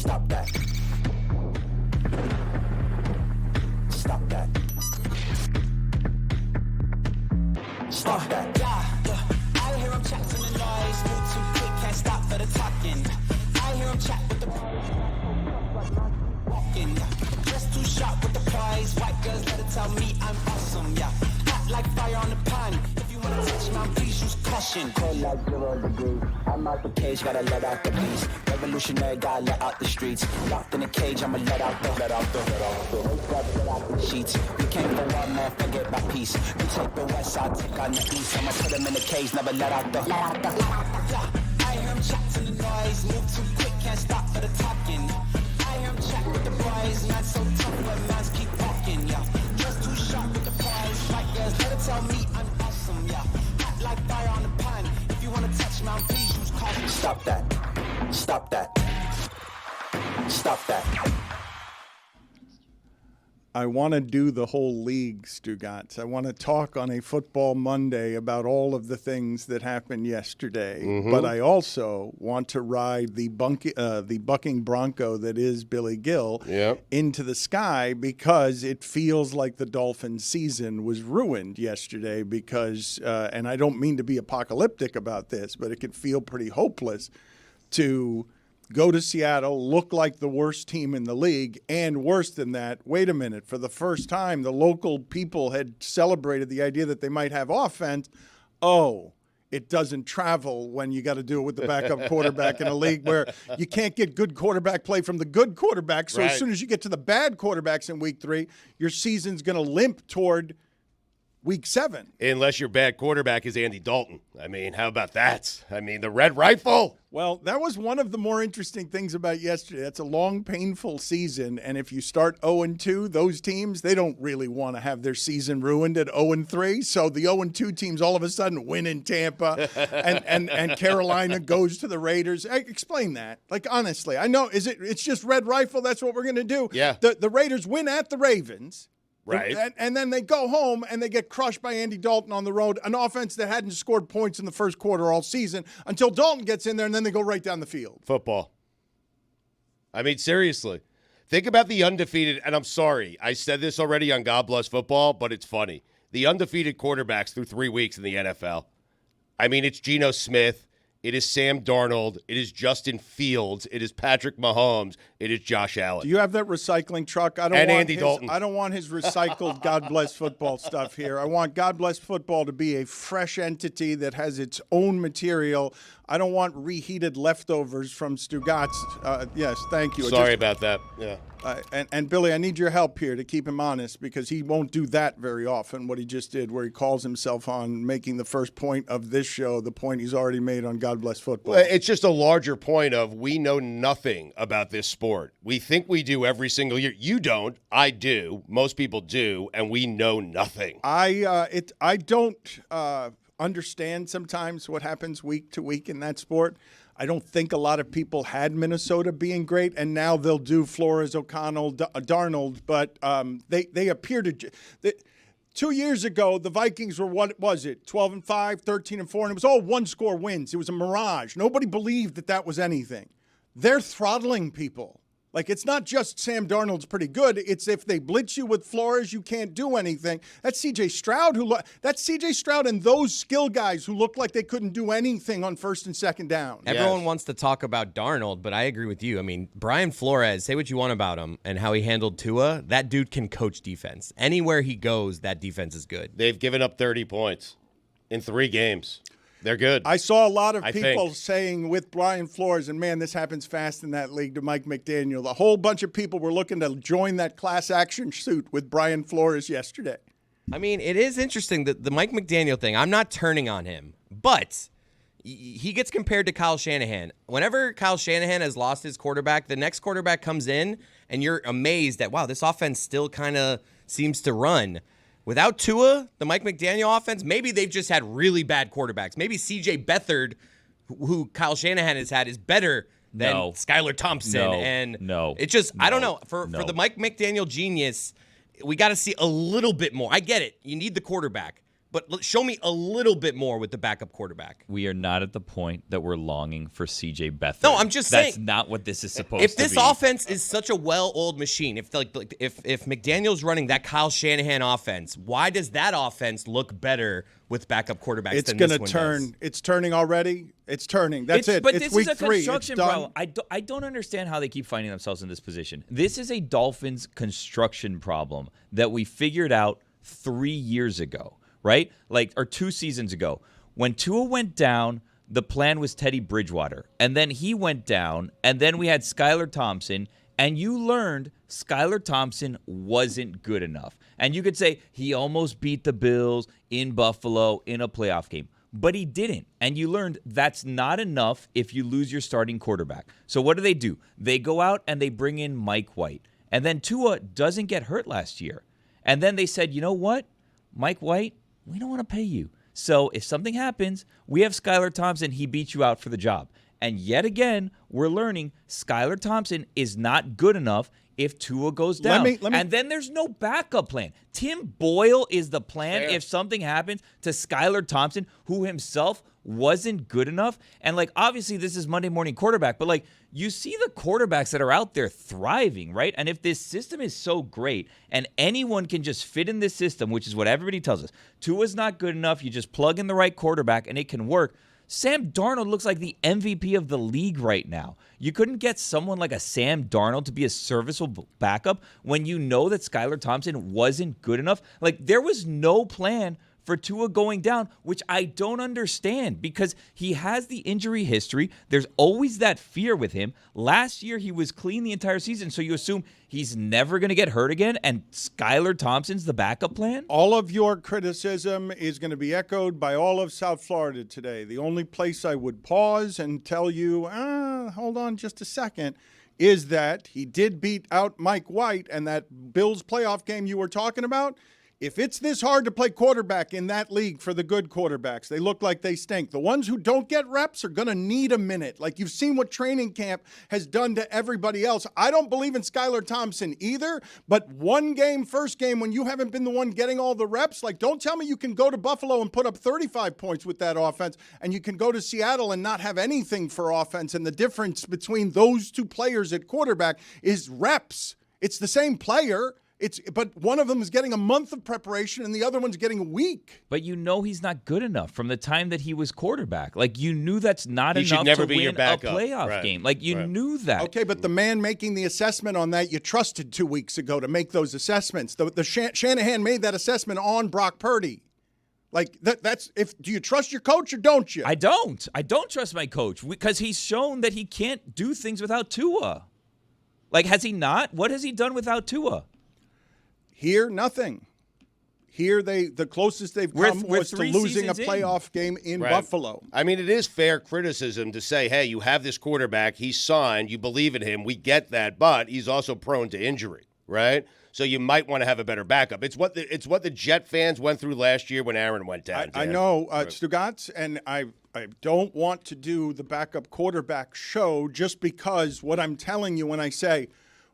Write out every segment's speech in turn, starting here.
Stop that. Stop that. Stop that. I hear him chat to the noise, move too quick, can't stop for the talking. I hear him chat with the walking. Just too sharp with the prize. White girls let it tell me I'm awesome. Yeah, hot like fire on the pan. If you wanna touch me, please use caution. Cold like 0 degrees. I'm out the cage, gotta let out the beast. Revolutionary, gotta let out the streets. Locked in a cage, I'ma let out the sheets. We came for one man, forget my peace. We take the west side, take on the east. I'ma put him in the cage, never let out the. I hear him chat to the noise, move too quick, can't stop for the talking. I hear him chat with the boys, man so tough, but mans keep walking, yeah. Just too sharp with the prize. White girls, let it tell me I'm awesome, yeah. Hot like fire on the pan. If you wanna touch me, please use caution. Stop that. Stop that. Stop that. I want to do the whole league, Stugotz. I want to talk on a football Monday about all of the things that happened yesterday. But I also want to ride the bucking bronco that is Billy Gill into the sky, because it feels like the Dolphins' season was ruined yesterday because, and I don't mean to be apocalyptic about this, but it could feel pretty hopeless to go to Seattle, look like the worst team in the league, and worse than that, wait a minute, for the first time, the local people had celebrated the idea that they might have offense. Oh, it doesn't travel when you got to do it with the backup quarterback in a league where you can't get good quarterback play from the good quarterback. So as soon as you get to the bad quarterbacks in week 3, your season's going to limp toward week 7. Unless your bad quarterback is Andy Dalton. I mean, how about that? I mean, the red rifle. Well, that was one of the more interesting things about yesterday. That's a long, painful season, and if you start 0-2, those teams, they don't really want to have their season ruined at 0-3. So the 0-2 teams all of a sudden win in Tampa, and Carolina goes to the Raiders. Explain that. Like, honestly, I know it's just red rifle. That's what we're going to do. Yeah. The Raiders win at the Ravens. Right. And then they go home and they get crushed by Andy Dalton on the road, an offense that hadn't scored points in the first quarter all season until Dalton gets in there, and then they go right down the field. Football. I mean, seriously. Think about the undefeated, and I'm sorry, I said this already on God Bless Football, but it's funny. The undefeated quarterbacks through 3 weeks in the NFL. I mean, it's Geno Smith. It is Sam Darnold. It is Justin Fields. It is Patrick Mahomes. It is Josh Allen. Do you have that recycling truck? Andy Dalton. I don't want his recycled God Bless Football stuff here. I want God Bless Football to be a fresh entity that has its own material. I don't want reheated leftovers from Stugotz. Yes, thank you. Sorry about that. Yeah. And Billy, I need your help here to keep him honest, because he won't do that very often, what he just did, where he calls himself on making the first point of this show the point he's already made on God Bless Football. Well, it's just a larger point of we know nothing about this sport. We think we do every single year. You don't. I do. Most people do, and we know nothing. I don't understand sometimes what happens week to week in that sport. I don't think a lot of people had Minnesota being great, and now they'll do Flores, O'Connell, Darnold, but they appear to 2 years ago, the Vikings were, what was it, 12-5, 13-4, and it was all one-score wins. It was a mirage. Nobody believed that was anything. They're throttling people. Like, it's not just Sam Darnold's pretty good. It's if they blitz you with Flores, you can't do anything. That's C.J. Stroud that's C.J. Stroud and those skill guys who look like they couldn't do anything on first and second down. Everyone wants to talk about Darnold, but I agree with you. I mean, Brian Flores, say what you want about him and how he handled Tua, that dude can coach defense. Anywhere he goes, that defense is good. They've given up 30 points in 3 games. They're good. I saw a lot of people saying with Brian Flores, and man, this happens fast in that league, to Mike McDaniel. A whole bunch of people were looking to join that class action suit with Brian Flores yesterday. I mean, it is interesting that the Mike McDaniel thing, I'm not turning on him, but he gets compared to Kyle Shanahan. Whenever Kyle Shanahan has lost his quarterback, the next quarterback comes in, and you're amazed that, wow, this offense still kind of seems to run. Without Tua, the Mike McDaniel offense, maybe they've just had really bad quarterbacks. Maybe C.J. Beathard, who Kyle Shanahan has had, is better than Skylar Thompson. It's just, I don't know. For the Mike McDaniel genius, we got to see a little bit more. I get it. You need the quarterback. but show me a little bit more with the backup quarterback. We are not at the point that we're longing for C.J. Beathard. No, I'm just saying. That's not what this is supposed to be. If this offense is such a well-oiled machine, if McDaniel's running that Kyle Shanahan offense, why does that offense look better with backup quarterbacks It's than going this to one turn. does? It's turning already. It's turning. That's it. But it's this week is a 3. construction It's done. problem. I don't understand how they keep finding themselves in this position. This is a Dolphins construction problem that we figured out 3 years ago, right? Or 2 seasons ago. When Tua went down, the plan was Teddy Bridgewater. And then he went down, and then we had Skylar Thompson, and you learned Skylar Thompson wasn't good enough. And you could say he almost beat the Bills in Buffalo in a playoff game. But he didn't. And you learned that's not enough if you lose your starting quarterback. So what do? They go out and they bring in Mike White. And then Tua doesn't get hurt last year. And then they said, you know what, Mike White, we don't want to pay you. So if something happens, we have Skylar Thompson. He beat you out for the job. And yet again, we're learning Skylar Thompson is not good enough if Tua goes down. Let me, and then there's no backup plan. Tim Boyle is the plan Fair. if something happens to Skylar Thompson, who himself wasn't good enough. And, obviously this is Monday morning quarterback, but, you see the quarterbacks that are out there thriving, right? And if this system is so great and anyone can just fit in this system, which is what everybody tells us, Tua's not good enough, you just plug in the right quarterback and it can work. Sam Darnold looks like the MVP of the league right now. You couldn't get someone like a Sam Darnold to be a serviceable backup when you know that Skylar Thompson wasn't good enough. There was no plan for Tua going down, which I don't understand because he has the injury history. There's always that fear with him. Last year, he was clean the entire season, so you assume he's never going to get hurt again, and Skylar Thompson's the backup plan? All of your criticism is going to be echoed by all of South Florida today. The only place I would pause and tell you, hold on just a second, is that he did beat out Mike White, and that Bills playoff game you were talking about, if it's this hard to play quarterback in that league for the good quarterbacks, they look like they stink. The ones who don't get reps are going to need a minute. You've seen what training camp has done to everybody else. I don't believe in Skylar Thompson either, but first game, when you haven't been the one getting all the reps, don't tell me you can go to Buffalo and put up 35 points with that offense, and you can go to Seattle and not have anything for offense, and the difference between those two players at quarterback is reps. It's the same player. But one of them is getting a month of preparation and the other one's getting a week. But he's not good enough from the time that he was quarterback. You knew that's not He should enough never to be win your a backup. playoff Right. game. You knew that. Okay, but the man making the assessment on that, you trusted 2 weeks ago to make those assessments. Shanahan made that assessment on Brock Purdy. Do you trust your coach or don't you? I don't. I don't trust my coach because he's shown that he can't do things without Tua. Has he not? What has he done without Tua? Here, nothing. Here, the closest they've come was to losing a playoff game in Buffalo. I mean, it is fair criticism to say, hey, you have this quarterback, he's signed, you believe in him, we get that, but he's also prone to injury, right? So you might want to have a better backup. It's what the Jet fans went through last year when Aaron went down. I know, Stugotz, and I don't want to do the backup quarterback show just because what I'm telling you when I say,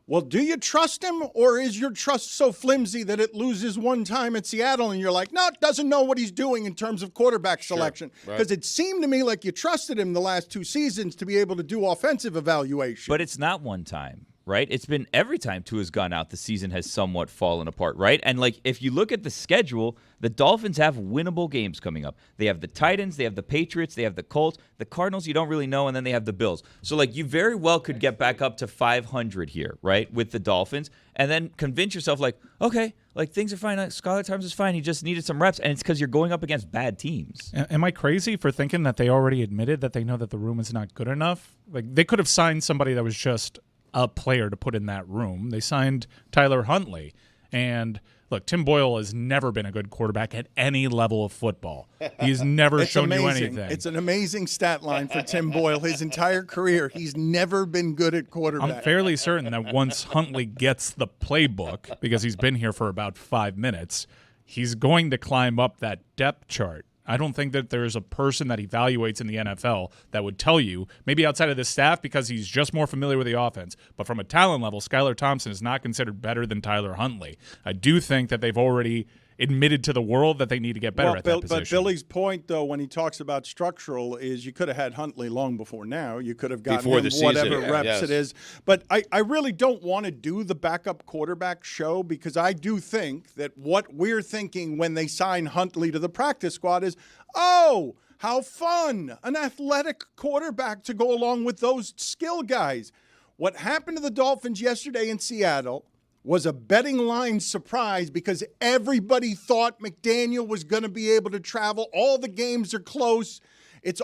well, do you trust him, or is your trust so flimsy that it loses one time at Seattle and you're like, no, it doesn't know what he's doing in terms of quarterback selection? Because it seemed to me like you trusted him the last 2 seasons to be able to do offensive evaluation. But it's not one time, right? It's been every time Tua's gone out, the season has somewhat fallen apart, right? And if you look at the schedule, the Dolphins have winnable games coming up. They have the Titans, they have the Patriots, they have the Colts, the Cardinals you don't really know, and then they have the Bills. So you very well could get back up to 500 here, right, with the Dolphins, and then convince yourself okay, things are fine. Skylar Thompson is fine. He just needed some reps, and it's because you're going up against bad teams. Am I crazy for thinking that they already admitted that they know that the room is not good enough? They could have signed somebody that was just a player to put in that room. They signed Tyler Huntley. And look, Tim Boyle has never been a good quarterback at any level of football. He's never shown you anything. It's an amazing stat line for Tim Boyle. His entire career, he's never been good at quarterback. I'm fairly certain that once Huntley gets the playbook, because he's been here for about 5 minutes, he's going to climb up that depth chart. I don't think that there's a person that evaluates in the NFL that would tell you, maybe outside of the staff because he's just more familiar with the offense, but from a talent level, Skylar Thompson is not considered better than Tyler Huntley. I do think that they've already admitted to the world that they need to get better at that position. But Billy's point, though, when he talks about structural, is you could have had Huntley long before now. You could have gotten him whatever reps it is. But I really don't want to do the backup quarterback show because I do think that what we're thinking when they sign Huntley to the practice squad is, oh, how fun, an athletic quarterback to go along with those skill guys. What happened to the Dolphins yesterday in Seattle was a betting line surprise because everybody thought McDaniel was going to be able to travel. All the games are close. It's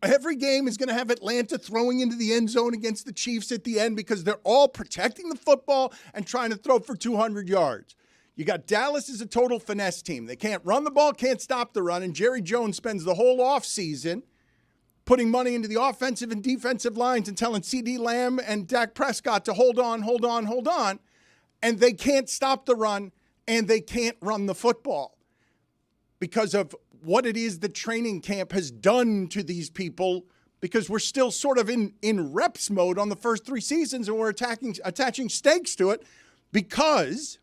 every game is going to have Atlanta throwing into the end zone against the Chiefs at the end because they're all protecting the football and trying to throw for 200 yards. You got Dallas as a total finesse team. They can't run the ball, can't stop the run, and Jerry Jones spends the whole offseason putting money into the offensive and defensive lines and telling CeeDee Lamb and Dak Prescott to hold on. And they can't stop the run, and they can't run the football because of what it is that training camp has done to these people, because we're still sort of in reps mode on the first 3 seasons, and we're attaching stakes to it because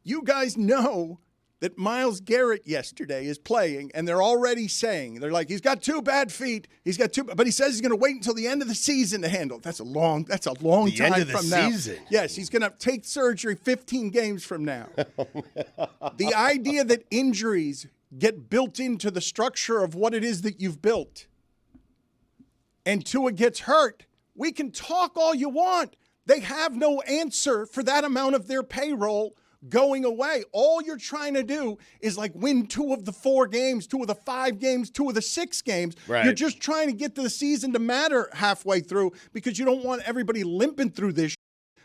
you guys know that Myles Garrett yesterday is playing, and they're already saying, they're like, he's got 2 bad feet. But he says he's going to wait until the end of the season to handle it. That's a long time from now. The end of the season? Yes, he's going to take surgery 15 games from now. The idea that injuries get built into the structure of what it is that you've built, and Tua gets hurt, we can talk all you want. They have no answer for that amount of their payroll going away. All you're trying to do is like win 2 of the 4 games, 2 of the 5 games, 2 of the 6 games. Right. You're just trying to get to the season to matter halfway through because you don't want everybody limping through this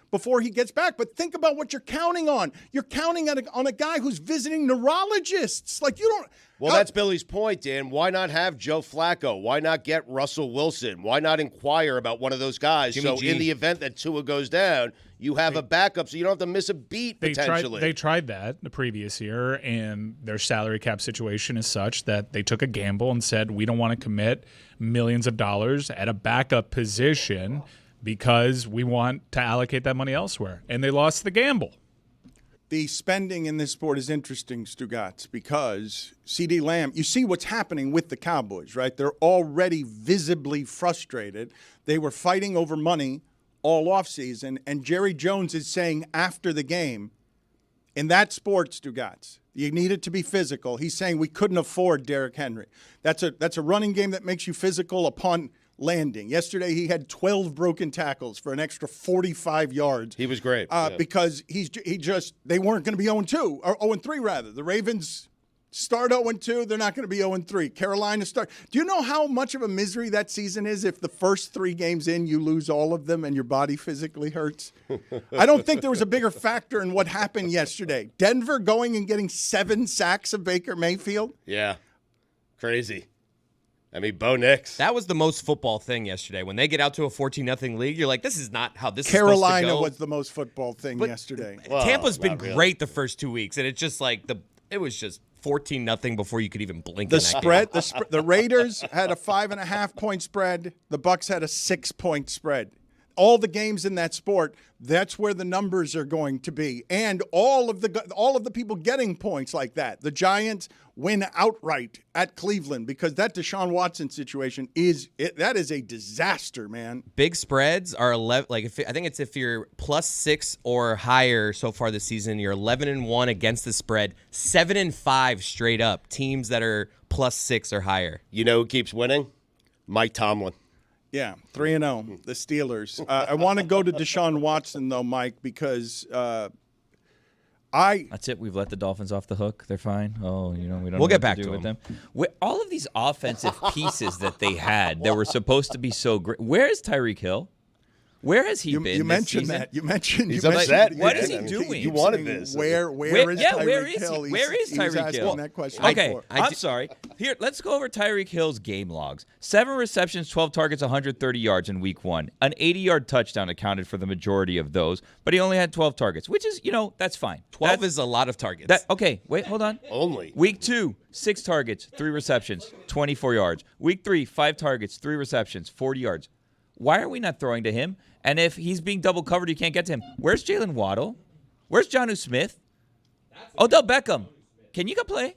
before he gets back. But think about what you're counting on. You're counting on a guy who's visiting neurologists. Like, you don't. Well, that's Billy's point, Dan. Why not have Joe Flacco? Why not get Russell Wilson? Why not inquire about one of those guys? Jimmy G. In the event that Tua goes down, you have a backup so you don't have to miss a beat potentially. They tried that the previous year, and their salary cap situation is such that they took a gamble and said, we don't want to commit millions of dollars at a backup position because we want to allocate that money elsewhere. And they lost the gamble. The spending in this sport is interesting, Stugotz, because CeeDee Lamb, you see what's happening with the Cowboys, right? They're already visibly frustrated. They were fighting over money all offseason, and Jerry Jones is saying after the game, in that sport, Stugotz, you need it to be physical. He's saying we couldn't afford Derrick Henry. That's a running game that makes you physical upon landing. Yesterday, he had 12 broken tackles for an extra 45 yards. He was great. Because they weren't going to be 0-2, or 0-3 rather. The Ravens start 0-2. They're not going to be 0-3. Carolina start. Do you know how much of a misery that season is if the first 3 games in you lose all of them and your body physically hurts? I don't think there was a bigger factor in what happened yesterday. Denver going and getting 7 sacks of Baker Mayfield. Yeah. Crazy. I mean, Bo Nix. That was the most football thing yesterday. When they get out to a 14-0 lead, you're like, this is not how this Carolina is supposed to go. was the most football thing yesterday. Well, Tampa's been great the first 2 weeks, and it's just like it was just 14-0 before you could even blink. The spread, the Raiders had a 5.5-point spread. The Bucs had a 6-point spread. All the games in that sport, that's where the numbers are going to be, and all of the people getting points like that. The Giants win outright at Cleveland because that Deshaun Watson situation is a disaster, man. Big spreads are 11. Like I think it's if you're +6 or higher so far this season, you're 11-1 against the spread, 7-5 straight up. Teams that are +6 or higher. You know who keeps winning? Mike Tomlin. Yeah, 3-0, the Steelers. I want to go to Deshaun Watson, though, Mike, because That's it. We've let the Dolphins off the hook. They're fine. Oh, we don't. We'll get back to with them. All of these offensive pieces that they had that were supposed to be so great. Where is Tyreek Hill? Where has he been? You mentioned season? that. You mentioned. He's upset. What is he doing? You wanted this. Where is Tyreek Hill? Where is Tyreek Hill? That question. Okay, I'm sorry. Here, let's go over Tyreek Hill's game logs. 7 receptions, 12 targets, 130 yards in week 1. An 80-yard touchdown accounted for the majority of those, but he only had 12 targets, which is, that's fine. 12 is a lot of targets. Okay, wait, hold on. Only. Week 2, 6 targets, 3 receptions, 24 yards. Week 3, 5 targets, 3 receptions, 40 yards. Why are we not throwing to him? And if he's being double covered, you can't get to him. Where's Jalen Waddle? Where's Jonnu Smith? Odell Beckham. Can you go play?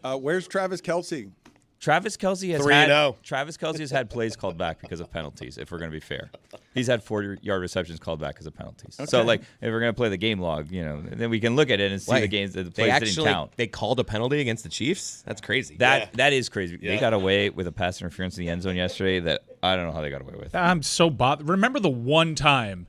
Where's Travis Kelce? Travis Kelce has 3-0. Travis Kelce has had plays called back because of penalties. If we're going to be fair, he's had 40-yard receptions called back because of penalties. Okay. So, like, if we're going to play the game log, then we can look at it and see the games that the plays didn't count. They called a penalty against the Chiefs? That's crazy. That is crazy. Yeah. They got away with a pass interference in the end zone yesterday that I don't know how they got away with. I'm so bothered. Remember the one time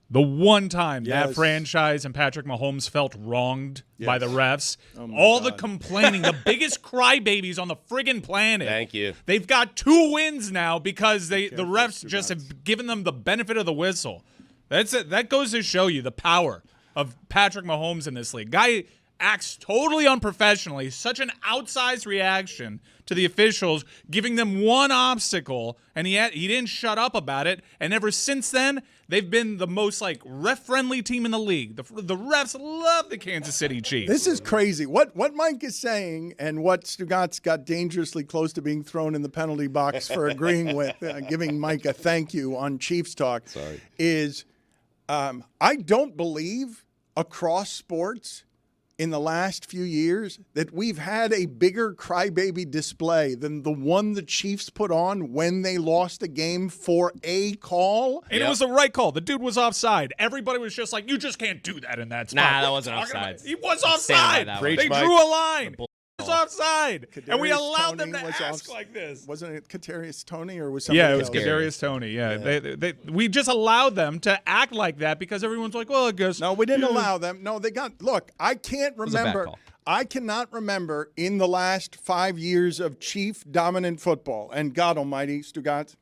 that Yes. franchise and Patrick Mahomes felt wronged by the refs? my All the God. complaining, the biggest crybabies on the friggin' planet. Thank you. They've got 2 wins now because the refs just have given them the benefit of the whistle. That's it. That goes to show you the power of Patrick Mahomes in this league. Guy acts totally unprofessionally. Such an outsized reaction to the officials, giving them one obstacle, and he didn't shut up about it. And ever since then, they've been the most ref-friendly team in the league. The refs love the Kansas City Chiefs. This is crazy. What Mike is saying and what Stugotz got dangerously close to being thrown in the penalty box for agreeing with, giving Mike a thank you on Chiefs Talk, is I don't believe across sports in the last few years that we've had a bigger crybaby display than the one the Chiefs put on when they lost a game for a call. And it was the right call. The dude was offside. Everybody was just like, you just can't do that in that spot. Nah, that What wasn't are you talking offside. about? He was I'll stand by offside. that one. They Preach, Mike. drew a line. He was offside. And we Kadarius allowed them Toney to was ask like this. Wasn't it Kadarius Toney or was somebody Yeah, it was else? Kadarius Toney. Yeah, we just allowed them to act like that because everyone's like, well, I guess. No, we didn't allow them. No, they got. Look, I can't was a bad remember. call. I cannot remember in the last 5 years of Chief dominant football. And God Almighty, Stugotz,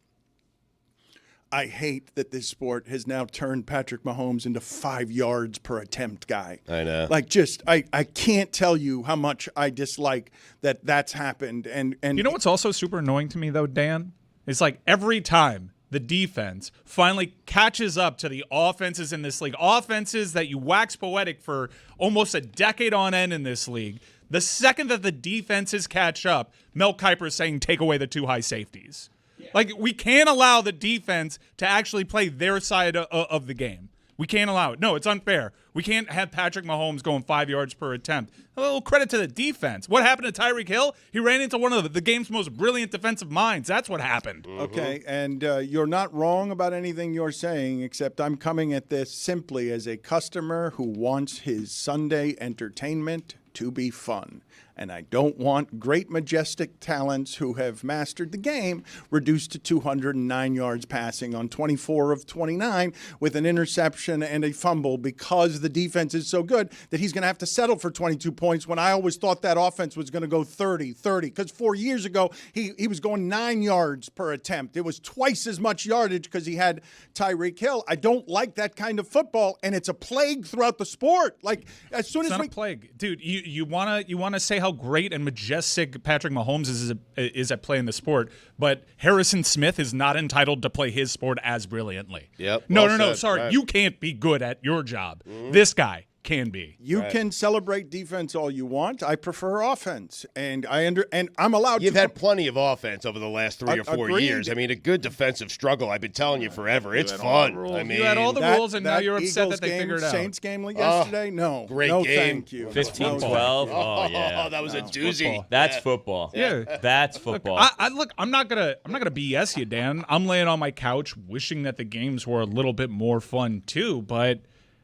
I hate that this sport has now turned Patrick Mahomes into 5 yards per attempt guy. I know. I can't tell you how much I dislike that that's happened. And You know what's also super annoying to me, though, Dan? It's like every time the defense finally catches up to the offenses in this league, offenses that you wax poetic for almost a decade on end in this league, the second that the defenses catch up, Mel Kiper's saying take away the 2 high safeties. Like, we can't allow the defense to actually play their side of the game. We can't allow it. No, it's unfair. We can't have Patrick Mahomes going 5 yards per attempt. A little credit to the defense. What happened to Tyreek Hill? He ran into one of the game's most brilliant defensive minds. That's what happened. Okay, and you're not wrong about anything you're saying, except I'm coming at this simply as a customer who wants his Sunday entertainment to be fun. And I don't want great, majestic talents who have mastered the game reduced to 209 yards passing on 24 of 29 with an interception and a fumble because the defense is so good that he's going to have to settle for 22 points when I always thought that offense was going to go 30. Because 4 years ago, he was going 9 yards per attempt. It was twice as much yardage because he had Tyreek Hill. I don't like that kind of football, and it's a plague throughout the sport. Like, as soon It's as not a plague. Dude, you wanna say how great and majestic Patrick Mahomes is at playing the sport, but Harrison Smith is not entitled to play his sport as brilliantly. Yep, No, well said. sorry. Right. You can't be good at your job. This guy can be. You can celebrate defense all you want. I prefer offense, and I'm allowed. You've to had plenty of offense over the last 3 or 4 Agreed. years. I mean, a good defensive struggle. I've been telling you forever. It's fun. I mean, You had all the rules, and now you're upset Eagles that they game, figured it out. Saints game yesterday. No, great no, game. thank you. 15-12. Oh, yeah. that was a doozy. Football. That's football. Yeah. That's football. I'm not gonna BS you, Dan. I'm laying on my couch wishing that the games were a little bit more fun too. But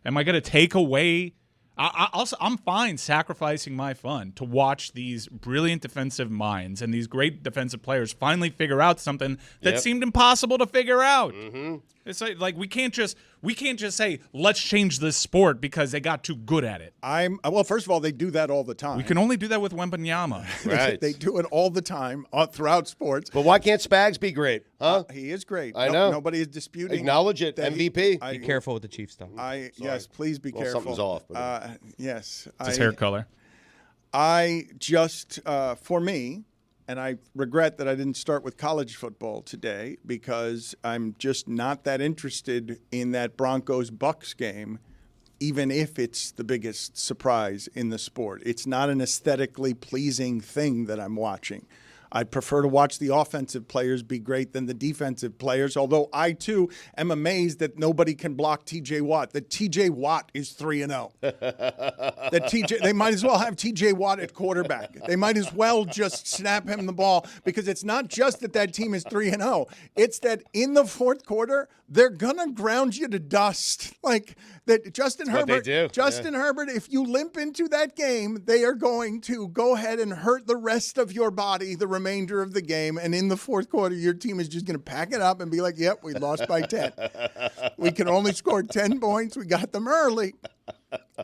am I gonna take away? I'm fine sacrificing my fun to watch these brilliant defensive minds and these great defensive players finally figure out something that seemed impossible to figure out. It's like we can't just say let's change this sport because they got too good at it. Well, first of all, they do that all the time. We can only do that with Wembanyama. Right. They do it all the time throughout sports. But why can't Spags be great? Huh? He is great. I know. Nobody is disputing. Acknowledge it. that MVP. Be careful with the Chiefs, though. Yes, please be Well, careful. something's off, but- Yes. It's his hair color. I just, for me, and I regret that I didn't start with college football today because I'm just not that interested in that Broncos-Bucks game, even if it's the biggest surprise in the sport. It's not an aesthetically pleasing thing that I'm watching. I'd prefer to watch the offensive players be great than the defensive players, although I, too, am amazed that nobody can block T.J. Watt, that T.J. Watt is 3-0. They might as well have T.J. Watt at quarterback. They might as well just snap him the ball, because it's not just that team is 3-0. It's that in the fourth quarter, they're going to ground you to dust. Like that Justin Herbert, Herbert, if you limp into that game, they are going to go ahead and hurt the rest of your body the remainder of the game. And in the fourth quarter, your team is just going to pack it up and be like, yep, we lost by 10. We can only score 10 points. We got them early.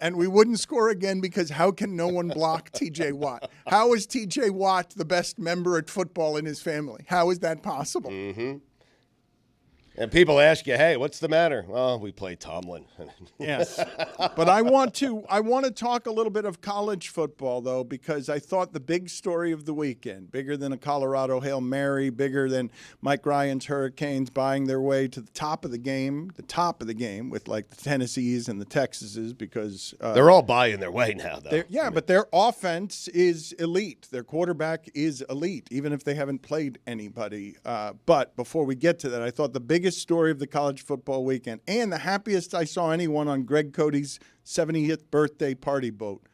And we wouldn't score again, because how can no one block T.J. Watt? How is T.J. Watt the best member at football in his family? How is that possible? Mm-hmm. And people ask you, hey, what's the matter? Well, we play Tomlin. Yes. But I want to talk a little bit of college football, though, because I thought the big story of the weekend, bigger than a Colorado Hail Mary, bigger than Mike Ryan's Hurricanes buying their way to the top of the game with like the Tennessees and the Texases, because they're all buying their way now, though. But their offense is elite. Their quarterback is elite, even if they haven't played anybody. But before we get to that, I thought the biggest story of the college football weekend, and the happiest I saw anyone on Greg Cody's 70th birthday party boat,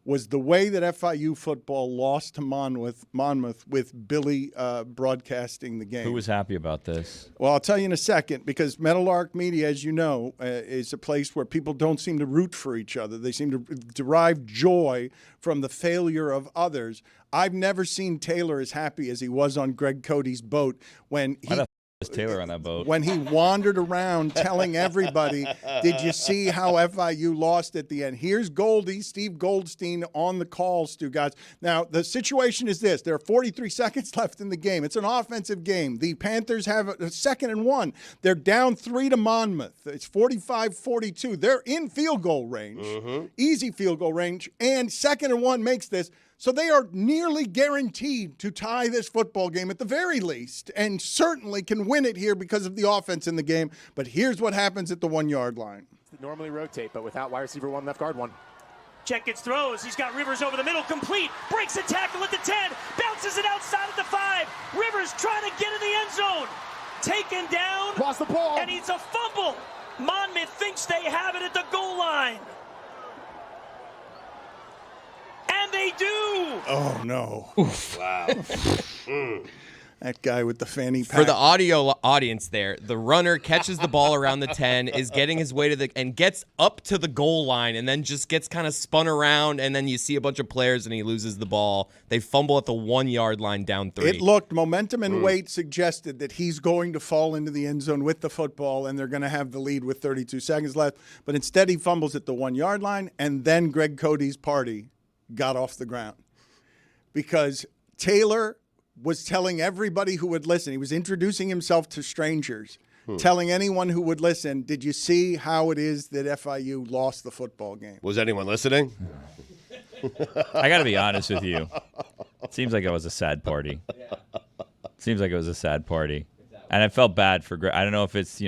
was the way that FIU football lost to Monmouth with Billy broadcasting the game. Who was happy about this? Well, I'll tell you in a second, because Meadowlark Media, as you know, is a place where people don't seem to root for each other. They seem to derive joy from the failure of others. I've never seen Taylor as happy as he was on Greg Cody's boat when he Taylor on that boat. When he wandered around telling everybody, did you see how FIU lost at the end? Here's Goldie, Steve Goldstein, on the call, Stugotz. Now, the situation is this. There are 43 seconds left in the game. It's an offensive game. The Panthers have a 2nd and 1. They're down 3 to Monmouth. It's 45-42. They're in field goal range, easy field goal range, and 2nd and 1 makes this. So they are nearly guaranteed to tie this football game at the very least, and certainly can win it here because of the offense in the game. But here's what happens at the 1-yard line. Normally rotate, but without wide receiver 1, left guard 1. Jenkins throws. He's got Rivers over the middle, complete. Breaks a tackle at the 10. Bounces it outside at the 5. Rivers trying to get in the end zone. Taken down. Lost the ball. And it's a fumble. Monmouth thinks they have it at the goal line. And they do. Oh, no. Oof. Wow. That guy with the fanny pack. For the audio audience there, the runner catches the ball around the 10, is getting his way to and gets up to the goal line, and then just gets kind of spun around, and then you see a bunch of players, and he loses the ball. They fumble at the 1-yard line, down 3. It looked, momentum and weight suggested that he's going to fall into the end zone with the football, and they're going to have the lead with 32 seconds left. But instead, he fumbles at the 1-yard line, and then Greg Cody's party got off the ground, because Taylor was telling everybody who would listen. He was introducing himself to strangers, telling anyone who would listen, did you see how it is that FIU lost the football game? Was anyone listening? I got to be honest with you. It seems like it was a sad party. Seems like it was a sad party. And I felt bad for Greg. I don't know if it's,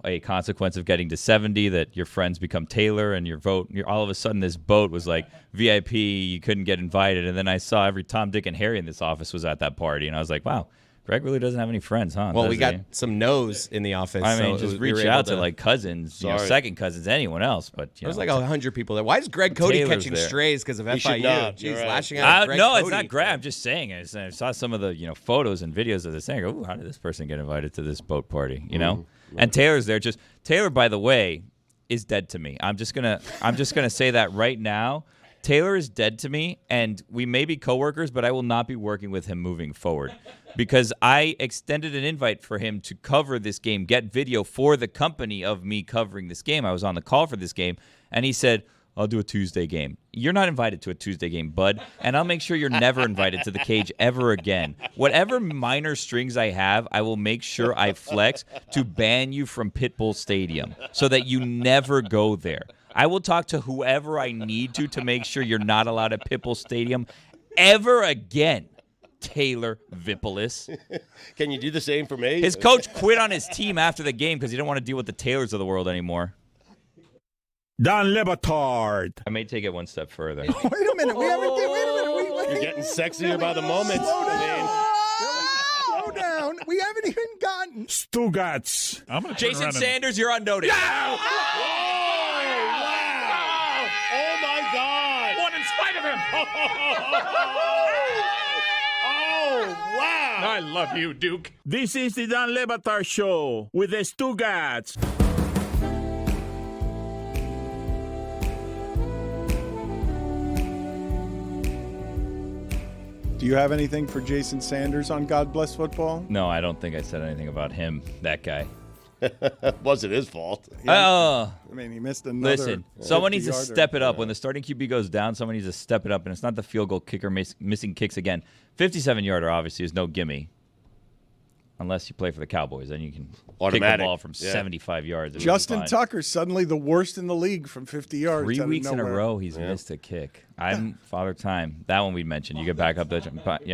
a consequence of getting to 70 that your friends become Taylor and your vote. All of a sudden, this boat was like VIP. You couldn't get invited. And then I saw every Tom, Dick, and Harry in this office was at that party. And I was like, wow, Greg really doesn't have any friends, huh? Well, we got some no's in the office. I mean, just reach out to like cousins, second cousins, anyone else. But there's like 100 people there. Why is Greg Cody Taylor's catching there. strays because of FIU? Jeez, right. lashing out. At Greg no, Cody. it's not Greg. I'm just saying. I saw some of the photos and videos of this thing. I go, ooh, how did this person get invited to this boat party? And Taylor's there. Taylor, by the way, is dead to me. I'm just gonna say that right now. Taylor is dead to me, and we may be coworkers, but I will not be working with him moving forward, because I extended an invite for him to cover this game, get video for the company of me covering this game. I was on the call for this game, and he said, I'll do a Tuesday game. You're not invited to a Tuesday game, bud, and I'll make sure you're never invited to the cage ever again. Whatever minor strings I have, I will make sure I flex to ban you from Pitbull Stadium so that you never go there. I will talk to whoever I need to make sure you're not allowed at Pitbull Stadium ever again, Taylor Vipolis. Can you do the same for me? His coach quit on his team after the game because he didn't want to deal with the Taylors of the world anymore. Dan Le Batard. I may take it one step further. Wait a minute. Wait a minute. You're getting sexier by the moment. Slow down. We haven't even gotten Stugotz. I'm gonna turn Jason around and- Sanders, you're on notice. Oh, my God. One in spite of him. Oh, wow. I love you, Duke. This is the Dan Le Batard Show with the Stugotz. Do you have anything for Jason Sanders on God Bless Football? No, I don't think I said anything about him, that guy. Wasn't his fault. Oh, I mean, he missed another. listen, someone needs to 50-yarder. step it up. When the starting QB goes down, someone needs to step it up, and it's not the field goal kicker missing kicks again. 57-yarder obviously is no gimme. Unless you play for the Cowboys, then you can kick the Automatic. ball from 75 yards. It'll be Justin fine. Tucker suddenly the worst in the league from 50 yards. 3 out of weeks in a nowhere. row, he's missed a kick. I'm Father Time. That one we mentioned. You get back up.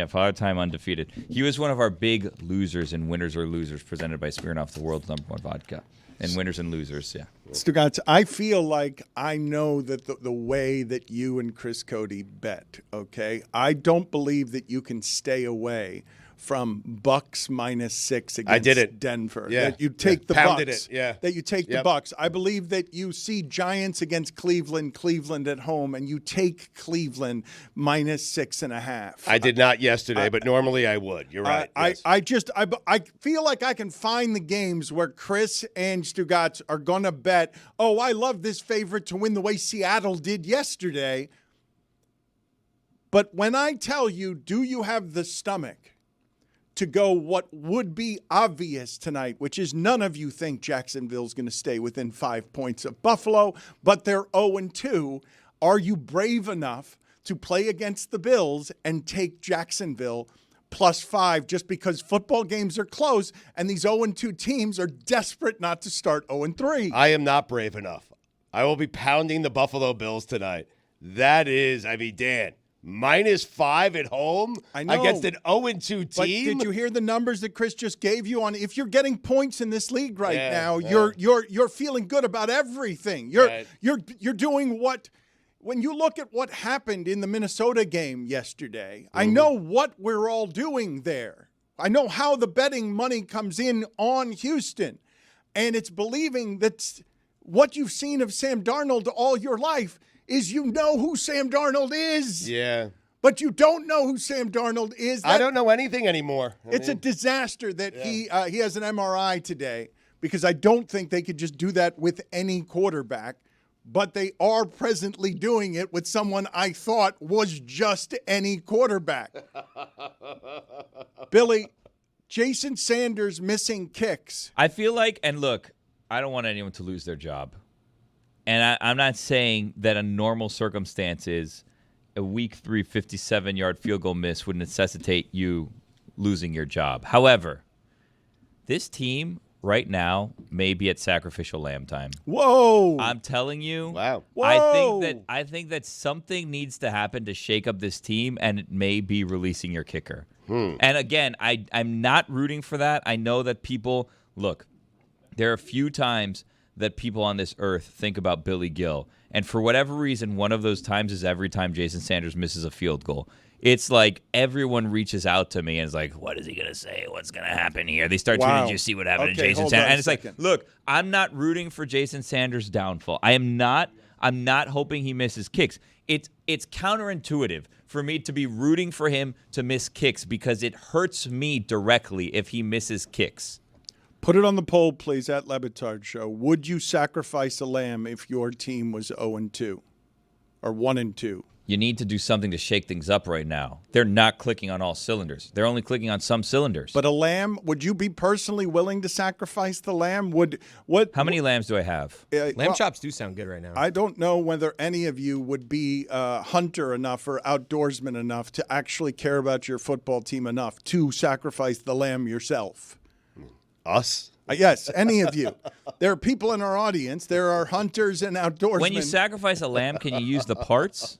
Father Time undefeated. He was one of our big losers in Winners or Losers presented by Smirnoff, the world's #1 vodka. And Winners and Losers, yeah. Stugotz, I feel like I know that the way that you and Chris Cody bet, okay? I don't believe that you can stay away from Bucks -6 against I did it. Denver. Yeah. That you take the Pounded Bucks. it, yeah. That you take the Yep. Bucks. I believe that you see Giants against Cleveland at home, and you take Cleveland -6.5. I did not yesterday, but normally I would. You're right. yes. I feel like I can find the games where Chris and Stugotz are going to bet, oh, I love this favorite to win the way Seattle did yesterday. But when I tell you, do you have the stomach to go what would be obvious tonight, which is none of you think Jacksonville's going to stay within 5 points of Buffalo, but they're 0-2. Are you brave enough to play against the Bills and take Jacksonville +5 just because football games are close and these 0-2 teams are desperate not to start 0-3? I am not brave enough. I will be pounding the Buffalo Bills tonight. That is, Dan, -5 at home I know. against an 0-2 team. But did you hear the numbers that Chris just gave you on if you're getting points in this league right Yeah, now, yeah. you're feeling good about everything. You're doing what when you look at what happened in the Minnesota game yesterday. I know what we're all doing there. I know how the betting money comes in on Houston. And it's believing that what you've seen of Sam Darnold all your life is you know who Sam Darnold is. Yeah. But you don't know who Sam Darnold is. I don't know anything anymore. It's a disaster that he has an MRI today because I don't think they could just do that with any quarterback. But they are presently doing it with someone I thought was just any quarterback. Billy, Jason Sanders missing kicks. I feel like, and look, I don't want anyone to lose their job. And I'm not saying that a normal circumstance is a week 3 57-yard field goal miss would necessitate you losing your job. However, this team right now may be at sacrificial lamb time. Whoa. I'm telling you. Wow. I think that something needs to happen to shake up this team, and it may be releasing your kicker. And again, I'm not rooting for that. I know that people look. There are a few times that people on this earth think about Billy Gill, and for whatever reason, one of those times is every time Jason Sanders misses a field goal. It's like everyone reaches out to me and is like, what is he going to say? What's going to happen here? They start tweeting, did you see what happened to Jason hold Sanders? on And a it's like, second. look, I'm not rooting for Jason Sanders' downfall. I'm not hoping he misses kicks. It's counterintuitive for me to be rooting for him to miss kicks because it hurts me directly if he misses kicks. Put it on the poll, please, at Le Batard Show. Would you sacrifice a lamb if your team was 0-2 or 1-2? You need to do something to shake things up right now. They're not clicking on all cylinders. They're only clicking on some cylinders. But a lamb, would you be personally willing to sacrifice the lamb? How many lambs do I have? Lamb chops do sound good right now. I don't know whether any of you would be hunter enough or outdoorsman enough to actually care about your football team enough to sacrifice the lamb yourself. Us? Yes, any of you. There are people in our audience. There are hunters and outdoorsmen. When you sacrifice a lamb, can you use the parts?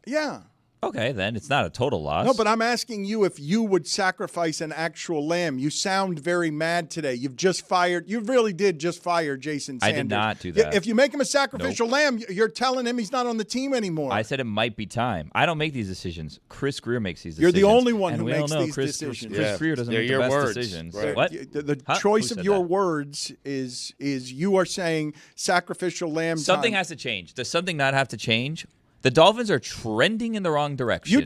Yeah. Okay, then it's not a total loss. No, but I'm asking you if you would sacrifice an actual lamb. You sound very mad today. You really did just fire Jason Sanders. I did not do that. If you make him a sacrificial lamb, you're telling him he's not on the team anymore. I said it might be time. I don't make these decisions. Chris Greer makes these You're decisions. the only one and who we makes all know these decisions. decisions. Chris Greer doesn't They're make the your best words. decisions. Right. What? The Huh? choice Who of said your that? words is you are saying sacrificial lamb. Something time. has to change. Does something not have to change? The Dolphins are trending in the wrong direction. You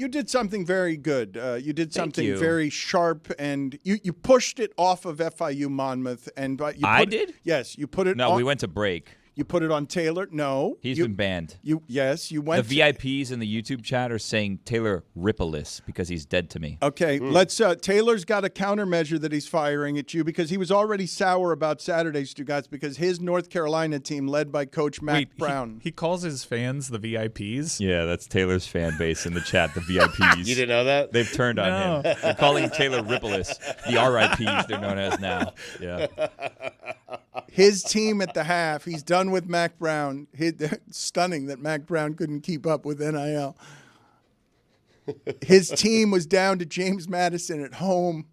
did something very good. You did Thank something you. very sharp, and you pushed it off of FIU Monmouth. I did? Yes, you put it. No, on, we went to break. You put it on Taylor. No, He's been banned. You went. The VIPs in the YouTube chat are saying Taylor Rippleless because he's dead to me. Okay, let's. Taylor's got a countermeasure that he's firing at you because he was already sour about Saturday, Stugotz, because his North Carolina team, led by Coach Mac Brown, He calls his fans the VIPs. Yeah, that's Taylor's fan base in the chat, the VIPs. You didn't know that? They've turned on him. They're calling Taylor Rippleless, the RIPs they're known as now. Yeah. his team at the half. He's done with Mac Brown. Stunning that Mac Brown couldn't keep up with NIL. His team was down to James Madison at home,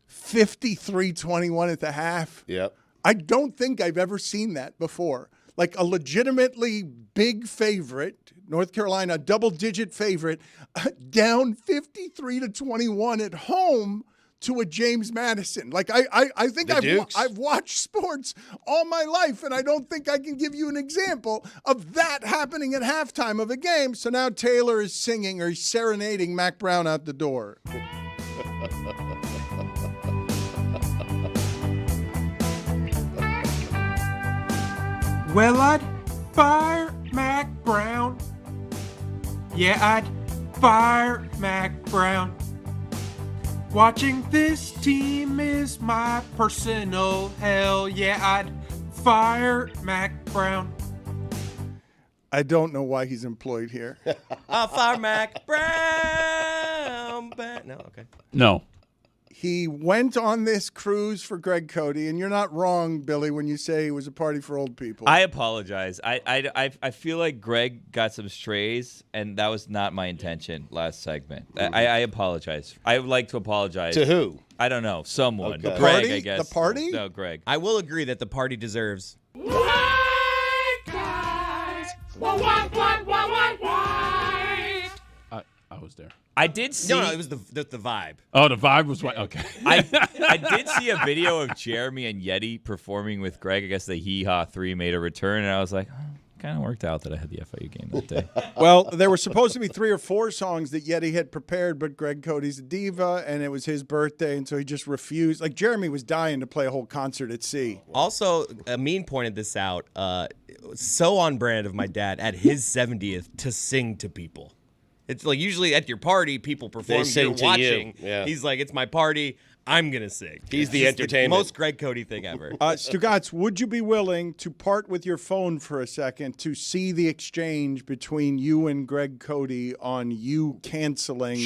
53-21 at the half. Yep. I don't think I've ever seen that before. Like a legitimately big favorite, North Carolina, double-digit favorite, down 53-21 at home to a James Madison. Like I think I've watched sports all my life, and I don't think I can give you an example of that happening at halftime of a game. So now Taylor is singing or he's serenading Mac Brown out the door. Well, I'd fire Mac Brown. Yeah, I'd fire Mac Brown. Watching this team is my personal hell. Yeah, I'd fire Mac Brown. I don't know why he's employed here. I'll fire Mac Brown. No, okay. No. He went on this cruise for Greg Cody, and you're not wrong, Billy, when you say it was a party for old people. I apologize. I feel like Greg got some strays, and that was not my intention last segment. I apologize. I would like to apologize. To who? I don't know. Someone. Okay. The Greg, party? I guess. The party? No, Greg. I will agree that the party deserves. I was there. I did see. No, it was the vibe. Oh, the vibe was right. Okay. I did see a video of Jeremy and Yeti performing with Greg. I guess the Hee Haw 3 made a return, and I was like, kind of worked out that I had the FIU game that day. Well, there were supposed to be 3 or 4 songs that Yeti had prepared, but Greg Cody's a diva, and it was his birthday, and so he just refused. Like, Jeremy was dying to play a whole concert at sea. Also, Amin pointed this out. So on brand of my dad at his 70th to sing to people. It's like usually at your party, people perform. They sing you're to watching. you. Yeah. He's like, it's my party. I'm going to sing. He's the Just entertainment. most Greg Cody thing ever. Stugotz, would you be willing to part with your phone for a second to see the exchange between you and Greg Cody on you canceling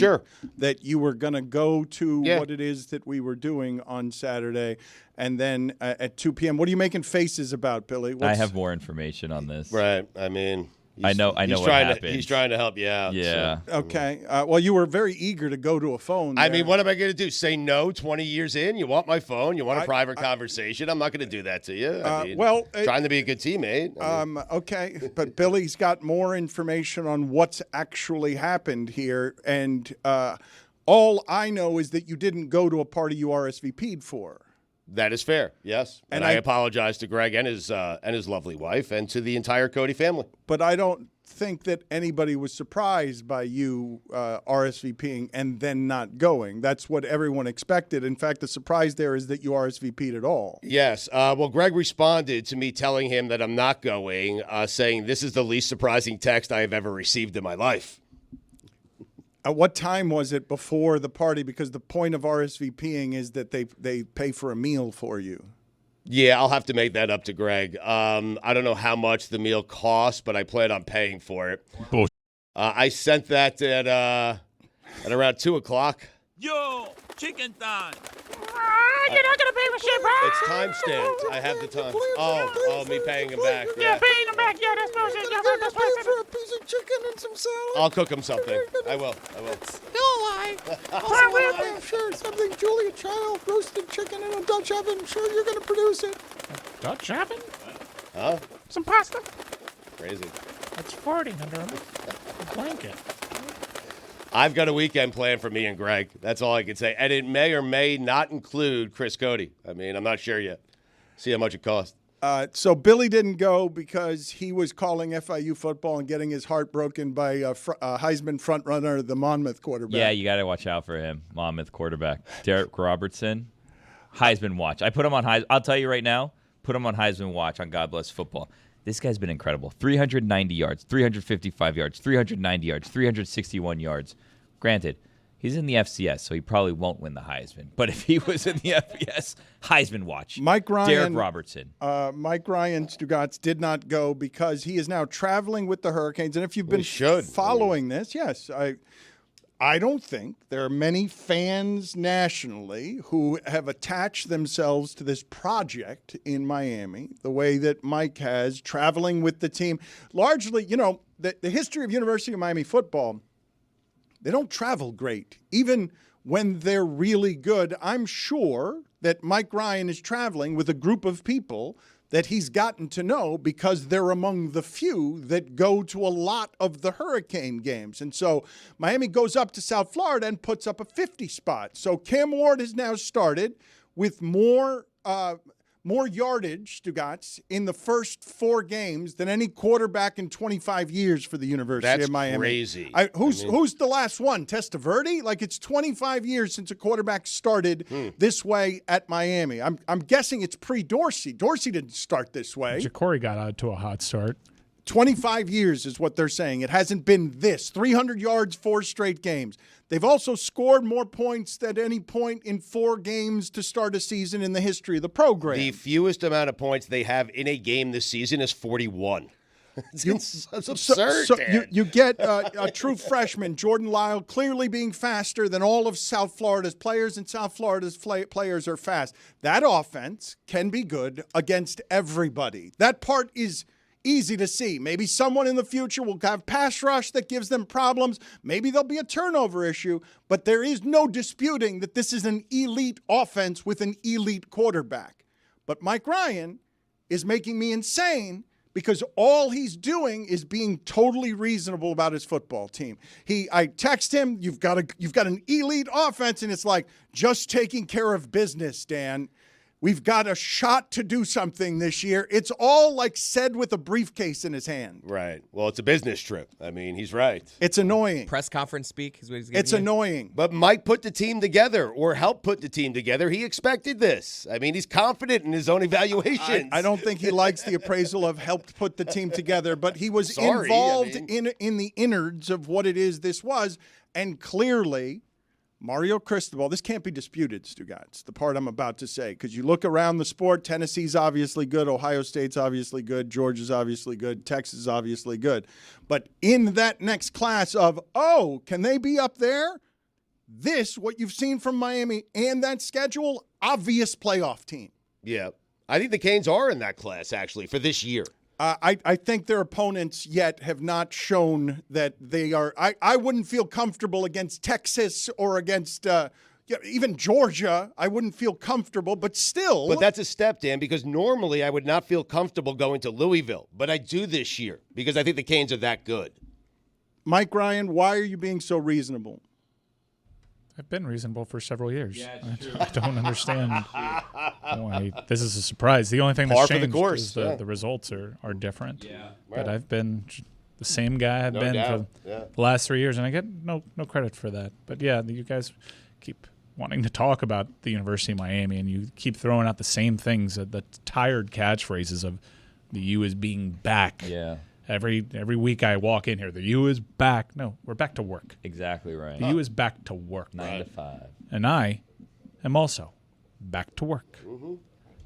that you were going to go to what it is that we were doing on Saturday, and then at 2 p.m.? What are you making faces about, Billy? I have more information on this. Right. I mean... I know what happened. He's trying to help you out. Yeah. So. Okay. Well, you were very eager to go to a phone. I mean, what am I going to do? Say no 20 years in? You want my phone? You want a private conversation? I'm not going to do that to you. I mean, trying to be a good teammate. Okay. But Billy's got more information on what's actually happened here. And all I know is that you didn't go to a party you RSVP'd for. That is fair, yes. And I apologize to Greg and his lovely wife and to the entire Cody family. But I don't think that anybody was surprised by you RSVPing and then not going. That's what everyone expected. In fact, the surprise there is that you RSVP'd at all. Yes. Well, Greg responded to me telling him that I'm not going, saying this is the least surprising text I have ever received in my life. At what time was it before the party? Because the point of RSVPing is that they pay for a meal for you. Yeah, I'll have to make that up to Greg. I don't know how much the meal costs, but I plan on paying for it. Bullshit. I sent that at around 2 o'clock. Yo, chicken time. You're not gonna pay for shit, bro. It's time stamped. I have the time. Oh, me paying him back. Yeah, paying him back. Yeah, that's bullshit. Yeah, that's bullshit. For a piece of chicken and some salad. I'll cook him something. I will. Still alive. Sure, something Julia Child, roasted chicken in a Dutch oven. I'm sure you're gonna produce it. Dutch oven? Huh? Some pasta? Crazy. That's farting under a blanket. I've got a weekend plan for me and Greg. That's all I can say. And it may or may not include Chris Cody. I mean, I'm not sure yet. See how much it costs. So Billy didn't go because he was calling FIU football and getting his heart broken by Heisman frontrunner, the Monmouth quarterback. Yeah, you got to watch out for him. Monmouth quarterback. Derek Robertson. Heisman watch. I put him on Heisman. I'll tell you right now, put him on Heisman watch on God Bless Football. This guy's been incredible. 390 yards, 355 yards, 390 yards, 361 yards. Granted, he's in the FCS, so he probably won't win the Heisman. But if he was in the FBS, Heisman watch. Mike Ryan, Derek Robertson. Mike Ryan Stugotz did not go because he is now traveling with the Hurricanes. And if you've been following this, yes, I don't think there are many fans nationally who have attached themselves to this project in Miami the way that Mike has, traveling with the team. Largely, the history of University of Miami football, they don't travel great. Even when they're really good, I'm sure that Mike Ryan is traveling with a group of people that he's gotten to know because they're among the few that go to a lot of the Hurricane games. And so Miami goes up to South Florida and puts up a 50 spot. So Cam Ward has now started with more yardage, Stugotz, in the first 4 games than any quarterback in 25 years for the University of Miami. That's crazy. Who's the last one? Testaverde? Like, it's 25 years since a quarterback started this way at Miami. I'm guessing it's pre-Dorsey. Dorsey didn't start this way. Ja'Cory got out to a hot start. 25 years is what they're saying. It hasn't been this. 300 yards, 4 straight games. They've also scored more points than any point in 4 games to start a season in the history of the program. The fewest amount of points they have in a game this season is 41. It's absurd. So you get a true freshman, Jordan Lyle, clearly being faster than all of South Florida's players, and South Florida's players are fast. That offense can be good against everybody. That part is easy to see. Maybe someone in the future will have pass rush that gives them problems. Maybe there'll be a turnover issue, but there is no disputing that this is an elite offense with an elite quarterback. But Mike Ryan is making me insane because all he's doing is being totally reasonable about his football team. I text him, you've got an elite offense, and it's like, just taking care of business, Dan. We've got a shot to do something this year. It's all like said with a briefcase in his hand. Right. Well, it's a business trip. I mean, he's right. It's annoying. Press conference speak is what he's getting. It's annoying. But Mike put the team together or helped put the team together. He expected this. I mean, he's confident in his own evaluations. I don't think he likes the appraisal of helped put the team together, but he was involved in the innards of what it is this was, and clearly Mario Cristobal, this can't be disputed, Stugotz, the part I'm about to say, because you look around the sport, Tennessee's obviously good, Ohio State's obviously good, Georgia's obviously good, Texas is obviously good. But in that next class of, can they be up there? This, what you've seen from Miami and that schedule, obvious playoff team. Yeah. I think the Canes are in that class, actually, for this year. I think their opponents yet have not shown that they are. I wouldn't feel comfortable against Texas or against even Georgia. I wouldn't feel comfortable, but still. But that's a step, Dan, because normally I would not feel comfortable going to Louisville. But I do this year because I think the Canes are that good. Mike Ryan, why are you being so reasonable? I've been reasonable for several years. Yeah, I don't understand why this is a surprise. The only thing that's changed is the results are different. Yeah, but I've been the same guy I've been for the last 3 years, and I get no credit for that. But yeah, you guys keep wanting to talk about the University of Miami, and you keep throwing out the same things, the tired catchphrases of the U is being back. Yeah. Every week I walk in here, the U is back. No, we're back to work. Exactly right. The U is back to work. 9 to 5. And I am also back to work. Mm-hmm.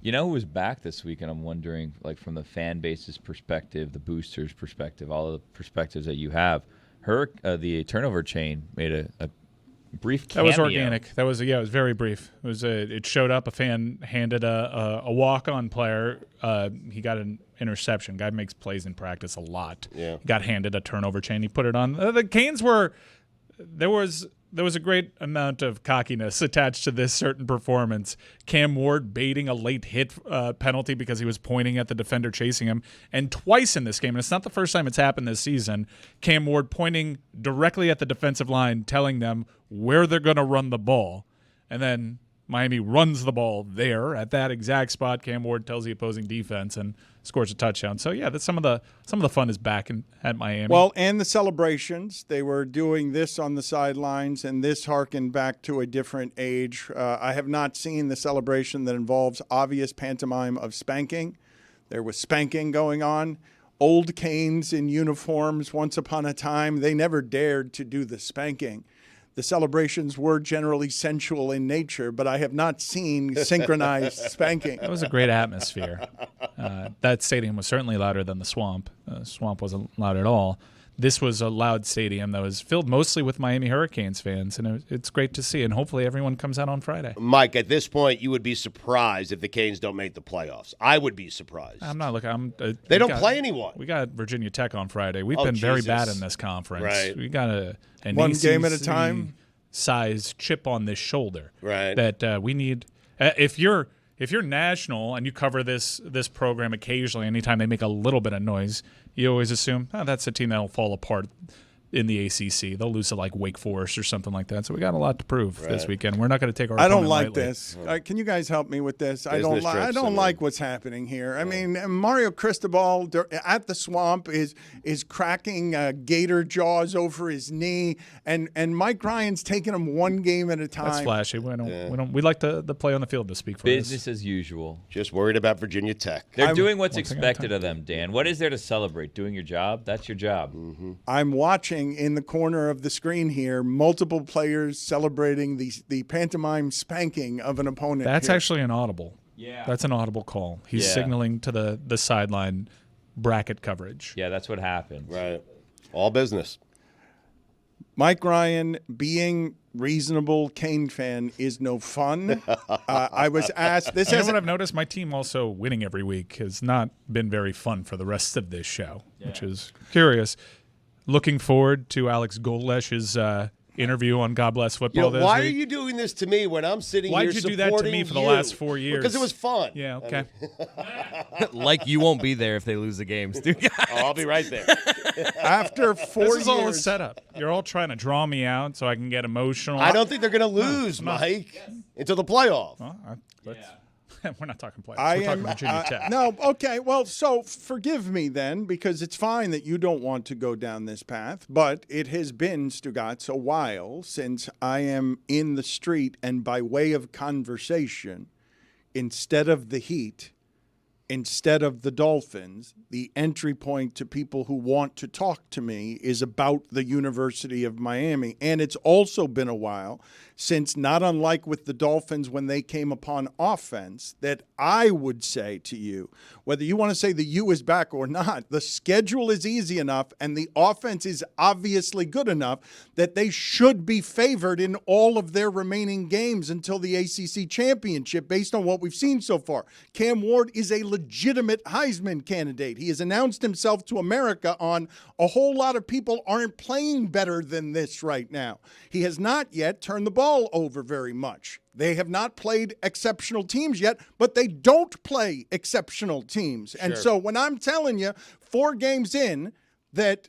You know who was back this week, and I'm wondering, like, from the fan base's perspective, the boosters' perspective, all of the perspectives that you have, the turnover chain made a brief cameo. That was organic. That was it was very brief. It showed up. A fan handed a walk-on player. He got an interception. Guy makes plays in practice a lot. Yeah. He got handed a turnover chain. He put it on. The Canes there was a great amount of cockiness attached to this certain performance. Cam Ward baiting a late hit penalty because he was pointing at the defender chasing him. And twice in this game, and it's not the first time it's happened this season, Cam Ward pointing directly at the defensive line, telling them where they're going to run the ball. And then Miami runs the ball there at that exact spot. Cam Ward tells the opposing defense and scores a touchdown. So yeah, some of the fun is back at Miami. Well, and the celebrations. They were doing this on the sidelines, and this harkened back to a different age. I have not seen the celebration that involves obvious pantomime of spanking. There was spanking going on. Old Canes in uniforms once upon a time, they never dared to do the spanking. The celebrations were generally sensual in nature, but I have not seen synchronized spanking. It was a great atmosphere. That stadium was certainly louder than the Swamp. Swamp wasn't loud at all. This was a loud stadium that was filled mostly with Miami Hurricanes fans, and it's great to see, and hopefully everyone comes out on Friday. Mike, at this point, you would be surprised if the Canes don't make the playoffs. I would be surprised. I'm not looking. They don't play anyone. We got Virginia Tech on Friday. We've been very bad in this conference. Right. We got an one ACC game at a time size chip on this shoulder. Right. That we need. If you're national and you cover this program occasionally, anytime they make a little bit of noise, you always assume that's a team that'll fall apart in the ACC. They'll lose to like Wake Forest or something like that. So we got a lot to prove this weekend. We're not going to take our. I don't like lightly. this. Can you guys help me with this? I Business don't. I trips, don't like what's happening here. I mean, Mario Cristobal at the Swamp is cracking gator jaws over his knee, and Mike Ryan's taking him one game at a time. That's flashy. We like the play on the field to speak for Business us. as usual. Just worried about Virginia Tech. They're doing what's expected of them, Dan. What is there to celebrate? Doing your job? That's your job. Mm-hmm. I'm watching in the corner of the screen here multiple players celebrating the pantomime spanking of an opponent. That's here. actually an audible. Yeah. That's an audible call. He's signaling to the sideline bracket coverage. Yeah, that's what happened. Right. All business. Mike Ryan being reasonable Cane fan is no fun. I was asked this. You know what I've noticed? My team also winning every week has not been very fun for the rest of this show, which is curious. Looking forward to Alex Golesh's interview on God Bless Football this why week. are you doing this to me when I'm sitting Why'd here you do that to me for the last 4 years? Because it was fun. Yeah, okay. Like you won't be there if they lose the games, dude. I'll be right there. After 4 This years. is all a setup. You're all trying to draw me out so I can get emotional. I don't think they're going to lose, Mike, until the playoff. We're not talking playoffs. We're talking Virginia Tech. No, okay. Well, so forgive me then, because it's fine that you don't want to go down this path, but it has been, Stugotz, a while since I am in the street, and by way of conversation, instead of the Heat, instead of the Dolphins, the entry point to people who want to talk to me is about the University of Miami. And it's also been a while since, not unlike with the Dolphins when they came upon offense, that I would say to you, whether you want to say the U is back or not, the schedule is easy enough and the offense is obviously good enough that they should be favored in all of their remaining games until the ACC championship based on what we've seen so far. Cam Ward is a legitimate Heisman candidate. He has announced himself to America on a whole lot of people aren't playing better than this right now. He has not yet turned the ball over very much. They have not played exceptional teams yet, but they don't play exceptional teams. And so when I'm telling you 4 games in that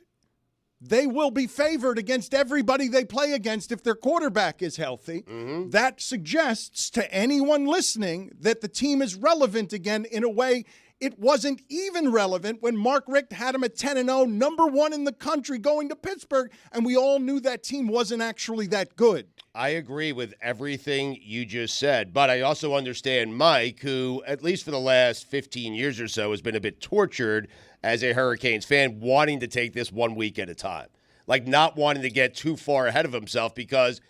they will be favored against everybody they play against if their quarterback is healthy, that suggests to anyone listening that the team is relevant again in a way it wasn't even relevant when Mark Richt had him at 10-0, number 1 in the country going to Pittsburgh, and we all knew that team wasn't actually that good. I agree with everything you just said, but I also understand Mike, who, at least for the last 15 years or so, has been a bit tortured as a Hurricanes fan, wanting to take this 1 week at a time. Like, not wanting to get too far ahead of himself because,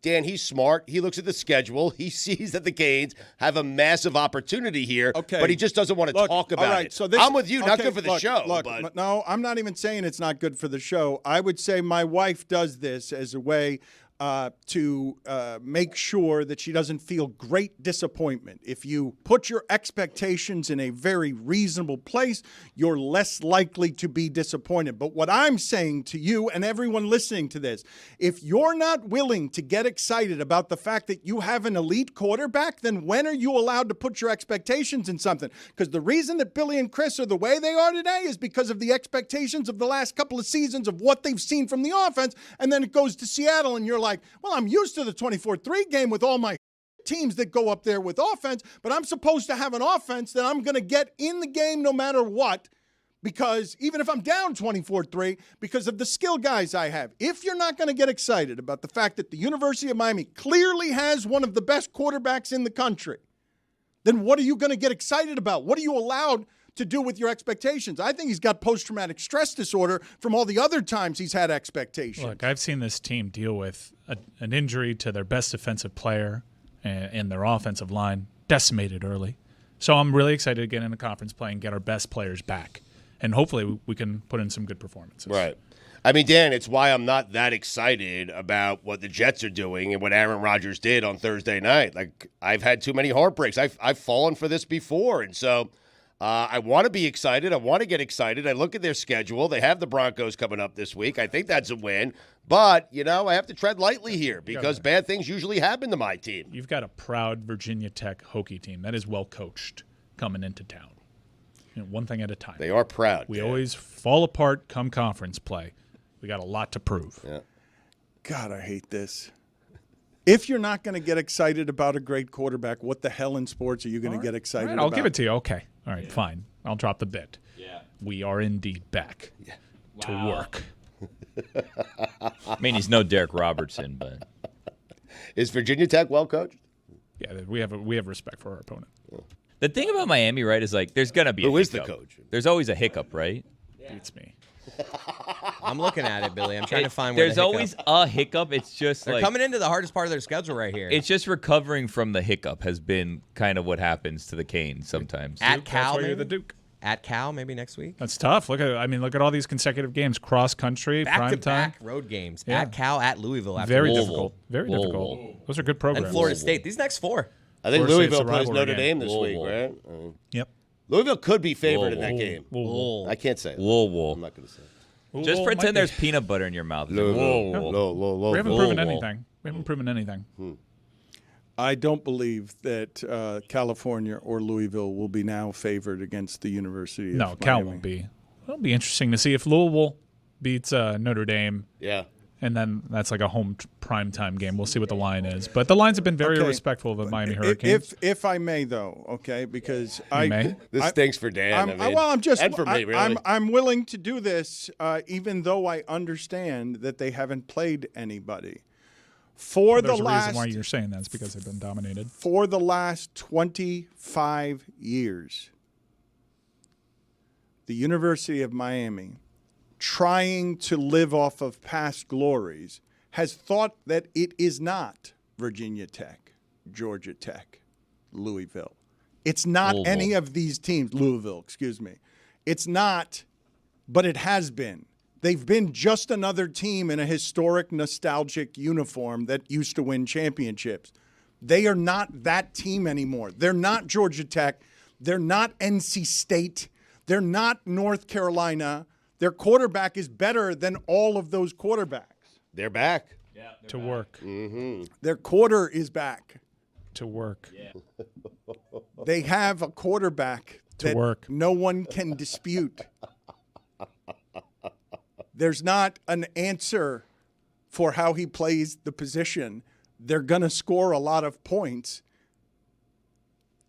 Dan, he's smart. He looks at the schedule. He sees that the Canes have a massive opportunity here, but he just doesn't want to talk about it. So I'm with you. Not good for the show. But no, I'm not even saying it's not good for the show. I would say my wife does this as a way to make sure that she doesn't feel great disappointment. If you put your expectations in a very reasonable place, you're less likely to be disappointed. But what I'm saying to you and everyone listening to this, if you're not willing to get excited about the fact that you have an elite quarterback, then when are you allowed to put your expectations in something? Because the reason that Billy and Chris are the way they are today is because of the expectations of the last couple of seasons of what they've seen from the offense, and then it goes to Seattle, and you're like, well, I'm used to the 24-3 game with all my teams that go up there with offense, but I'm supposed to have an offense that I'm going to get in the game no matter what, because even if I'm down 24-3, because of the skill guys I have. If you're not going to get excited about the fact that the University of Miami clearly has one of the best quarterbacks in the country, then what are you going to get excited about? What are you allowed to do with your expectations? I think he's got post-traumatic stress disorder from all the other times he's had expectations. Look, I've seen this team deal with an injury to their best defensive player and their offensive line decimated early. So I'm really excited to get into conference play and get our best players back. And hopefully we can put in some good performances. Right. I mean, Dan, it's why I'm not that excited about what the Jets are doing and what Aaron Rodgers did on Thursday night. Like, I've had too many heartbreaks. I've fallen for this before. And so I want to be excited. I want to get excited. I look at their schedule. They have the Broncos coming up this week. I think that's a win. But, I have to tread lightly here because bad things usually happen to my team. You've got a proud Virginia Tech Hokie team that is well coached coming into town. One thing at a time. They are proud. We always fall apart come conference play. We got a lot to prove. Yeah. God, I hate this. If you're not going to get excited about a great quarterback, what the hell in sports are you going to get excited about? I'll give it to you. Okay. All right, fine. I'll drop the bit. Yeah. We are indeed back to work. I mean, he's no Derek Robertson, but is Virginia Tech well coached? Yeah, we have respect for our opponent. The thing about Miami, right, is like there's gonna be a hiccup. Who is the coach? There's always a hiccup, right? Beats me. I'm looking at it, Billy. I'm trying to find where there's always a hiccup. It's just they're coming into the hardest part of their schedule right here. It's just recovering from the hiccup has been kind of what happens to the Canes sometimes. At Cal, maybe? You're the Duke. At Cal, maybe next week. That's tough. Look at all these consecutive games, cross country, prime time, back road games. Yeah. At Cal, at Louisville. After very Louisville. difficult. Very difficult. Those are good programs. And Florida State. These next four. I think Louisville plays Notre Dame this week, right? Yep. Louisville could be favored in that game. I can't say that. I'm not going to say it. Just pretend there's peanut butter in your mouth. We haven't proven anything. I don't believe that California or Louisville will be now favored against the University of Miami. No, Cal won't be. It'll be interesting to see if Louisville beats Notre Dame. Yeah. And then that's like a home primetime game. We'll see what the line is. But the lines have been very respectful of the Miami Hurricanes. If I may, though, okay, because this stinks for Dan. And for me, really. I'm willing to do this, even though I understand that they haven't played anybody. There's a reason why you're saying that. It's because they've been dominated. For the last 25 years, the University of Miami, trying to live off of past glories, has thought that it is not Virginia Tech, Georgia Tech, Louisville. It's not any of these teams. Louisville, excuse me. It's not, but it has been. They've been just another team in a historic, nostalgic uniform that used to win championships. They are not that team anymore. They're not Georgia Tech. They're not NC State. They're not North Carolina. Their quarterback is better than all of those quarterbacks. They're back. Yeah, to work. Mm-hmm. Their quarter is back. To work. Yeah. They have a quarterback that no one can dispute. There's not an answer for how he plays the position. They're going to score a lot of points.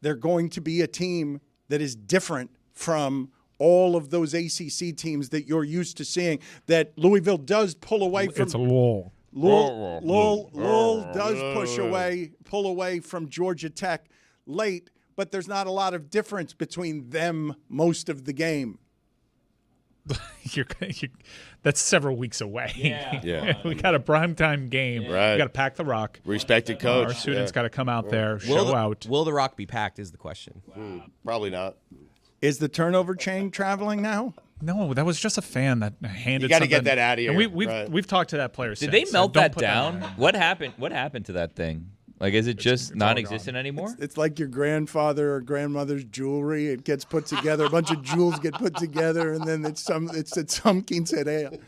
They're going to be a team that is different from all of those ACC teams that you're used to seeing, that Louisville does pull away from. It's a lull. Lull does pull away from Georgia Tech late, but there's not a lot of difference between them most of the game. That's several weeks away. Yeah. We got a primetime game. Right. We got to pack the Rock. Respected coach. Our students got to come out there, Will out. Will the Rock be packed is the question. Probably not. Is the turnover chain traveling now? No, that was just a fan that handed. You got to something. get that out of here. And we've talked to that player. Did since, they melt so don't that put down? on. What happened? What happened to that thing? Like, is it just non-existent anymore? It's like your grandfather or grandmother's jewelry. It gets put together. A bunch of jewels get put together, and then it's some quinceañera.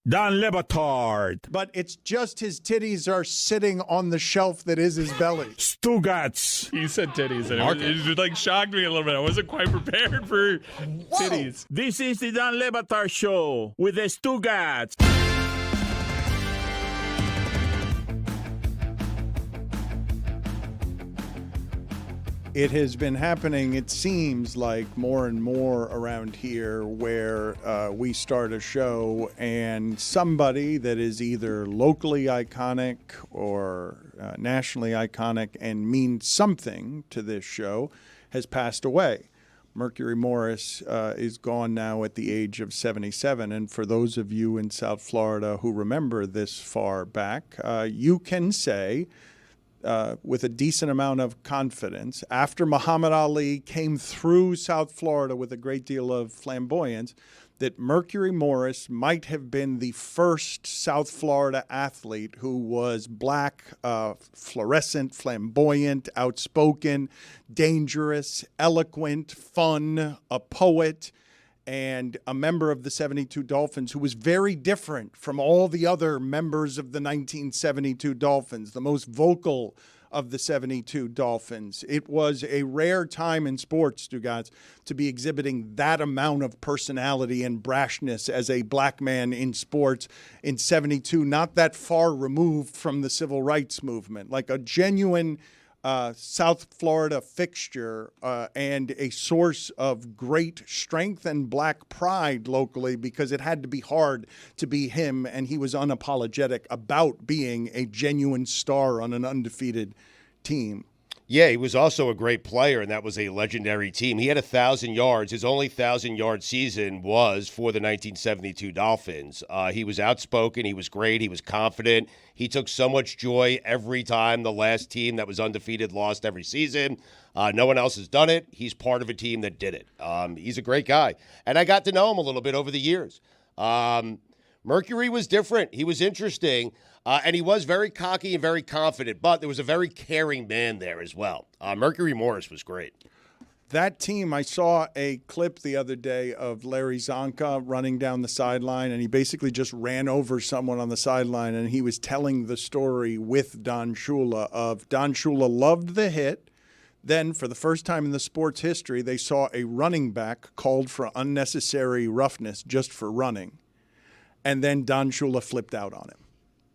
Dan Le Batard. But it's just his titties are sitting on the shelf that is his belly. Stugotz. He said titties, and it like shocked me a little bit. I wasn't quite prepared for titties. This is the Dan Le Batard Show with the Stugotz. It has been happening, it seems like, more and more around here where we start a show and somebody that is either locally iconic or nationally iconic and means something to this show has passed away. Mercury Morris is gone now at the age of 77. And for those of you in South Florida who remember this far back, you can say with a decent amount of confidence, after Muhammad Ali came through South Florida with a great deal of flamboyance, that Mercury Morris might have been the first South Florida athlete who was black, fluorescent, flamboyant, outspoken, dangerous, eloquent, fun, a poet, and a member of the 72 Dolphins who was very different from all the other members of the 1972 Dolphins, the most vocal of the 72 Dolphins. It was a rare time in sports, Stugotz, to be exhibiting that amount of personality and brashness as a black man in sports in 72, not that far removed from the civil rights movement, like a genuine South Florida fixture and a source of great strength and black pride locally, because it had to be hard to be him, and he was unapologetic about being a genuine star on an undefeated team. Yeah, he was also a great player, and that was a legendary team. He had 1,000 yards. His only 1,000-yard season was for the 1972 Dolphins. He was outspoken. He was great. He was confident. He took so much joy every time the last team that was undefeated lost every season. No one else has done it. He's part of a team that did it. He's a great guy. And I got to know him a little bit over the years. Mercury was different. He was interesting. And he was very cocky and very confident, but there was a very caring man there as well. Mercury Morris was great. That team, I saw a clip the other day of Larry Zonka running down the sideline, and he basically just ran over someone on the sideline, and he was telling the story with Don Shula of Don Shula loved the hit. Then, for the first time in the sport's history, they saw a running back called for unnecessary roughness just for running. And then Don Shula flipped out on him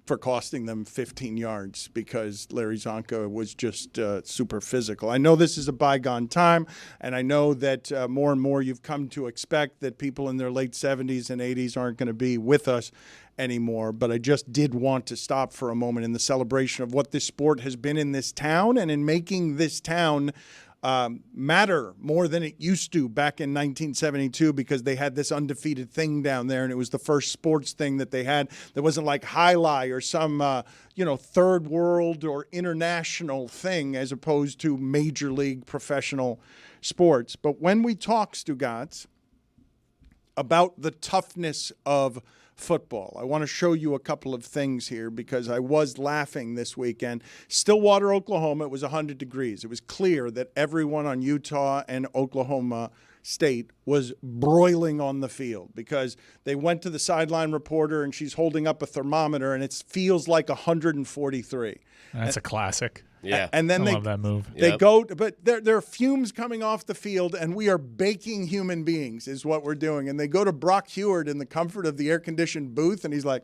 for costing them 15 yards because Larry Zonka was just super physical. I know this is a bygone time, and I know that more and more you've come to expect that people in their late 70s and 80s aren't going to be with us anymore, but I just did want to stop for a moment in the celebration of what this sport has been in this town and in making this town matter more than it used to back in 1972, because they had this undefeated thing down there, and it was the first sports thing that they had. There wasn't like highlight or some third world or international thing as opposed to major league professional sports. But when we talk, Stugotz, about the toughness of football, I want to show you a couple of things here because I was laughing this weekend. Stillwater, Oklahoma, it was 100 degrees. It was clear that everyone on Utah and Oklahoma State was broiling on the field because they went to the sideline reporter and she's holding up a thermometer and it feels like 143. That's a classic. Yeah. And then I love that move. They go, but there are fumes coming off the field, and we are baking human beings is what we're doing. And they go to Brock Heward in the comfort of the air-conditioned booth, and he's like,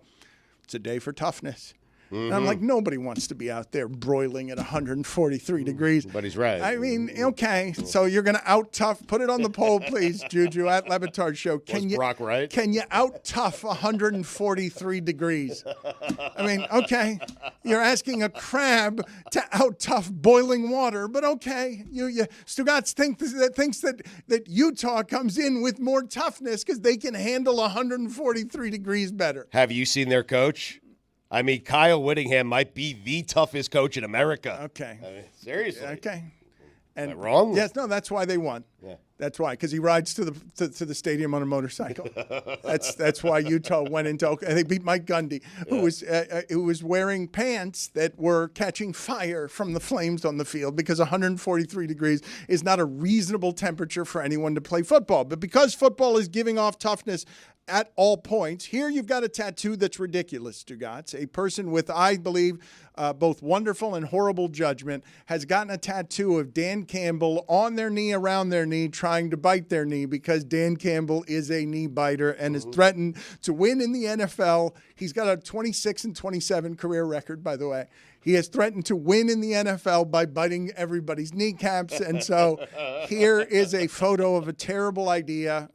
it's a day for toughness. And I'm like, nobody wants to be out there broiling at 143 degrees. But he's right. I mean, okay, so you're going to out-tough. Put it on the poll, please, Juju, at Le Batard Show. Was Brock right? Can you out-tough 143 degrees? I mean, okay, you're asking a crab to out-tough boiling water, but okay. Stugotz thinks that Utah comes in with more toughness because they can handle 143 degrees better. Have you seen their coach? I mean, Kyle Whittingham might be the toughest coach in America. Okay. I mean, seriously. Okay. And Am I wrong? Yes, no, that's why they won. Yeah. That's why, because he rides to the stadium on a motorcycle. That's why Utah went into Oklahoma. They beat Mike Gundy, who was wearing pants that were catching fire from the flames on the field because 143 degrees is not a reasonable temperature for anyone to play football. But because football is giving off toughness at all points, here you've got a tattoo that's ridiculous, Stugotz. A person with, I believe, both wonderful and horrible judgment has gotten a tattoo of Dan Campbell on their knee, around their knee, trying to bite their knee because Dan Campbell is a knee biter and is threatened to win in the NFL. He's got a 26-27 career record, by the way. He has threatened to win in the NFL by biting everybody's kneecaps. And so here is a photo of a terrible idea.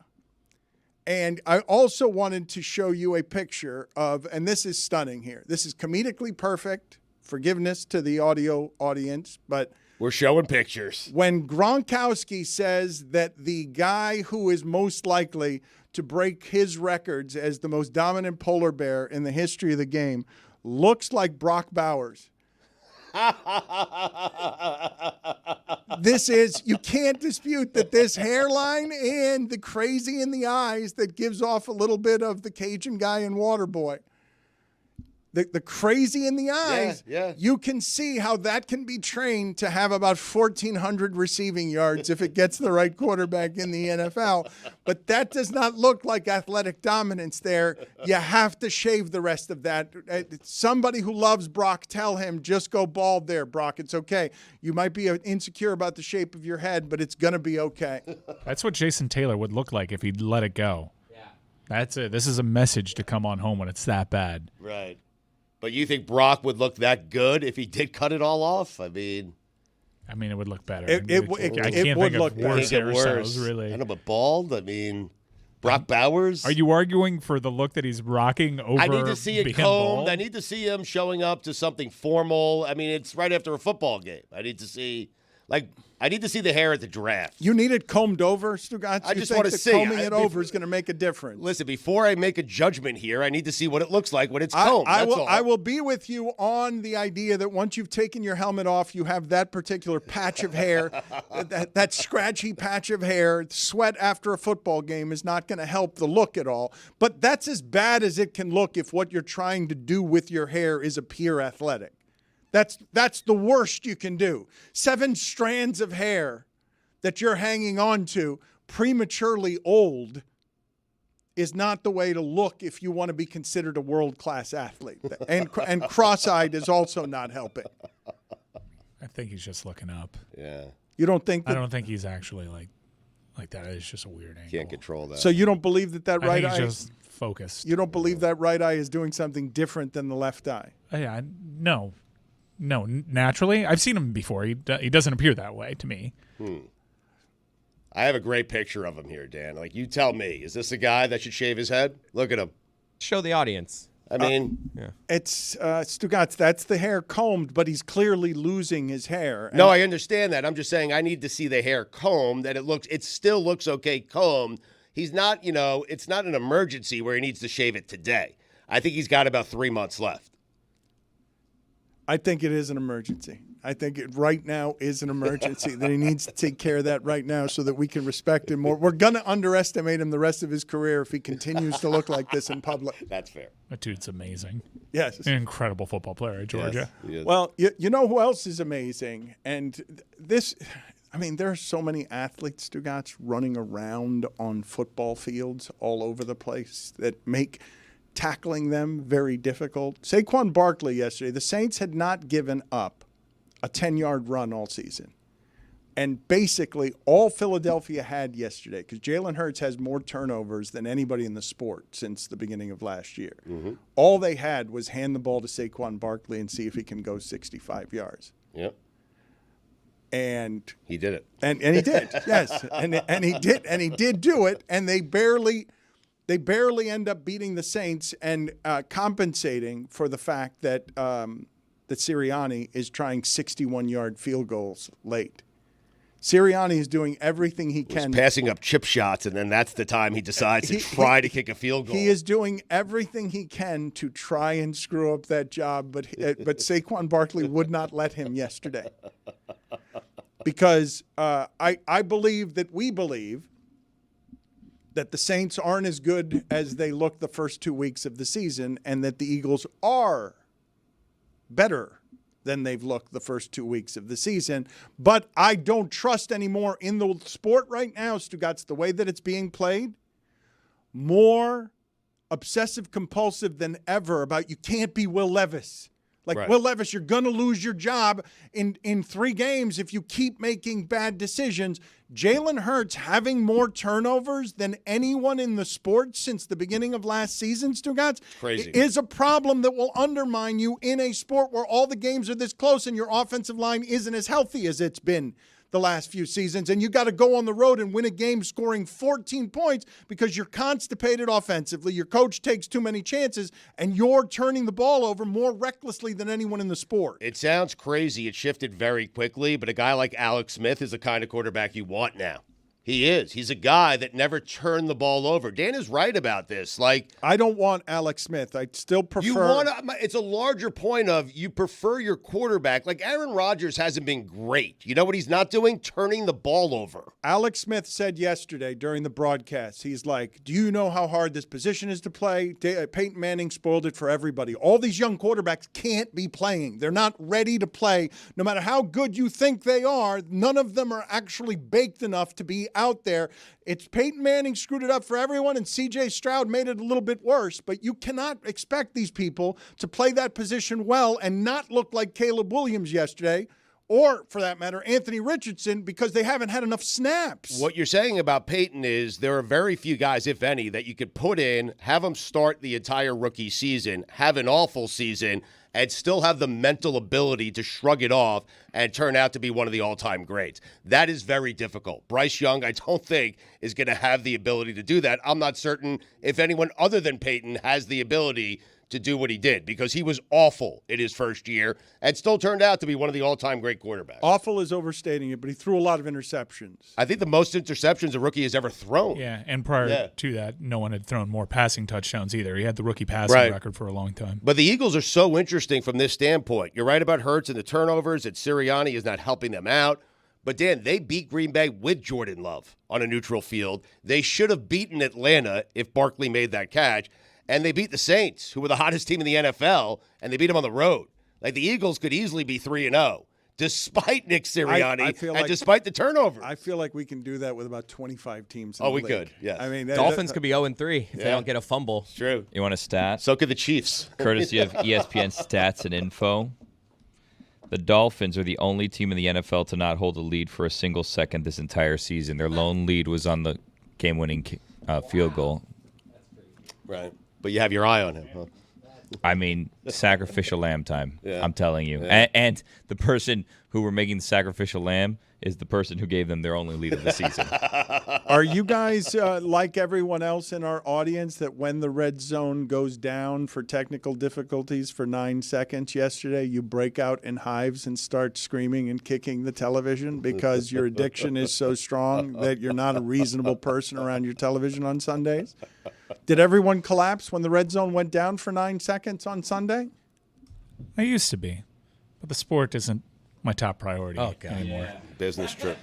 And I also wanted to show you a picture of, and this is stunning here. This is comedically perfect. Forgiveness to the audio audience, but we're showing pictures. When Gronkowski says that the guy who is most likely to break his records as the most dominant polar bear in the history of the game looks like Brock Bowers. This is, you can't dispute that this hairline and the crazy in the eyes that gives off a little bit of the Cajun guy in Waterboy. The crazy in the eyes, you can see how that can be trained to have about 1,400 receiving yards if it gets the right quarterback in the NFL. But that does not look like athletic dominance there. You have to shave the rest of that. Somebody who loves Brock, tell him, just go bald there, Brock. It's okay. You might be insecure about the shape of your head, but it's going to be okay. That's what Jason Taylor would look like if he'd let it go. Yeah. That's it. This is a message to come on home when it's that bad. Right. But you think Brock would look that good if he did cut it all off? I mean, it would look better. I can't think of worse hairstyles, really. I know, but bald? I mean, Brock Bowers? Are you arguing for the look that he's rocking over? I need to see it combed. I need to see him showing up to something formal. I mean, it's right after a football game. I need to see the hair at the draft. You need it combed over, Stugotz? I just want to see. Combing it over is going to make a difference. Listen, before I make a judgment here, I need to see what it looks like when it's combed. I will be with you on the idea that once you've taken your helmet off, you have that particular patch of hair, that scratchy patch of hair. Sweat after a football game is not going to help the look at all. But that's as bad as it can look if what you're trying to do with your hair is appear athletic. That's the worst you can do. 7 strands of hair that you're hanging on to prematurely old is not the way to look if you want to be considered a world-class athlete. And cross-eyed is also not helping. I think he's just looking up. Yeah. You don't think that? I don't think he's actually like that. It's just a weird angle. Can't control that. So you don't believe that right eye? He's just focused. You don't believe that right eye is doing something different than the left eye? Yeah, no, naturally. I've seen him before. He doesn't appear that way to me. I have a great picture of him here, Dan. Like, you tell me, is this a guy that should shave his head? Look at him. Show the audience. I mean, it's Stugotz. That's the hair combed, but he's clearly losing his hair. No, I understand that. I'm just saying I need to see the hair combed. That it still looks okay combed. He's not, it's not an emergency where he needs to shave it today. I think he's got about 3 months left. I think it is an emergency. I think it right now is an emergency that he needs to take care of that right now so that we can respect him more. We're going to underestimate him the rest of his career if he continues to look like this in public. That's fair. That dude's amazing. Yes. An incredible football player at Georgia. Yes. Well, you know who else is amazing? And this, there are so many athletes, Stugotz, running around on football fields all over the place that make tackling them very difficult. Saquon Barkley yesterday, the Saints had not given up a 10-yard run all season. And basically all Philadelphia had yesterday, because Jalen Hurts has more turnovers than anybody in the sport since the beginning of last year. Mm-hmm. All they had was hand the ball to Saquon Barkley and see if he can go 65 yards. Yep. And he did it. And he did, yes. And he did do it, and they barely end up beating the Saints and compensating for the fact that that Sirianni is trying 61-yard field goals late. Sirianni is doing everything he can. He's passing up chip shots, and then that's the time he decides to try to kick a field goal. He is doing everything he can to try and screw up that job, but Saquon Barkley would not let him yesterday. Because I believe that we believe that the Saints aren't as good as they look the first 2 weeks of the season, and that the Eagles are better than they've looked the first 2 weeks of the season. But I don't trust anymore in the sport right now, Stugotz, the way that it's being played. More obsessive-compulsive than ever about you can't be Will Levis. Like, Right. Will Levis, you're going to lose your job in 3 games if you keep making bad decisions. Jalen Hurts having more turnovers than anyone in the sport since the beginning of last season, Stugotz, Crazy. is a problem that will undermine you in a sport where all the games are this close and your offensive line isn't as healthy as it's been the last few seasons, and you got to go on the road and win a game scoring 14 points because you're constipated offensively, your coach takes too many chances, and you're turning the ball over more recklessly than anyone in the sport. It sounds crazy. It shifted very quickly, but a guy like Alex Smith is the kind of quarterback you want now. He is. He's a guy that never turned the ball over. Dan is right about this. Like, I don't want Alex Smith. I still prefer. you want. It's a larger point of you prefer your quarterback. Like Aaron Rodgers hasn't been great. You know what he's not doing? Turning the ball over. Alex Smith said yesterday during the broadcast, he's like, do you know how hard this position is to play? Peyton Manning spoiled it for everybody. All these young quarterbacks can't be playing. They're not ready to play. No matter how good you think they are, none of them are actually baked enough to be out there. It's Peyton Manning screwed it up for everyone, and C.J. Stroud made it a little bit worse. But you cannot expect these people to play that position well and not look like Caleb Williams yesterday, or, for that matter, Anthony Richardson, because they haven't had enough snaps. What you're saying about Peyton is there are very few guys, if any, that you could put in, have them start the entire rookie season, have an awful season, and still have the mental ability to shrug it off and turn out to be one of the all-time greats. That is very difficult. Bryce Young, I don't think, is going to have the ability to do that. I'm not certain if anyone other than Peyton has the ability to do what he did, because he was awful in his first year and still turned out to be one of the all-time great quarterbacks. Awful is overstating it, but he threw a lot of interceptions. I think the most interceptions a rookie has ever thrown. Yeah, and prior to that, no one had thrown more passing touchdowns either. He had the rookie passing record for a long time. But the Eagles are so interesting from this standpoint. You're right about Hurts and the turnovers, that Sirianni is not helping them out. But, Dan, they beat Green Bay with Jordan Love on a neutral field. They should have beaten Atlanta if Barkley made that catch. And they beat the Saints, who were the hottest team in the NFL, and they beat them on the road. Like, the Eagles could easily be 3-0, despite Nick Sirianni and despite the turnover. I feel like we can do that with about 25 teams in Oh, the we league. could, yes. I mean, Dolphins could be 0-3 if they don't get a fumble. It's true. You want a stat? So could the Chiefs. Courtesy of ESPN Stats and Info. The Dolphins are the only team in the NFL to not hold a lead for a single second this entire season. Their lone lead was on the game-winning field goal. Right. But you have your eye on him, huh? I mean, sacrificial lamb time. Yeah. I'm telling you. Yeah. And the person who were making the sacrificial lamb is the person who gave them their only lead of the season. Are you guys like everyone else in our audience that when the red zone goes down for technical difficulties for 9 seconds yesterday, you break out in hives and start screaming and kicking the television because your addiction is so strong that you're not a reasonable person around your television on Sundays? Did everyone collapse when the red zone went down for 9 seconds on Sunday? I used to be, but the sport isn't my top priority anymore. Yeah. Business trip.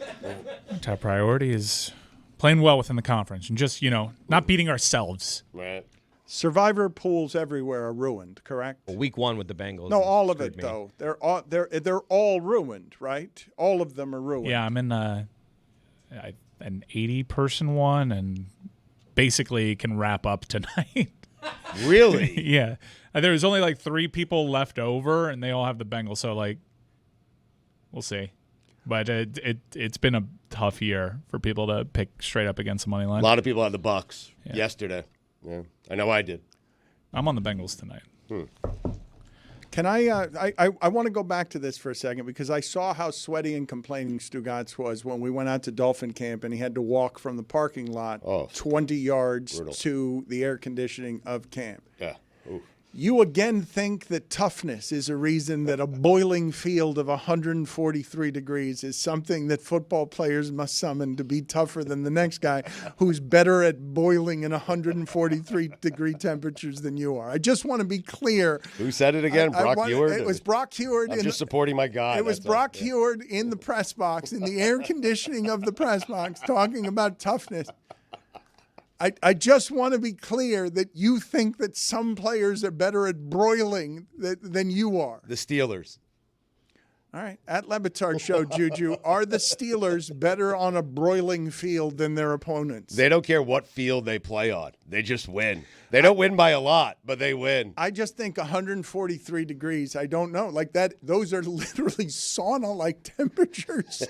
My top priority is playing well within the conference and just, not beating ourselves. Right. Survivor pools everywhere are ruined, correct? Well, week 1 with the Bengals. No, all of it, me. though. They're all ruined, right? All of them are ruined. Yeah, I'm in an 80-person one and basically can wrap up tonight. Really? Yeah. There's only like 3 people left over, and they all have the Bengals, so we'll see. But it's been a tough year for people to pick straight up against the money line. A lot of people had the Bucks yesterday. Yeah, I know I did. I'm on the Bengals tonight. Can I want to go back to this for a second because I saw how sweaty and complaining Stugotz was when we went out to Dolphin camp and he had to walk from the parking lot 20 yards to the air conditioning of camp. Yeah. Ooh. You again think that toughness is a reason that a boiling field of 143 degrees is something that football players must summon to be tougher than the next guy who's better at boiling in 143 degree temperatures than you are. I just want to be clear. Who said it again? Brock Heward? It was Brock Heward. I'm just supporting my guy. It was Brock Heward in the press box, in the air conditioning of the press box, talking about toughness. I just want to be clear that you think that some players are better at broiling than you are. The Steelers. All right. At Le Batard Show, Juju, are the Steelers better on a broiling field than their opponents? They don't care what field they play on. They just win. They don't win by a lot, but they win. I just think 143 degrees, I don't know. Like that, those are literally sauna-like temperatures.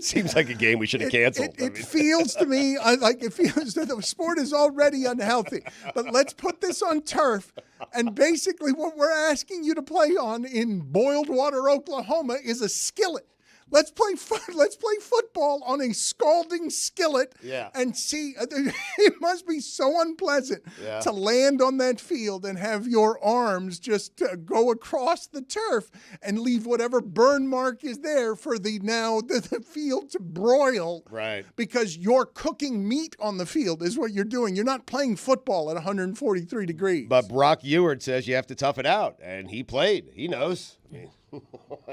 Seems like a game we should have canceled. It feels to me like it feels that the sport is already unhealthy. But let's put this on turf. And basically what we're asking you to play on in Boiled Water, Oklahoma is a skillet. Let's play football on a scalding skillet and see. It must be so unpleasant to land on that field and have your arms just go across the turf and leave whatever burn mark is there for the field to broil. Right. Because you're cooking meat on the field is what you're doing. You're not playing football at 143 degrees. But Brock Heward says you have to tough it out, and he played. He knows.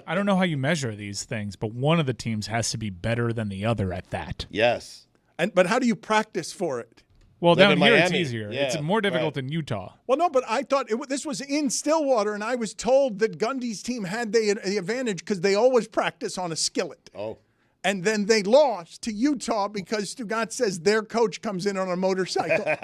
I don't know how you measure these things, but one of the teams has to be better than the other at that. Yes. But how do you practice for it? Well, Live down in here Miami. it's easier. Yeah, it's more difficult right. than Utah. Well, no, but I thought this was in Stillwater, and I was told that Gundy's team had the advantage because they always practice on a skillet. Oh. And then they lost to Utah because Stugotz says their coach comes in on a motorcycle.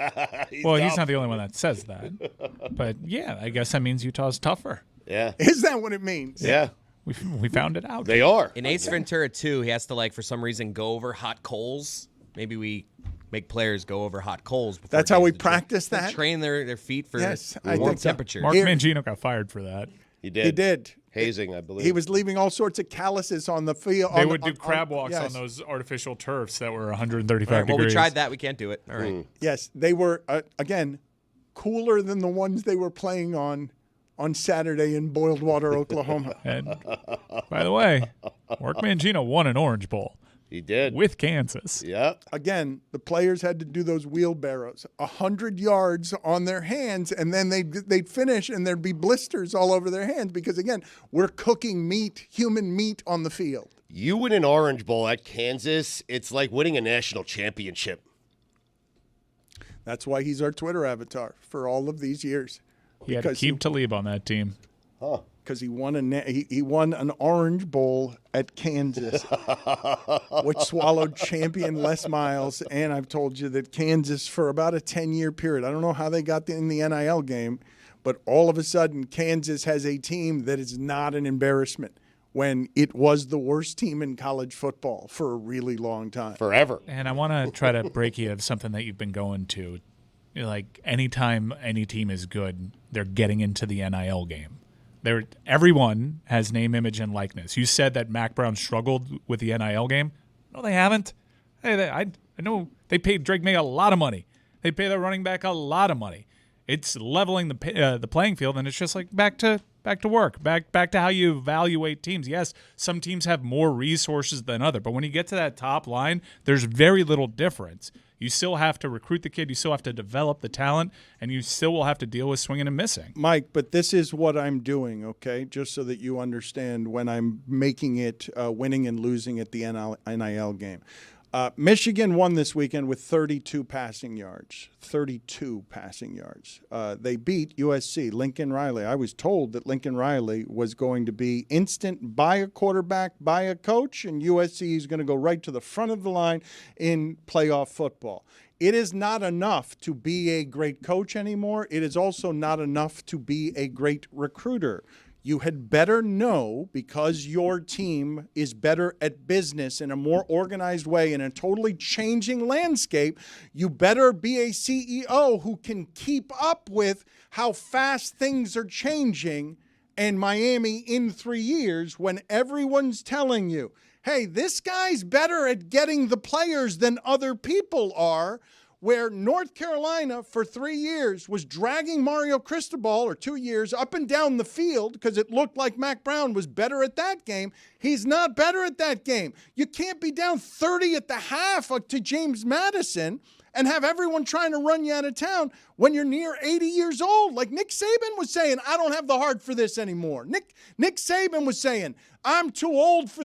He's not the only one that says that. But, yeah, I guess that means Utah's tougher. Yeah. Is that what it means? Yeah. We found it out. They are. In Ace Ventura 2, he has to, for some reason, go over hot coals. Maybe we make players go over hot coals. That's how we practice that? Train their feet for I warm think so. temperatures. Mark Mangino got fired for that. He did. He did. Hazing, I believe. He was leaving all sorts of calluses on the field. They would do crab walks on those artificial turfs that were 135 degrees. Well, we tried that. We can't do it. All right. Yes, they were, again, cooler than the ones they were playing on Saturday in Boiled Water, Oklahoma. And by the way, Mark Mangino won an Orange Bowl. He did. With Kansas. Yep. Again, the players had to do those wheelbarrows, 100 yards on their hands, and then they'd finish and there'd be blisters all over their hands because, again, we're cooking human meat on the field. You win an Orange Bowl at Kansas, it's like winning a national championship. That's why he's our Twitter avatar for all of these years. He had to keep Talib on that team. Huh. Because he won an Orange Bowl at Kansas, which swallowed champion Les Miles. And I've told you that Kansas, for about a 10-year period, I don't know how they got in the NIL game, but all of a sudden Kansas has a team that is not an embarrassment when it was the worst team in college football for a really long time. Forever. And I want to try to break you of something that you've been going to. Like, anytime any team is good, they're getting into the NIL game. Everyone has name, image, and likeness. You said that Mac Brown struggled with the NIL game. No, they haven't. Hey, I know they paid Drake May a lot of money. They pay their running back a lot of money. It's leveling the playing field, and it's just like back to work, back to how you evaluate teams. Yes, some teams have more resources than others, but when you get to that top line, there's very little difference. You still have to recruit the kid. You still have to develop the talent, and you still will have to deal with swinging and missing. Mike, but this is what I'm doing, okay, just so that you understand when I'm making it winning and losing at the NIL game. Michigan won this weekend with 32 passing yards. 32 passing yards. They beat USC, Lincoln Riley. I was told that Lincoln Riley was going to be instant by a quarterback, by a coach, and USC is going to go right to the front of the line in playoff football. It is not enough to be a great coach anymore. It is also not enough to be a great recruiter. You had better know, because your team is better at business in a more organized way in a totally changing landscape, you better be a CEO who can keep up with how fast things are changing in Miami in 3 years when everyone's telling you, hey, this guy's better at getting the players than other people are. where North Carolina for 3 years was dragging Mario Cristobal, or 2 years, up and down the field because it looked like Mac Brown was better at that game. He's not better at that game. You can't be down 30 at the half to James Madison and have everyone trying to run you out of town when you're near 80 years old. Like Nick Saban was saying, I don't have the heart for this anymore. Nick Saban was saying, I'm too old for.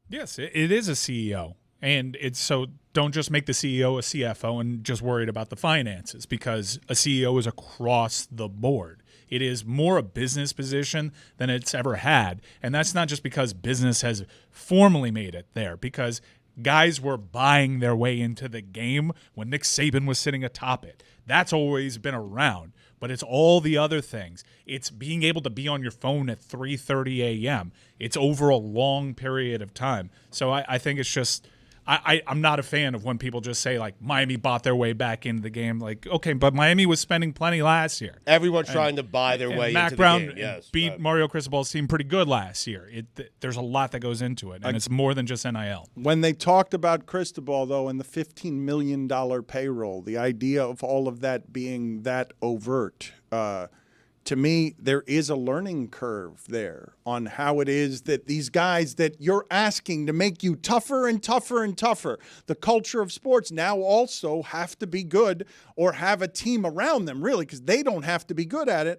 Yes, it is a CEO. And it's so don't just make the CEO a CFO and just worried about the finances, because a CEO is across the board. It is more a business position than it's ever had. And that's not just because business has formally made it there, because guys were buying their way into the game when Nick Saban was sitting atop it. That's always been around. But it's all the other things. It's being able to be on your phone at 3:30 a.m. It's over a long period of time. So I think it's just I'm not a fan of when people just say, like, Miami bought their way back into the game. Like, okay, but Miami was spending plenty last year. Everyone's trying to buy their way Mac into Brown the game. Yes, beat Mario Cristobal's team pretty good last year. There's a lot that goes into it, and it's more than just NIL. When they talked about Cristobal, though, and the $15 million payroll, the idea of all of that being that overt, to me, there is a learning curve there on how it is that these guys that you're asking to make you tougher and tougher and tougher, the culture of sports now also have to be good, or have a team around them, really, because they don't have to be good at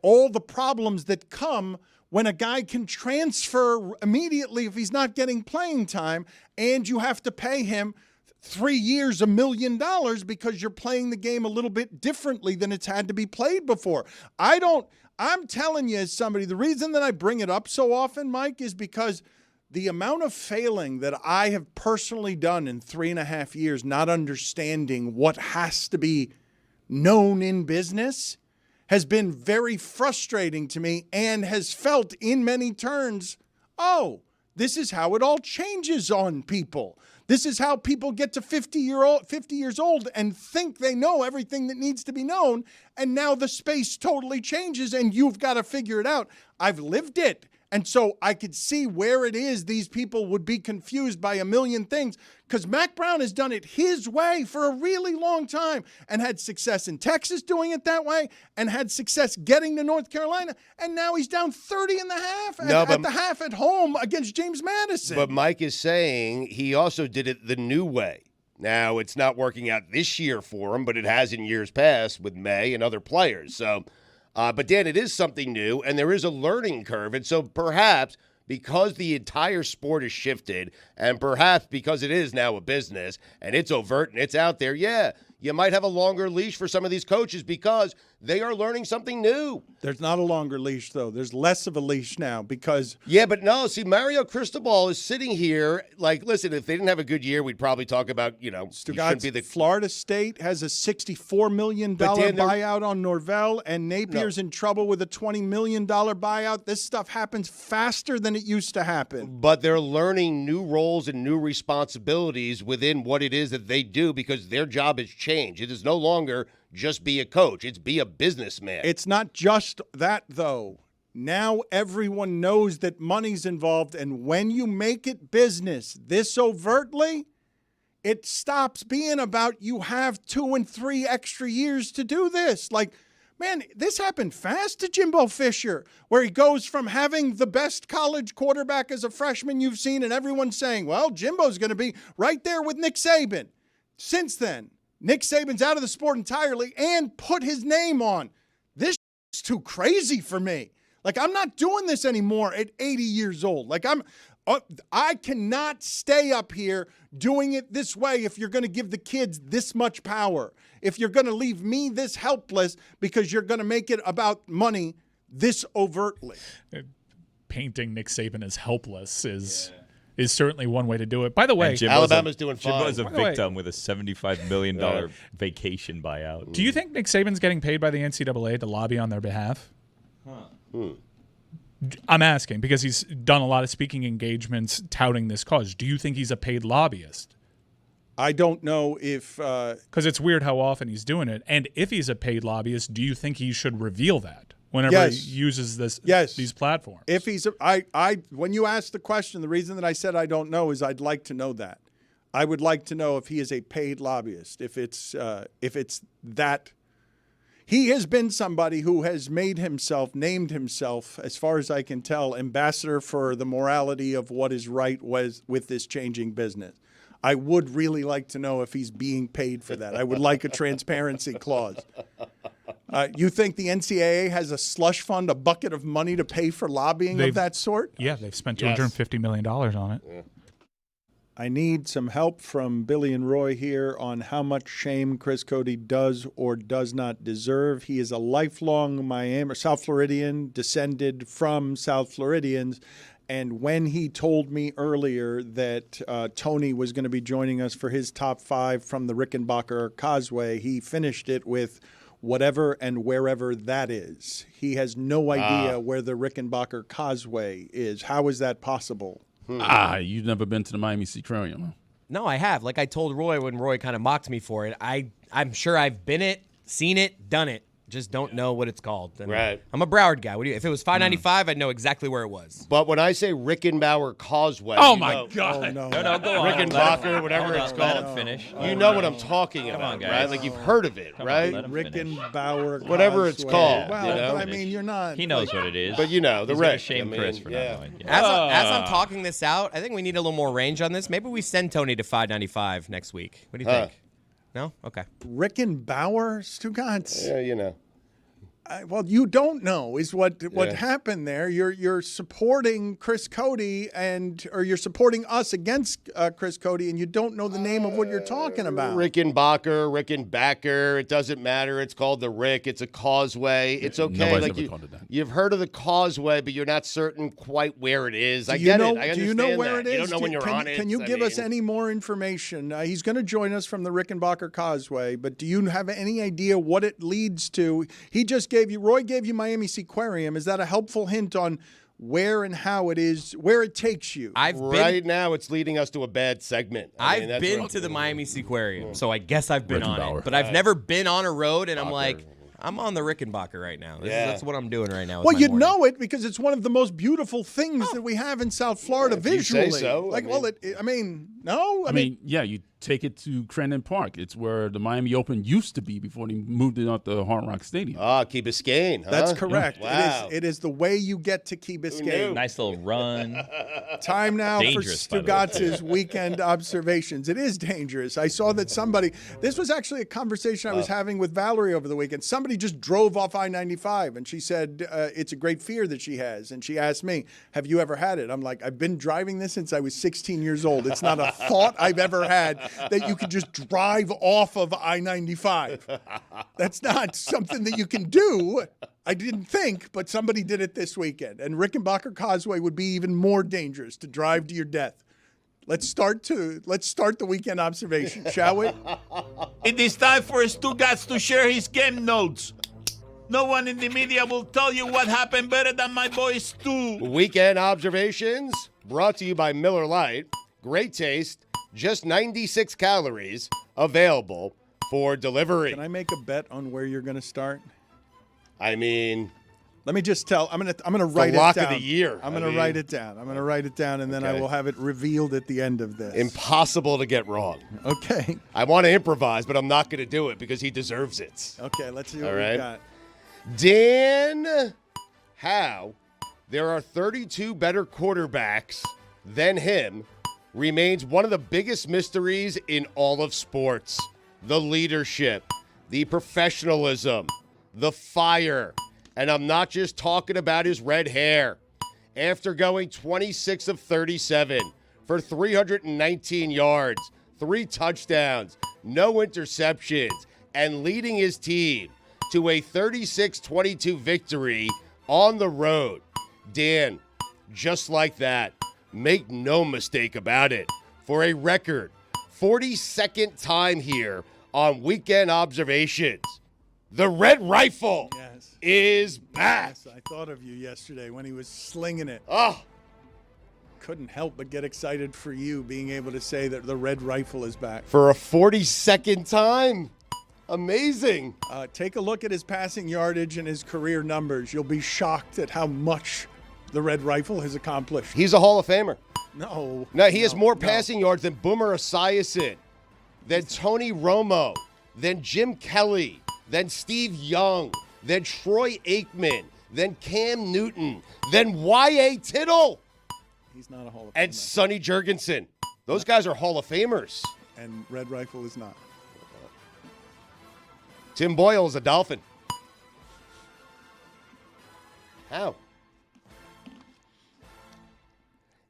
all the problems that come when a guy can transfer immediately if he's not getting playing time, and you have to pay him 3 years, $1 million, because you're playing the game a little bit differently than it's had to be played before. I'm telling you, as somebody, the reason that I bring it up so often, Mike, is because the amount of failing that I have personally done in 3.5 years, not understanding what has to be known in business, has been very frustrating to me, and has felt in many turns, oh, this is how it all changes on people. This is how people get to 50 years old and think they know everything that needs to be known, and now the space totally changes and you've got to figure it out. I've lived it. And so I could see where it is these people would be confused by a million things, because Mac Brown has done it his way for a really long time and had success in Texas doing it that way and had success getting to North Carolina. And now he's down 30 and a half at the half at home against James Madison. But Mike is saying he also did it the new way. Now, it's not working out this year for him, but it has in years past with May and other players. So, but Dan, it is something new, and there is a learning curve. And so perhaps because the entire sport has shifted, and perhaps because it is now a business and it's overt and it's out there, yeah, you might have a longer leash for some of these coaches because they are learning something new. There's not a longer leash, though. There's less of a leash now because... Yeah, but no, see, Mario Cristobal is sitting here like, listen, if they didn't have a good year, we'd probably talk about, Stugotz, Florida State has a $64 million buyout on Norvell, and Napier's in trouble with a $20 million buyout. This stuff happens faster than it used to happen. But they're learning new roles and new responsibilities within what it is that they do because their job has changed. It is no longer just be a coach. It's be a businessman. It's not just that, though. Now everyone knows that money's involved, and when you make it business this overtly, it stops being about you have 2 and 3 extra years to do this. Like, man, this happened fast to Jimbo Fisher, where he goes from having the best college quarterback as a freshman you've seen, and everyone's saying, well, Jimbo's going to be right there with Nick Saban. Since then, Nick Saban's out of the sport entirely and put his name on. This is too crazy for me. Like, I'm not doing this anymore at 80 years old. Like, I cannot stay up here doing it this way if you're going to give the kids this much power. If you're going to leave me this helpless because you're going to make it about money this overtly. Painting Nick Saban as helpless is certainly one way to do it. By the way, Alabama's doing fine. Jimbo's a victim with a $75 million vacation buyout. Do you think Nick Saban's getting paid by the NCAA to lobby on their behalf? I'm asking because he's done a lot of speaking engagements touting this cause. Do you think he's a paid lobbyist? I don't know if... Because it's weird how often he's doing it. And if he's a paid lobbyist, do you think he should reveal that whenever he uses these platforms? If he's... when you asked the question, the reason that I said I don't know is I'd like to know that. I would like to know if he is a paid lobbyist, if it's that. He has been somebody who has named himself, as far as I can tell, ambassador for the morality of what is right with this changing business. I would really like to know if he's being paid for that. I would like a transparency clause. You think the NCAA has a slush fund, a bucket of money to pay for lobbying of that sort? Yeah, they've spent $250 million on it. Yeah. I need some help from Billy and Roy here on how much shame Chris Cody does or does not deserve. He is a lifelong South Floridian, descended from South Floridians. And when he told me earlier that Tony was going to be joining us for his top 5 from the Rickenbacker Causeway, he finished it with whatever and wherever that is. He has no idea where the Rickenbacker Causeway is. How is that possible? You've never been to the Miami Seaquarium? No, I have. Like I told Roy when Roy kind of mocked me for it, I'm sure I've been seen it, done it. Just don't know what it's called. And right. I'm a Broward guy. If it was $5.95, I'd know exactly where it was. But when I say Rickenbacker Causeway, oh my God! Oh, no, go on. Rickenbacker, whatever it's called. Let him finish. You know what I'm talking about, right? Like you've heard of it, right? Rickenbacker, whatever it's called. Well, you know? I mean, you're not. He knows what it is. But you know the He's Rick. Shame Chris for not knowing. As I'm talking this out, I think we need a little more range on this. Maybe we send Tony to $5.95 next week. What do you think? No? Okay. Rickenbacker, Stugotz. Yeah, you know. Well, you don't know is what happened there. You're supporting Chris Cody or you're supporting us against Chris Cody, and you don't know the name of what you're talking about. Rickenbacker. It doesn't matter. It's called the Rick. It's a causeway. It's okay. Nobody's ever called it that. You've heard of the causeway, but you're not certain quite where it is. I get it. I understand do you know where that. it is? You don't know when you're on it. Can you give us any more information? He's going to join us from the Rickenbacker Causeway, but do you have any idea what it leads to? Roy gave you Miami Seaquarium. Is that a helpful hint on where and how it is, where it takes you? Right now, it's leading us to a bad segment. I've been to the Miami Seaquarium, so I guess I've been on it. But I've never been on a road, and I'm like, I'm on the Rickenbacker right now. That's what I'm doing right now. Well, you know it because it's one of the most beautiful things that we have in South Florida visually. You say so. No. Yeah, you take it to Crandon Park. It's where the Miami Open used to be before they moved it out to Hard Rock Stadium. Key Biscayne. Huh? That's correct. Yeah. Wow. It is the way you get to Key Biscayne. Nice little run. Time now Dangerous, for Stugotz's weekend observations. It is dangerous. I saw that this was actually a conversation I was having with Valerie over the weekend. Somebody just drove off I-95, and she said it's a great fear that she has. And she asked me, have you ever had it? I'm like, I've been driving this since I was 16 years old. It's not a thought I've ever had that you could just drive off of I-95. That's not something that you can do. I didn't think, but somebody did it this weekend. And Rickenbacker Causeway would be even more dangerous to drive to your death. Let's start the weekend observation, shall we? It is time for Stugotz to share his game notes. No one in the media will tell you what happened better than my boy Stu. Weekend observations brought to you by Miller Lite. Great taste, just 96 calories, available for delivery. Can I make a bet on where you're going to start? I mean, let me just tell. I'm gonna write it down. Lock of the year. I'm gonna write it down. I'm gonna write it down, and then I will have it revealed at the end of this. Impossible to get wrong. Okay. I want to improvise, but I'm not going to do it because he deserves it. Okay, let's see what we got. Dan, how there are 32 better quarterbacks than him remains one of the biggest mysteries in all of sports. The leadership, the professionalism, the fire. And I'm not just talking about his red hair. After going 26 of 37 for 319 yards, 3 touchdowns, no interceptions, and leading his team to a 36-22 victory on the road. Dan, just like that, make no mistake about it, for a record 42nd time here on Weekend Observations, the Red Rifle is back. Yes, I thought of you yesterday when he was slinging it. Oh, couldn't help but get excited for you being able to say that the Red Rifle is back. For a 42nd time. Amazing. Take a look at his passing yardage and his career numbers. You'll be shocked at how much the Red Rifle has accomplished. He's a Hall of Famer. No. No, he has more passing yards than Boomer Esiason, than Tony Romo, than Jim Kelly, than Steve Young, than Troy Aikman, than Cam Newton, than Y.A. Tittle. He's not a Hall of Famer. And Sonny Jurgensen. Those guys are Hall of Famers. And Red Rifle is not. Tim Boyle is a Dolphin. How?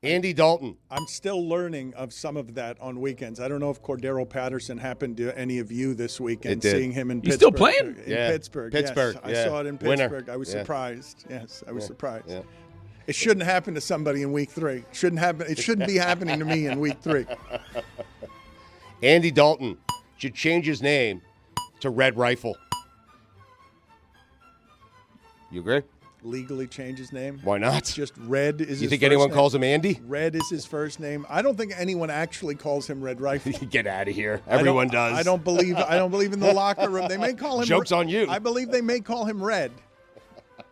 Andy Dalton. I'm still learning of some of that on weekends. I don't know if Cordero Patterson happened to any of you this weekend, It did. seeing him in He's Pittsburgh. still playing? In Yeah. Pittsburgh. Pittsburgh, Yes. yeah. I saw it in Winner. Pittsburgh. I was Yeah. surprised. Yes, I was surprised. Yeah. It shouldn't happen to somebody in week 3. It shouldn't be happening to me in week 3. Andy Dalton should change his name to Red Rifle. You agree? Legally change his name. Why not? It's just Red is his You think first anyone name. calls him Andy? Red is his first name. I don't think anyone actually calls him Red Rifle. Get out of here. Everyone does. I don't believe in the locker room. They may call him Joke's on you. I believe they may call him Red.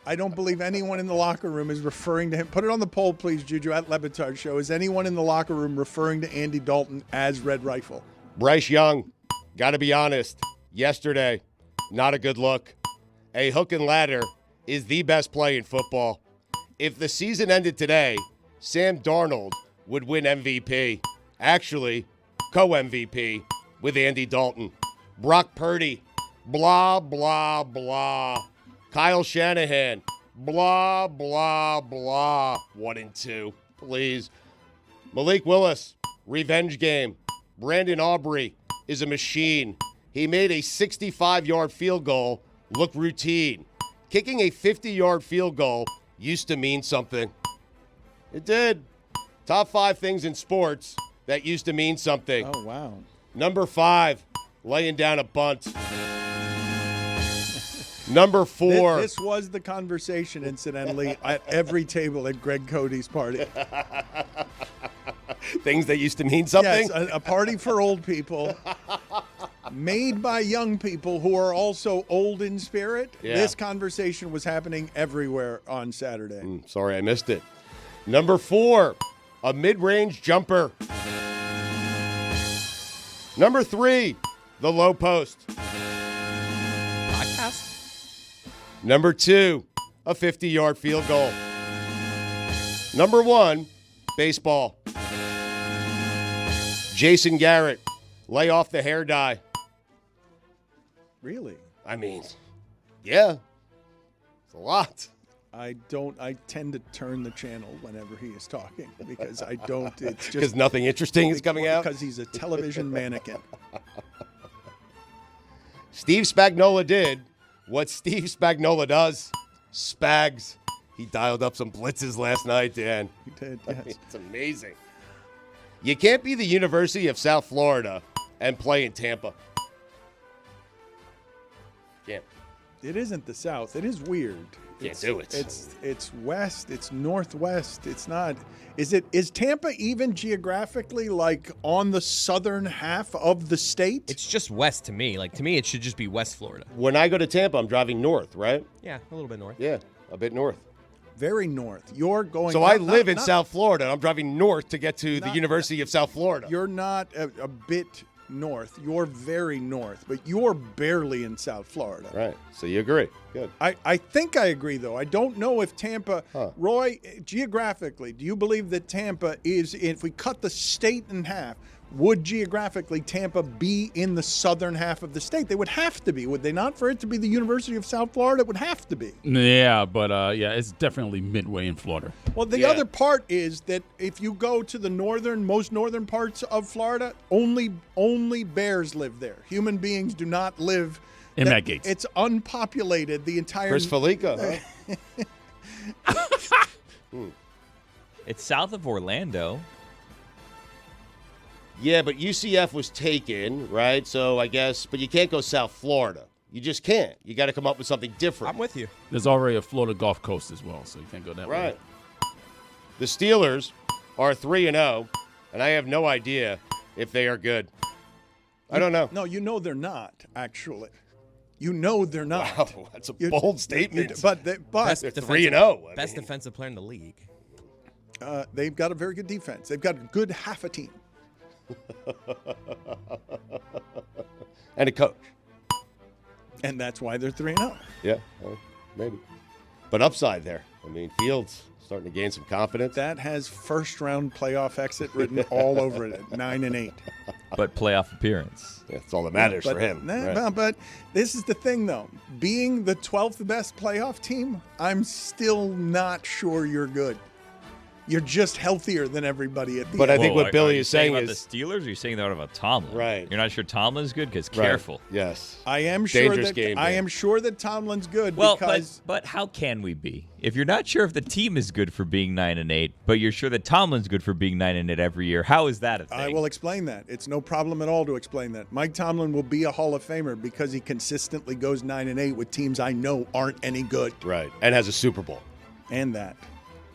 I don't believe anyone in the locker room is referring to him. Put it on the poll, please, Juju, at Le Batard Show. Is anyone in the locker room referring to Andy Dalton as Red Rifle? Bryce Young, got to be honest, yesterday, not a good look. A hook and ladder is the best play in football. If the season ended today, Sam Darnold would win MVP. Actually, co-MVP with Andy Dalton. Brock Purdy, blah, blah, blah. Kyle Shanahan, blah, blah, blah. 1 and 2, please. Malik Willis, revenge game. Brandon Aubrey is a machine. He made a 65-yard field goal look routine. Kicking a 50-yard field goal used to mean something. It did. Top 5 things in sports that used to mean something. Oh, wow. Number 5, laying down a bunt. Number 4. This was the conversation, incidentally, at every table at Greg Cody's party. Things that used to mean something? Yes, a party for old people, made by young people who are also old in spirit. Yeah. This conversation was happening everywhere on Saturday. Sorry, I missed it. Number 4, a mid-range jumper. Number 3, the low post. Podcast? Number 2, a 50-yard field goal. Number 1, baseball. Jason Garrett, lay off the hair dye. Really? I mean, yeah, it's a lot. I tend to turn the channel whenever he is talking because I don't. It's just Because nothing interesting is coming out? Because he's a television mannequin. Steve Spagnuolo did what Steve Spagnuolo does. Spags. He dialed up some blitzes last night, Dan. He did, I mean, yes. it's amazing. You can't be the University of South Florida and play in Tampa. Can't. It isn't the South. It is weird. Can't do it. It's west. It's northwest. It's not. Is Tampa even geographically like on the southern half of the state? It's just west to me. Like, to me, it should just be West Florida. When I go to Tampa, I'm driving north, right? Yeah, a little bit north. Yeah, a bit north. Very north. You're going. So I live in South Florida. And I'm driving north to get to the Not- University of South Florida. You're not a bit north. You're very north, but you're barely in South Florida. Right. So you agree. Good. I think I agree, though. I don't know if Tampa, Roy, geographically, do you believe that Tampa is, if we cut the state in half, would geographically Tampa be in the southern half of the state? They would have to be, would they not? For it to be the University of South Florida, it would have to be. Yeah, but yeah, it's definitely midway in Florida. Well, the other part is that if you go to the most northern parts of Florida, only bears live there. Human beings do not live in that gate. It's unpopulated. The entire Chris Felica, huh? It's south of Orlando. Yeah, but UCF was taken, right? So I guess, but you can't go South Florida. You just can't. You got to come up with something different. I'm with you. There's already a Florida Gulf Coast as well, so you can't go that way. Right. The Steelers are 3-0, and I have no idea if they are good. I don't know. No, you know they're not, actually. You know they're not. Wow, that's a bold statement. But they're Best 3-0. Best defensive player in the league. They've got a very good defense. They've got a good half a team. And a coach. And that's why they're 3-0. Yeah, well, maybe. But upside there. I mean, Fields starting to gain some confidence. That has first-round playoff exit written all over it at 9-8. But playoff appearance. That's all that matters But- for him. right? well, but this is the thing, though. Being the 12th best playoff team, I'm still not sure you're good. You're just healthier than everybody at the But I end. think what Are Billy you is saying about is the Steelers, or are you saying that about Tomlin? Right. You're not sure Tomlin's good? Because Right. careful. Yes. I am sure Dangerous that game, I Dan. am sure that Tomlin's good Well, because but how can we be? If you're not sure if the team is good for being 9-8, but you're sure that Tomlin's good for being 9-8 every year, how is that a thing? I will explain that. It's no problem at all to explain that. Mike Tomlin will be a Hall of Famer because he consistently goes 9-8 with teams I know aren't any good. Right. And has a Super Bowl. And that.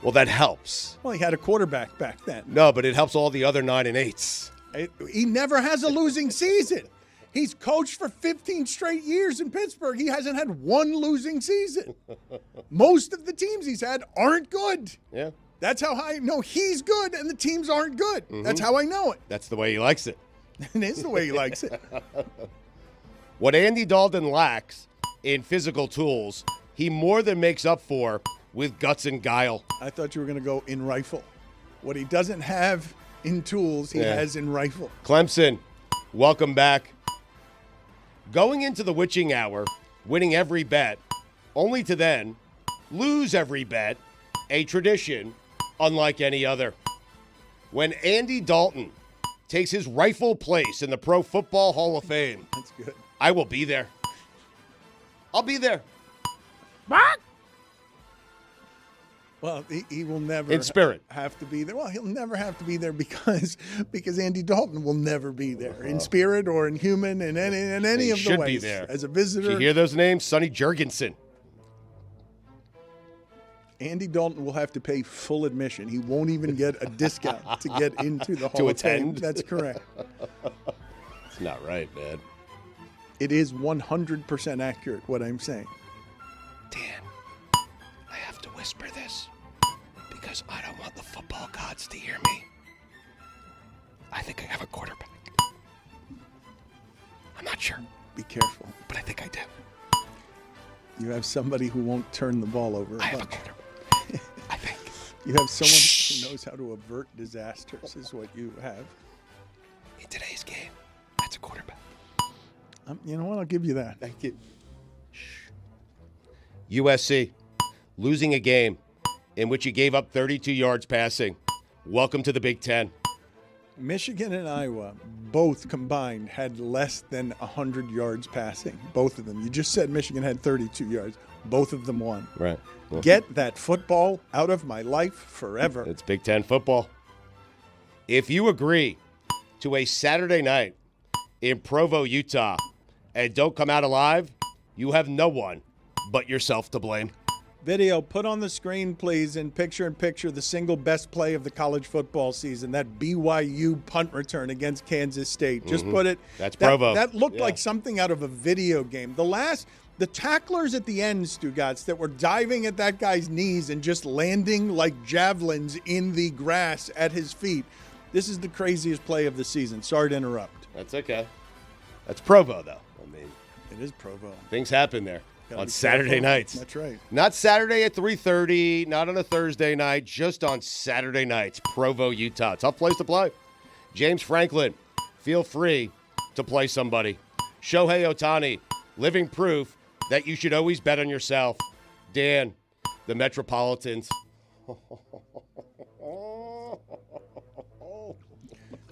Well, that helps. Well, he had a quarterback back then. No, but it helps all the other 9-8s. He never has a losing season. He's coached for 15 straight years in Pittsburgh. He hasn't had one losing season. Most of the teams he's had aren't good. Yeah. That's how I know he's good and the teams aren't good. That's how I know it. That's the way he likes it. It is the way he likes it. What Andy Dalton lacks in physical tools, he more than makes up for with guts and guile. I thought you were going to go in rifle. What he doesn't have in tools, he Yeah. has in rifle. Clemson, welcome back. Going into the witching hour, winning every bet, only to then lose every bet, a tradition unlike any other. When Andy Dalton takes his rightful place in the Pro Football Hall of Fame, That's good. I will be there. I'll be there. Well, he will never In spirit. have to be there. Well, he'll never have to be there because Andy Dalton will never be there in spirit or in human in any He of the should ways. be there. As a Did visitor, you hear those names? Sonny Jurgensen. Andy Dalton will have to pay full admission. He won't even get a discount to get into the Hall To of Fame. attend? That's correct. It's not right, man. It is 100% accurate what I'm saying. Dan, I have to whisper this because I don't want the football gods to hear me. I think I have a quarterback. I'm not sure, Be careful. but I think I do. You have somebody who won't turn the ball over. I have a bunch. quarterback. I think. You have someone who knows how to avert disasters, is what you have. In today's game, that's a quarterback. You know what? I'll give you that. Thank you. USC losing a game in which he gave up 32 yards passing. Welcome to the Big Ten. Michigan and Iowa, both combined, had less than 100 yards passing. Both of them. You just said Michigan had 32 yards. Both of them won. Right. Well, Get that football out of my life forever. it's Big Ten football. If you agree to a Saturday night in Provo, Utah, and don't come out alive, you have no one but yourself to blame. Video, put on the screen, please, in picture the single best play of the college football season, that BYU punt return against Kansas State. Just put it. That's Provo. That looked Yeah. like something out of a video game. The tacklers at the end, Stugotz, that were diving at that guy's knees and just landing like javelins in the grass at his feet. This is the craziest play of the season. Sorry to interrupt. That's okay. That's Provo, though. I mean, It is Provo. things happen there Gotta on be Saturday careful. nights. That's right. Not Saturday at 3:30, not on a Thursday night, just on Saturday nights. Provo, Utah. Tough place to play. James Franklin, feel free to play somebody. Shohei Ohtani, living proof that you should always bet on yourself. Dan, the Metropolitans.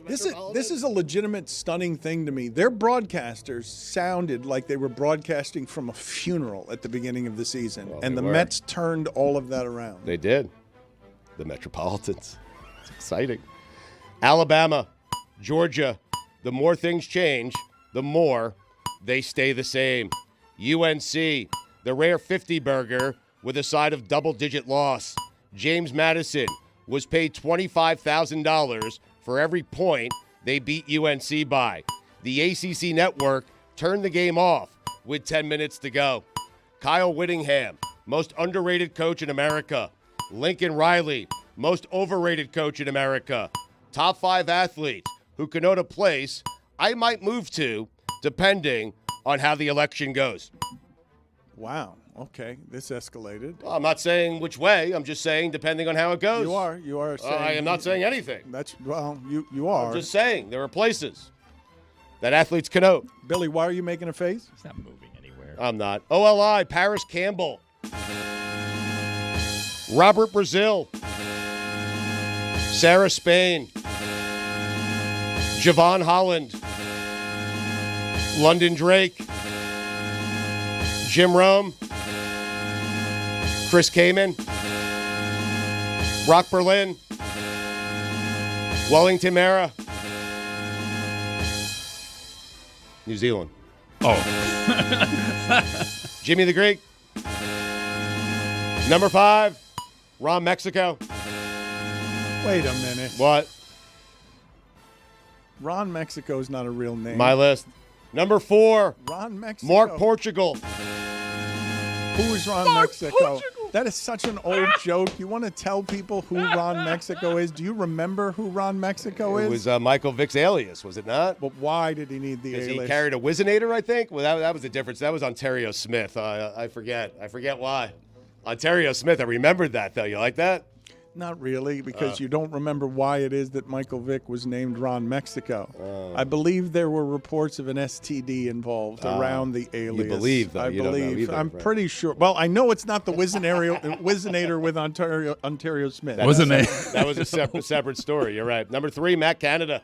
This is a legitimate stunning thing to me. Their broadcasters sounded like they were broadcasting from a funeral at the beginning of the season, and they the were. Mets turned all of that around. They did. The Metropolitans. It's exciting. Alabama, Georgia. The more things change, the more they stay the same. UNC, the rare 50 burger with a side of double-digit loss. James Madison was paid $25,000 for every point they beat UNC by. The ACC network turned the game off with 10 minutes to go. Kyle Whittingham, most underrated coach in America. Lincoln Riley, most overrated coach in America, top 5 athletes who connote a place I might move to depending on how the election goes. Wow. Okay, this escalated. Well, I'm not saying which way. I'm just saying depending on how it goes. You are saying. I am not saying anything. You are. I'm just saying there are places that athletes connote. Billy, why are you making a face? It's not moving anywhere. I'm not. OLI, Paris Campbell. Robert Brazil. Sarah Spain. Javon Holland. London Drake. Jim Rome. Chris Kaman. Brock Berlin. Wellington Mara. New Zealand. Oh. Jimmy the Greek. Number 5, Ron Mexico. Wait a minute. What? Ron Mexico is not a real name. My list. Number 4, Ron Mexico. Mark Portugal. Who is Ron Mexico? Portugal. That is such an old joke. You want to tell people who Ron Mexico is? Do you remember who Ron Mexico is? It was Michael Vick's alias, was it not? But why did he need the alias? He carried a Whizzinator, I think. Well, that was the difference. That was Ontario Smith. I forget. I forget why. Ontario Smith. I remembered that, though. You like that? Not really, because you don't remember why it is that Michael Vick was named Ron Mexico. I believe there were reports of an STD involved around the alias. You believe, though. I You believe. don't know either, I'm right? pretty sure. Well, I know it's not the Whizzinator with Ontario Smith. Wasn't it? That was a separate story. You're right. Number 3, Matt Canada.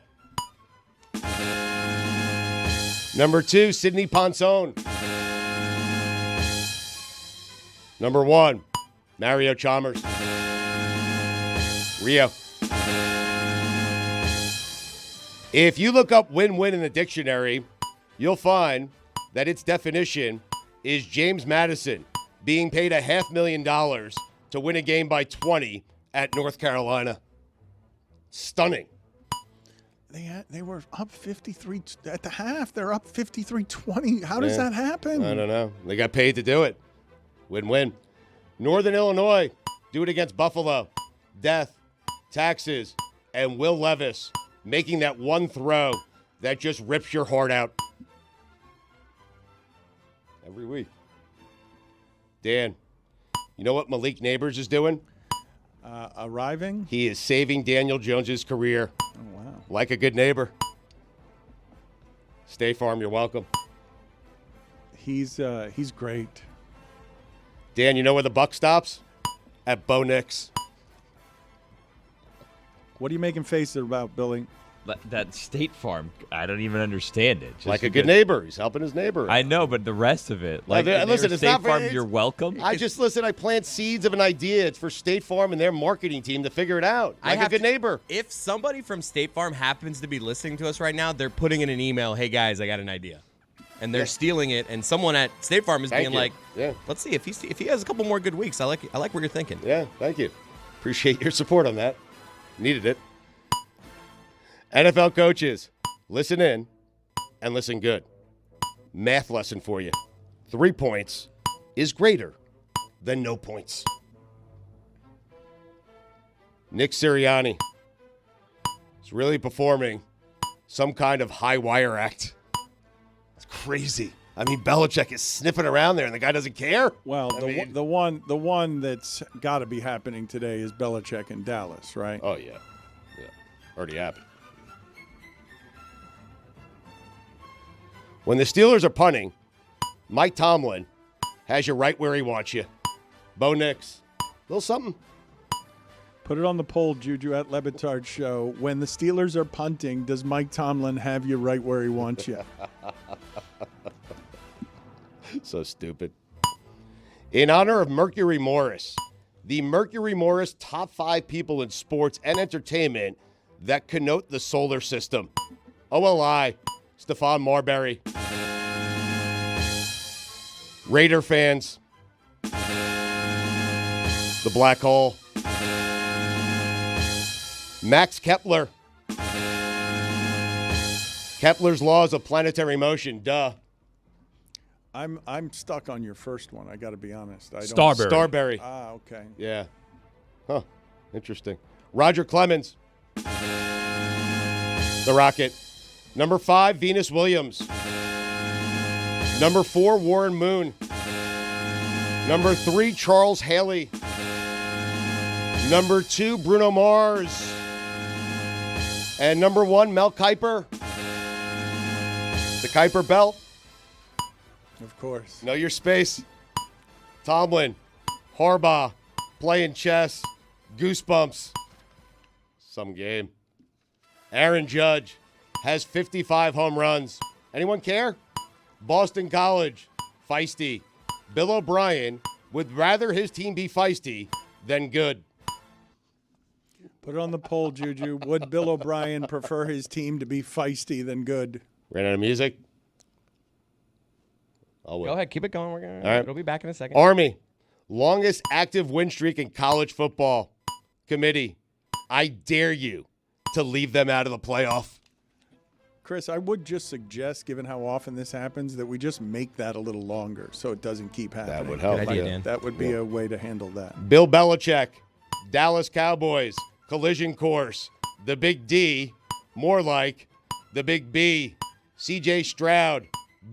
Number 2, Sidney Ponson. Number 1, Mario Chalmers. Rio. If you look up win-win in the dictionary, you'll find that its definition is James Madison being paid $500,000 to win a game by 20 at North Carolina. Stunning. They were up 53 at the half. They're up 53-20. How does that happen? I don't know. They got paid to do it. Win-win. Northern Illinois, do it against Buffalo. Death, taxes, and Will Levis making that one throw that just rips your heart out. Every week. Dan, you know what Malik Neighbors is doing? Arriving? He is saving Daniel Jones's career. Oh, wow. Like a good neighbor. State Farm, you're welcome. He's great. Dan, you know where the buck stops? At Bo Nix. What are you making faces about, Billy? That State Farm, I don't even understand it. Just Like a good neighbor. He's helping his neighbor. I know, but the rest of it. Like, listen, it's State not Farm, you're welcome. I plant seeds of an idea. It's for State Farm and their marketing team to figure it out. Like a good neighbor. If somebody from State Farm happens to be listening to us right now, they're putting in an email, hey, guys, I got an idea. And they're stealing it, and someone at State Farm is being like, let's see if he has a couple more good weeks. I like where you're thinking. Yeah, thank you. Appreciate your support on that. Needed it. NFL coaches, listen in and listen good. Math lesson for you. 3 points is greater than no points. Nick Sirianni is really performing some kind of high wire act. It's crazy. I mean, Belichick is sniffing around there, and the guy doesn't care. Well, the one that's got to be happening today is Belichick in Dallas, right? Oh, yeah. Already happened. When the Steelers are punting, Mike Tomlin has you right where he wants you. Bo Nix, little something. Put it on the poll, Juju, at Le Batard Show. When the Steelers are punting, does Mike Tomlin have you right where he wants you? So stupid. In honor of Mercury Morris, the Mercury Morris top 5 people in sports and entertainment that connote the solar system. OLI, Stephon Marbury. Raider fans. The Black Hole. Max Kepler. Kepler's laws of planetary motion. Duh. I'm stuck on your first one. I got to be honest. Starberry. Starberry. Ah, okay. Yeah. Huh. Interesting. Roger Clemens. The Rocket. Number 5, Venus Williams. Number 4, Warren Moon. Number 3, Charles Haley. Number 2, Bruno Mars. And number 1, Mel Kiper. The Kuiper Belt. Of course. Know your space. Tomlin. Harbaugh. Playing chess. Goosebumps. Some game. Aaron Judge has 55 home runs. Anyone care? Boston College. Feisty. Bill O'Brien would rather his team be feisty than good. Put it on the poll, Juju. Would Bill O'Brien prefer his team to be feisty than good? Ran out of music? Go ahead. Keep it going. We're gonna. All right. It'll be back in a second. Army. Longest active win streak in college football. Committee. I dare you to leave them out of the playoff. Chris, I would just suggest, given how often this happens, that we just make that a little longer so it doesn't keep happening. That would help. Good idea, Dan. That would be a way to handle that. Bill Belichick. Dallas Cowboys. Collision course. The Big D. More like the Big B. CJ Stroud.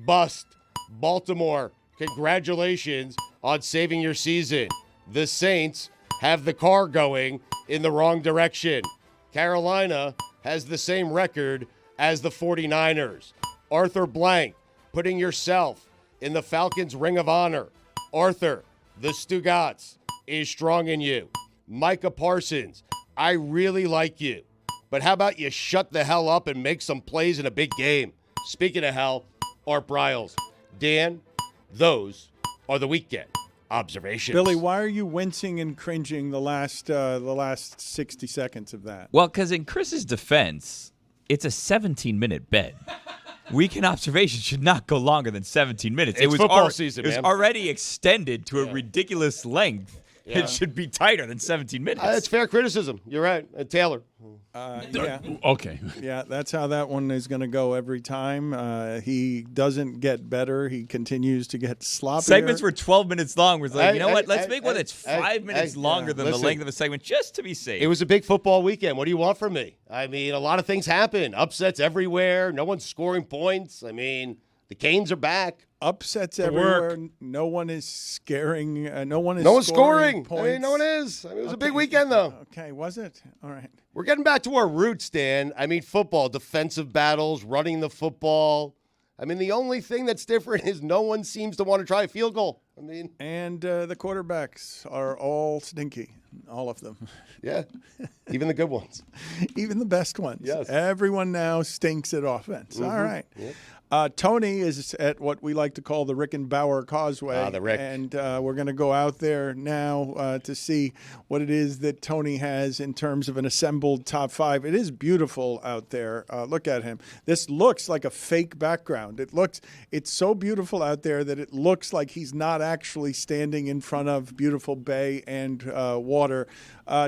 Bust. Baltimore. Congratulations on saving your season. The Saints have the car going in the wrong direction. Carolina has the same record as the 49ers. Arthur Blank, putting yourself in the Falcons' Ring of Honor. Arthur, the Stugotz is strong in you. Micah Parsons, I really like you. But how about you shut the hell up and make some plays in a big game? Speaking of hell, Art Briles. Dan, those are the weekend observations. Billy, why are you wincing and cringing the last 60 seconds of that? Well, because in Chris's defense, it's a 17-minute bet. Weekend observation should not go longer than 17 minutes. It's football season, It was man. already extended to a ridiculous length. Yeah. It should be tighter than 17 minutes. It's fair criticism. You're right. Taylor. Yeah. Okay. Yeah, that's how that one is going to go every time. He doesn't get better. He continues to get sloppier. Segments were 12 minutes long. We're like, Hey, you know hey, what? Let's hey, make one hey, that's hey, 5 minutes hey, longer than listen. the length of a segment just to be safe. It was a big football weekend. What do you want from me? I mean, a lot of things happen. Upsets everywhere. No one's scoring points. I mean, the Canes are back. Upsets everywhere. No one is scaring. No one is scoring. points. I mean, no one is. I mean, it was a big weekend, though. Okay, was it? All right. We're getting back to our roots, Dan. I mean, football, defensive battles, running the football. I mean, the only thing that's different is no one seems to want to try a field goal. I mean, and the quarterbacks are all stinky, all of them. Yeah, even the good ones. Even the best ones. Yes. Everyone now stinks at offense. All right. Yep. Tony is at what we like to call the Rickenbacker Causeway. The Rick. And we're going to go out there now to see what it is that Tony has in terms of an assembled top 5. It is beautiful out there. Look at him. This looks like a fake background. It's so beautiful out there that it looks like he's not actually standing in front of beautiful bay and water.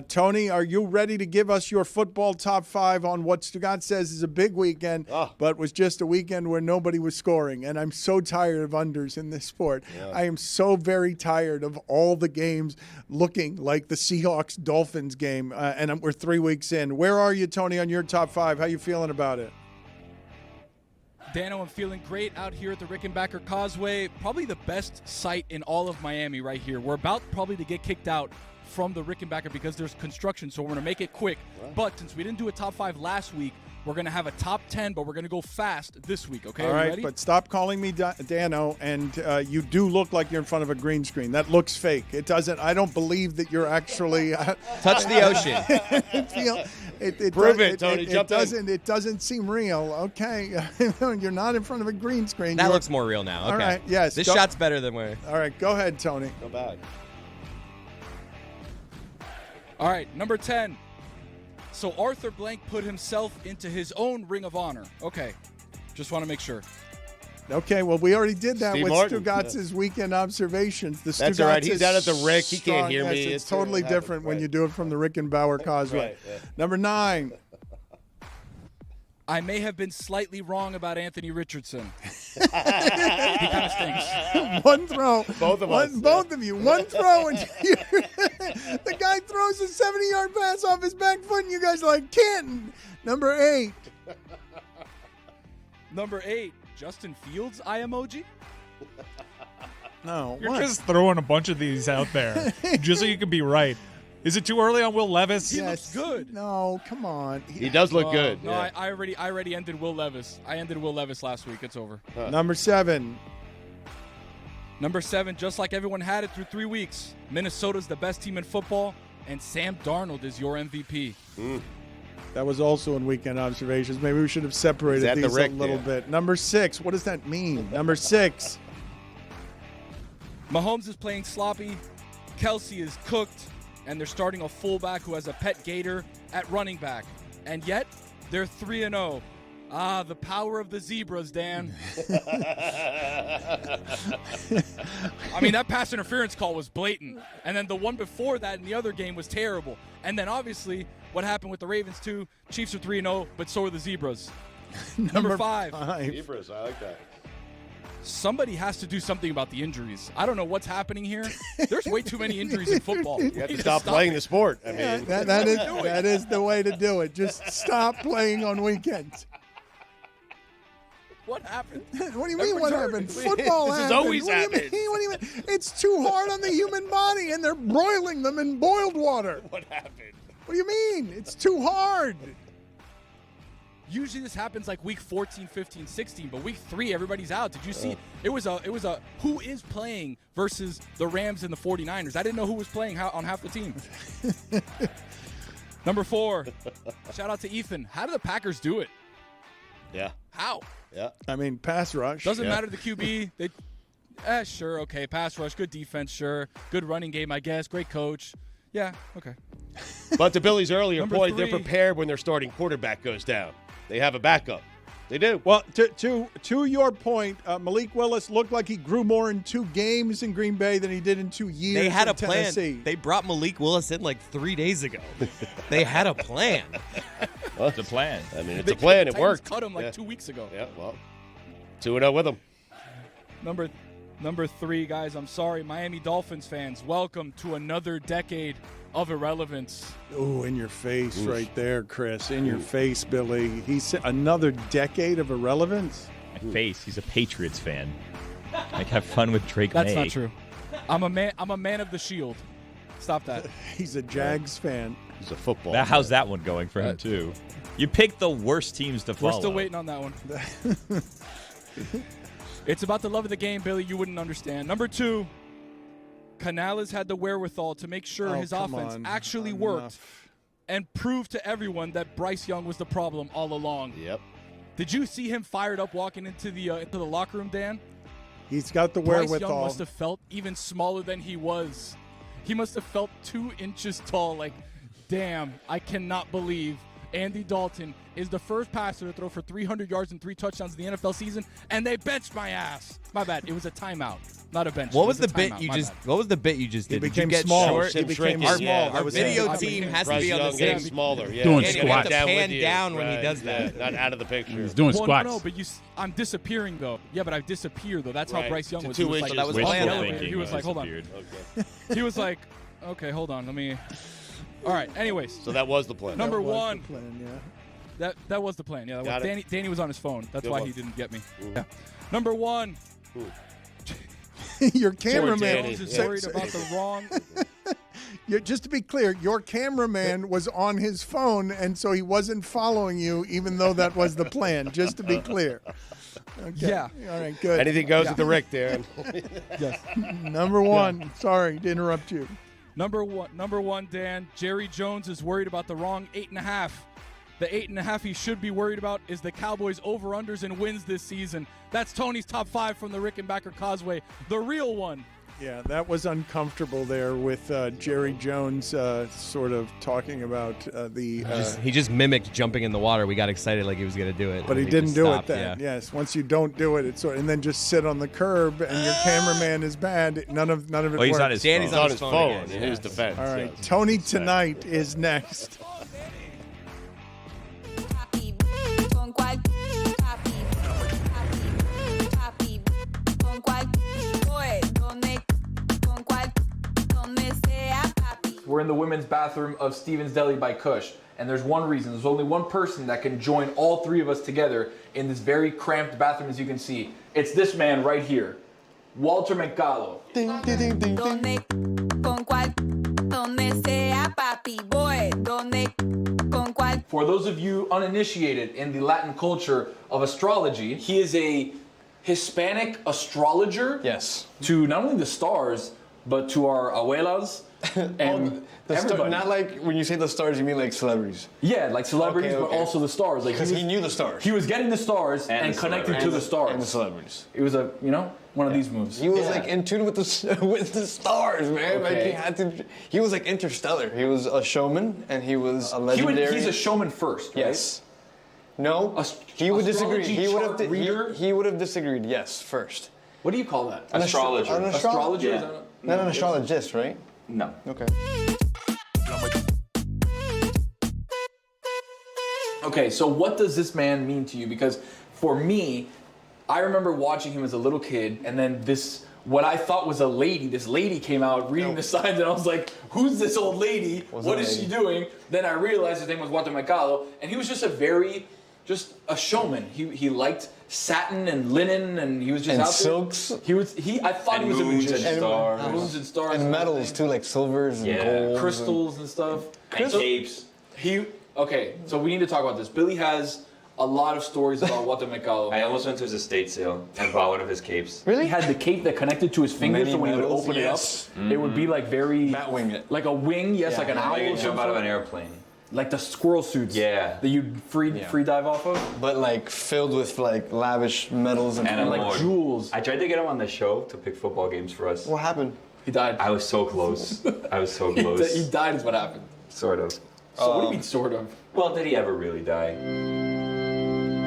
Tony, are you ready to give us your football top 5 on what Stugotz says is a big weekend, but was just a weekend where nobody was scoring? And I'm so tired of unders in this sport. Yeah. I am so very tired of all the games looking like the Seahawks-Dolphins game, and we're 3 weeks in. Where are you, Tony, on your top 5? How you feeling about it? Dano, I'm feeling great out here at the Rickenbacker Causeway. Probably the best site in all of Miami right here. We're about probably to get kicked out from the Rickenbacker because there's construction, so we're going to make it quick. Wow. But since we didn't do a top 5 last week, we're going to have a top 10, but we're going to go fast this week, okay? All right, ready? But stop calling me Dano, and you do look like you're in front of a green screen. That looks fake. It doesn't. I don't believe that you're actually touch the ocean. Prove it, Tony. Jump in. It doesn't seem real. Okay, you're not in front of a green screen. That looks more real now. Okay. All right. Yes. This shot's better than where. All right. Go ahead, Tony. Go back. All right, number 10. So Arthur Blank put himself into his own Ring of Honor. Okay, just want to make sure. Okay, well, we already did that Steve with Martin. Stugotz's weekend observations. That's all right. He's out at the Rick. He can't hear me. It's totally different when you do it from the Rickenbacker Causeway. Right, yeah. Number 9. I may have been slightly wrong about Anthony Richardson. He kind of stinks. One throw. Both of us. Both of you. One throw. And the guy throws a 70-yard pass off his back foot, and you guys are like, Canton. Number 8. Number 8, Justin Fields, eye emoji. No. You're what? just throwing a bunch of these out there just so you can be right. Is it too early on Will Levis? He looks good. No, come on. He does look good. No, yeah. I already ended Will Levis. I ended Will Levis last week. It's over. Number 7. Number 7, just like everyone had it through 3 weeks, Minnesota's the best team in football, and Sam Darnold is your MVP. That was also in weekend observations. Maybe we should have separated Is that these the Rick a little there? bit. Number 6. What does that mean? Number 6. Mahomes is playing sloppy. Kelsey is cooked. And they're starting a fullback who has a pet gator at running back. And yet, they're 3-0. Ah, the power of the zebras, Dan. I mean, that pass interference call was blatant. And then the one before that in the other game was terrible. And then, obviously, what happened with the Ravens, too. Chiefs are 3-0, but so are the zebras. Number 5. Zebras, I like that. Somebody has to do something about the injuries. I don't know what's happening here. There's way too many injuries in football. You have to stop playing the sport. I mean, That is the way to do it. Just stop playing on weekends. What happened? What do you mean what happened? Football This has happened. always What do you happened. mean? What do you mean? It's too hard on the human body, and they're broiling them in boiled water. What happened? What do you mean? It's too hard. Usually this happens like week 14, 15, 16, but week 3 everybody's out. Did you see? It was a who is playing versus the Rams and the 49ers. I didn't know who was playing on half the team. Number 4. Shout out to Ethan. How do the Packers do it? Yeah. How? Yeah. I mean, pass rush. Doesn't matter the QB. They sure, okay. Pass rush, good defense, sure. Good running game, I guess. Great coach. Yeah, okay. But to Billy's earlier Number point, 3. they're prepared when their starting quarterback goes down. They have a backup. They do. Well, to your point, Malik Willis looked like he grew more in 2 games in Green Bay than he did in 2 years. They had in a plan. Tennessee. They brought Malik Willis in like 3 days ago. They had a plan. Well, it's a plan. I mean, it's a plan. It Titans worked. cut him like 2 weeks ago. Yeah, well, 2-0 with them. Number 3, guys, I'm sorry. Miami Dolphins fans, welcome to another decade of irrelevance. Oh, in your face right there, Chris. In your face, Billy. He said another decade of irrelevance? My face. He's a Patriots fan. Like, have fun with Drake That's May. not true. I'm a man of the shield. Stop that. He's a Jags fan. He's a football. How's that one going for him, too? You picked the worst teams to follow. We're still waiting on that one. It's about the love of the game, Billy. You wouldn't understand. Number 2, Canales had the wherewithal to make sure his offense actually worked and prove to everyone that Bryce Young was the problem all along. Yep. Did you see him fired up walking into the locker room, Dan? He's got the Bryce wherewithal. Young must have felt even smaller than he was. He must have felt 2 inches tall. Like, damn, I cannot believe Andy Dalton is the first passer to throw for 300 yards and 3 touchdowns in the NFL season, and they benched my ass. My bad. It was a timeout, not a bench. What It was the a bit timeout. you My just? bad. What was the bit you just He did? Did became you get small. short? He became small. Our That was video it. team has to Bryce be on Young the getting same. smaller. Yeah. Doing He You can't have squats. to get pan with you. down when he Right, does that. yeah, not out of the picture. He's doing Well, squats. no, but I'm disappearing though. Yeah, but I disappear though. That's how Right. Bryce Young To was. 2 He was inches. like, that was off the planned. elevator. He was like, hold on. He was like, okay, hold on. Let me. All right. Anyways, So that was the plan. number That was the 1. plan, yeah. That was the plan. Yeah, that Got was. it. Danny was on his phone. That's Good why one. he didn't get me. Yeah. Number 1. Your cameraman. Danny. Jones is Yeah. worried about the wrong. Just to be clear, your cameraman was on his phone, and so he wasn't following you, even though that was the plan. Just to be clear. Okay. Yeah. All right. Good. Anything goes with the Rick, Darren. Yes. Number 1. Sorry to interrupt you. Number one, Dan. Jerry Jones is worried about the wrong 8.5. The 8.5 he should be worried about is the Cowboys over-unders and wins this season. That's Tony's top 5 from the Rickenbacker Causeway. The real one. Yeah, that was uncomfortable there with Jerry Jones sort of talking about the. He just mimicked jumping in the water. We got excited like he was going to do it. But he and didn't just do stopped, it then. yeah. Yes, once you don't do it, it's and then just sit on the curb and your cameraman is bad. None of it Well, works. he's on his Danny's phone. on on his his phone phone again, in his yes. defense. All right, yes. Tony Tunite is next. we're in the women's bathroom of Stevens Deli by Kush. And there's one reason. There's only one person that can join all three of us together in this very cramped bathroom, as you can see. It's this man right here, Walter Mercado. For those of you uninitiated in the Latin culture of astrology, he is a Hispanic astrologer. Yes. To not only the stars, but to our abuelas and everybody. Not like when you say the stars, you mean like celebrities. Yeah, like celebrities, Okay, but also the stars. Like because he knew the stars. He was getting the stars and connected to the stars. And the celebrities. It was one of these moves. He was like in tune with the stars, man. Okay. Like he was like interstellar. He was a showman and he was a legendary. He's a showman first, right? Yes. No, he would disagree. He would have disagreed. Yes, first. What do you call that? An astrologer. An astrologer? Yeah. Not an astrologist, right? No. Okay. Okay, so what does this man mean to you? Because for me, I remember watching him as a little kid, and then what I thought was a lady, this lady came out reading the signs, and I was like, who's this old lady? What is she doing? Then I realized his name was Walter Mercado, and he was just a showman. He liked satin and linen, and he was just and out silks. There. I thought he was a magician. And moons and stars. And metals too, like silvers and gold. Crystals and stuff. And capes. Okay, so we need to talk about this. Billy has a lot of stories about Walter Mercado. I almost went to his estate sale and bought one of his capes. Really? He had the cape that connected to his fingers, Many so when he would metals, open yes. it up, it would be like very... Bat wing it. Like a wing, yes, like an owl. Like or you jump something. out of an airplane. Like the squirrel suits. Yeah. That you'd free dive off of. But like filled with like lavish metals and like more. jewels. I tried to get him on the show to pick football games for us. What happened? He died. I was so close. I was so close. He died is what happened. Sort of. So what do you mean sort of? Well, did he ever really die?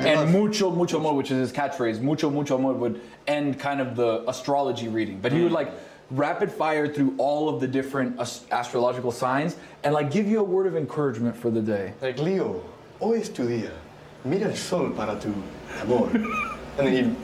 And mucho more, which is his catchphrase, mucho more would end kind of the astrology reading. But he would like rapid fire through all of the different astrological signs and like give you a word of encouragement for the day. Like Leo, hoy es tu día. Mira el sol para tu amor. And then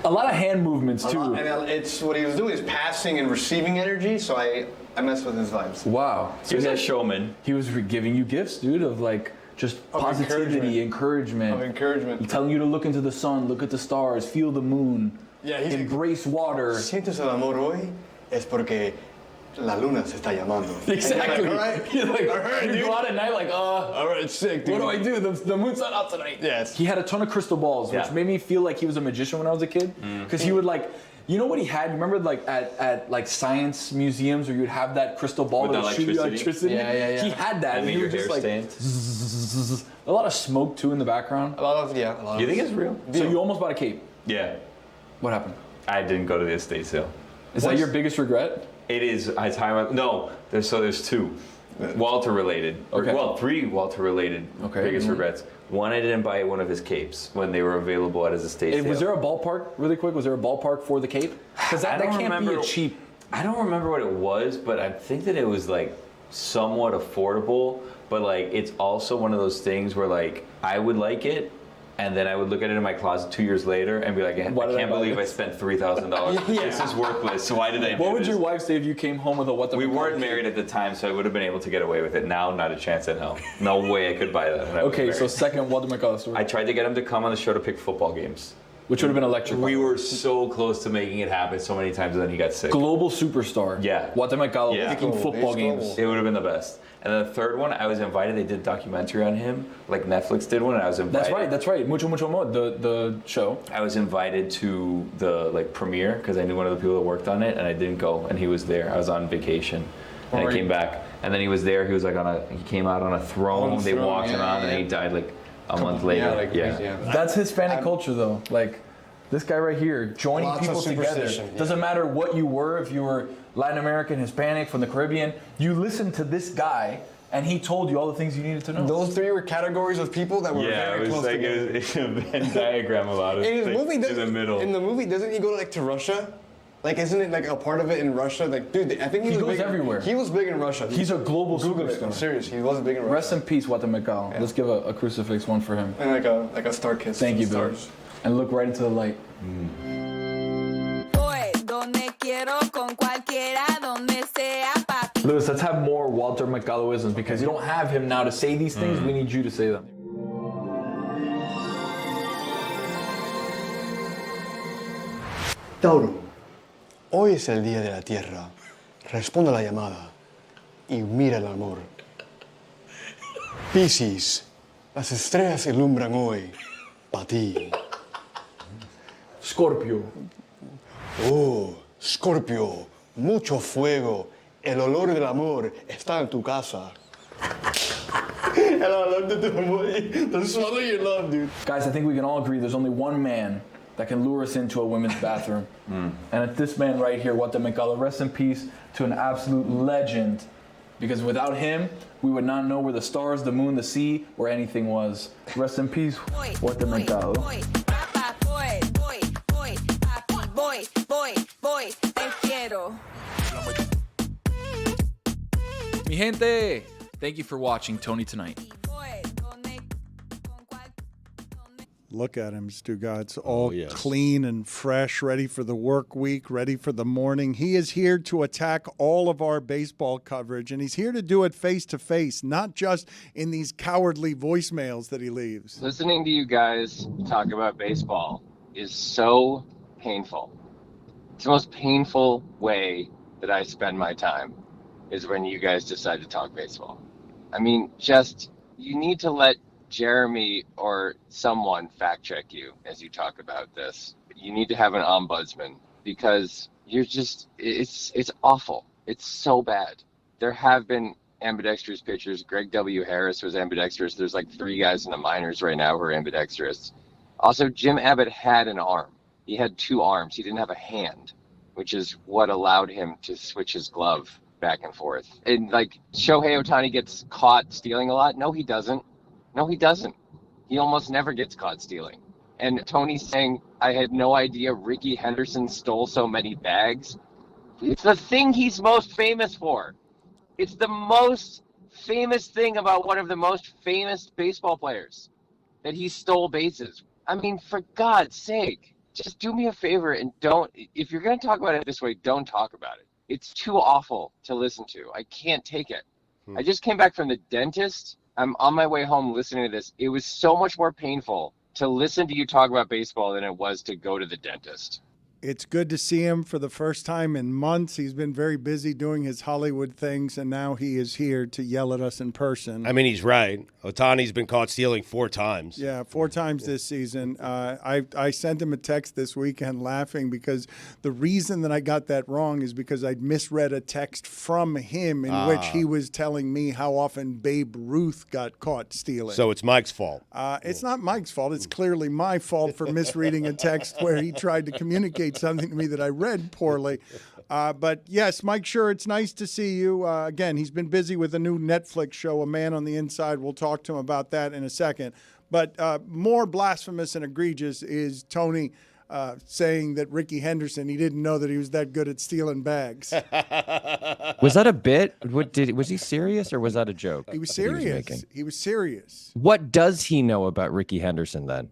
a lot of hand movements too. And it's what he was doing is passing and receiving energy. So I messed with his vibes. Wow. So he was a showman. He was giving you gifts, dude, of like just positivity, encouragement. Of encouragement. Telling you to look into the sun, look at the stars, feel the moon. Yeah, embrace water. Sientes el amor hoy es porque la luna se está llamando. Exactly. All right. You're like, all right, you go out at night like, all right, it's sick, dude. What do I do? The moon's not out tonight. Yes. He had a ton of crystal balls, which made me feel like he was a magician when I was a kid. Because he would like, you know what he had? Remember like at like science museums where you'd have that crystal ball that would shoot you electricity? Yeah. He had that. And he your would just hair like stained. a lot of smoke too in the background. A lot of. You think it's real? So you almost bought a cape. Yeah. What happened? I didn't go to the estate sale. Is that your biggest regret? It is. No. There's two. Walter related. Okay. Well, three Walter related biggest regrets. One, I didn't buy one of his capes when they were available at his estate sale. Was there a ballpark, really quick? Was there a ballpark for the cape? Because that can't be a cheap. I don't remember what it was, but I think that it was like somewhat affordable. But like, it's also one of those things where like I would like it, and then I would look at it in my closet 2 years later and be like, I can't believe I spent $3,000. This is worthless. So why did I do this? What would your wife say if you came home with a what the? We weren't married at the time, so I would have been able to get away with it. Now, not a chance in hell. No way I could buy that. When I was Okay, so married. second Walter Mercado story. I tried to get him to come on the show to pick football games. Which would have been electric. We were so close to making it happen so many times, and then he got sick. Global superstar. Yeah. Walter Mercado picking football games. It would have been the best. And then the third one, I was invited. They did a documentary on him, like Netflix did one, and I was invited. That's right. Mucho more, the show. I was invited to the premiere because I knew one of the people that worked on it, and I didn't go, and he was there. I was on vacation, and I came back, and then he was there. He was like he came out on a throne. They walked him on, and then he died like a month later. That's Hispanic culture, though. Like this guy right here, joining Lots of people together. superstition, yeah. Doesn't matter what you were. If you were Latin American, Hispanic, from the Caribbean, you listened to this guy. And he told you all the things you needed to know. Those three were categories of people that were very close together. It was a Venn diagram about it. In his movie, in the middle. In the movie, doesn't he go to Russia? Like, isn't it like a part of it in Russia? Like, dude, I think he was goes big everywhere. He was big in Russia. He's a global superstar. I'm serious. He was big in Russia. Rest in peace, Walter Mercado. Let's give a crucifix one for him. And like a star kiss. Thank you, Bill. And look right into the light. Voy donde quiero con cualquiera, donde sea papi. Lewis, let's have more Walter McCulloughisms because you don't have him now to say these things. We need you to say them. Tauro, hoy es el día de la Tierra. Responde a la llamada y mira el amor. Piscis, las estrellas ilumbran hoy para ti. Scorpio. Oh, Scorpio, mucho fuego. El olor del amor está en tu casa. El olor de tu amor. The smell of your love, dude. Guys, I think we can all agree there's only one man that can lure us into a women's bathroom. And it's this man right here, Walter McCullough. Rest in peace to an absolute legend. Because without him, we would not know where the stars, the moon, the sea, or anything was. Rest in peace, Walter McCullough. Mi gente, thank you for watching Tony Tonight. Look at him, Stugotz, all clean and fresh, ready for the work week, ready for the morning. He is here to attack all of our baseball coverage, and he's here to do it face-to-face, not just in these cowardly voicemails that he leaves. Listening to you guys talk about baseball is so painful. It's the most painful way that I spend my time is when you guys decide to talk baseball. I mean, you need to let Jeremy or someone fact check you as you talk about this. You need to have an ombudsman because it's awful. It's so bad. There have been ambidextrous pitchers. Greg W. Harris was ambidextrous. There's like 3 guys in the minors right now who are ambidextrous. Also, Jim Abbott had an arm. He had 2 arms. He didn't have a hand, which is what allowed him to switch his glove back and forth. And like Shohei Ohtani gets caught stealing a lot. No, he doesn't. No, he doesn't. He almost never gets caught stealing. And Tony's saying, I had no idea Ricky Henderson stole so many bags. It's the thing he's most famous for. It's the most famous thing about one of the most famous baseball players, that he stole bases. I mean, for God's sake, just do me a favor and if you're going to talk about it this way, don't talk about it. It's too awful to listen to. I can't take it. I just came back from the dentist. I'm on my way home listening to this. It was so much more painful to listen to you talk about baseball than it was to go to the dentist. It's good to see him for the first time in months. He's been very busy doing his Hollywood things, and now he is here to yell at us in person. I mean, he's right. Ohtani's been caught stealing 4 times. Yeah, 4 times this season. I sent him a text this weekend laughing because the reason that I got that wrong is because I'd misread a text from him in which he was telling me how often Babe Ruth got caught stealing. So it's Mike's fault. It's not Mike's fault. It's clearly my fault for misreading a text where he tried to communicate something to me that I read poorly. But yes, Mike Schur, it's nice to see you. Again, he's been busy with a new Netflix show, A Man on the Inside. We'll talk to him about that in a second. But more blasphemous and egregious is Tony saying that Ricky Henderson, he didn't know that he was that good at stealing bags. Was that a bit? Was he serious or was that a joke? He was serious. He was serious. What does he know about Ricky Henderson then?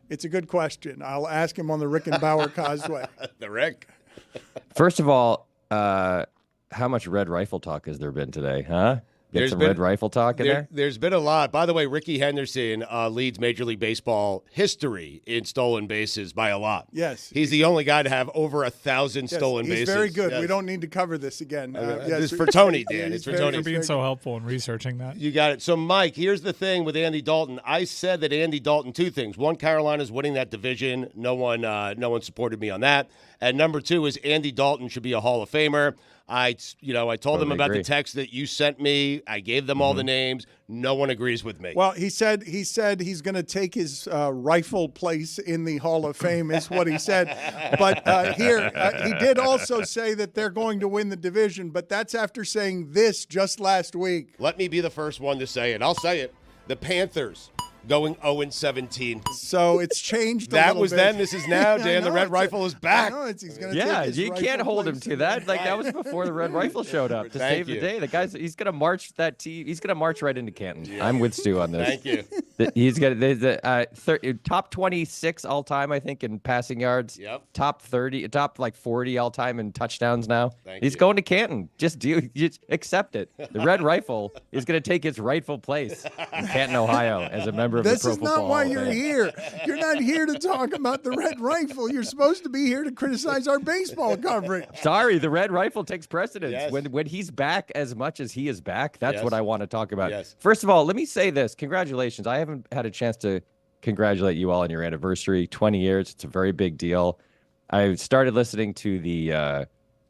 It's a good question. I'll ask him on the Rickenbacker Causeway. The Rick. First of all, how much red rifle talk has there been today, huh? Get some red rifle talk in there? There's been a lot. By the way, Ricky Henderson leads Major League Baseball history in stolen bases by a lot. Yes. He's the only guy to have over 1,000 stolen bases. He's very good. Yes. We don't need to cover this again. This is for Tony, Dan. It's for Tony. For being so helpful in researching that. You got it. So, Mike, here's the thing with Andy Dalton. I said that Andy Dalton, 2 things. 1, Carolina's winning that division. No one supported me on that. And number 2 is Andy Dalton should be a Hall of Famer. I told them about the text that you sent me. I gave them all the names. No one agrees with me. Well, he said he's going to take his rifle place in the Hall of Fame is what he said. But he did also say that they're going to win the division, but that's after saying this just last week. Let me be the first one to say it. I'll say it. The Panthers going 0-17. So it's changed a that little was bit. then. This is now, Dan. The Red Rifle is back. You can't hold him to that. Like that was before the Red Rifle showed up to save the day. The guy's he's gonna march that team. He's gonna march right into Canton. Yeah. I'm with Stu on this. Thank you. He's got the top 26 all time, I think, in passing yards. Yep. Top 30, top like 40 all time in touchdowns now. He's you. going to Canton. Just accept it. The Red Rifle is going to take its rightful place in Canton, Ohio, as a member of the Pro Football This is not why Hall of you're Fame. here. You're not here to talk about the Red Rifle. You're supposed to be here to criticize our baseball coverage. Sorry, the Red Rifle takes precedence. Yes. When he's back as much as he is back, that's Yes. what I want to talk about. Yes. First of all, let me say this. Congratulations. I haven't had a chance to congratulate you all on your anniversary. 20 years. It's a very big deal. I started listening to the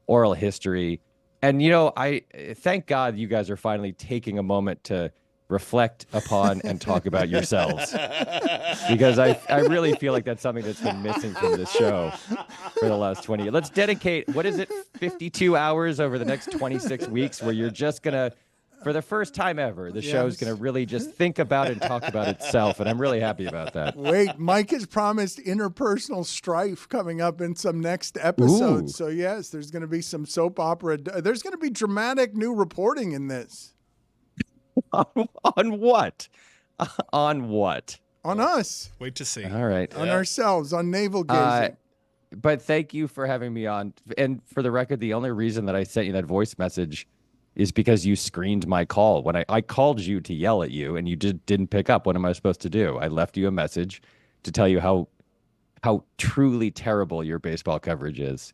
oral history. And, I thank God you guys are finally taking a moment to reflect upon and talk about yourselves. Because I really feel like that's something that's been missing from this show for the last 20 years. Let's dedicate, 52 hours over the next 26 weeks where you're just going to, for the first time ever, the show's going to really just think about and talk about itself. And I'm really happy about that. Wait, Mike has promised interpersonal strife coming up in some next episodes. Ooh. So, yes, there's going to be some soap opera. There's going to be dramatic new reporting in this. On what? On what? On us. Wait to see. All right. On ourselves, on navel gazing. But thank you for having me on. And for the record, the only reason that I sent you that voice message is because you screened my call. When I called you to yell at you and you didn't pick up. What am I supposed to do? I left you a message to tell you how truly terrible your baseball coverage is.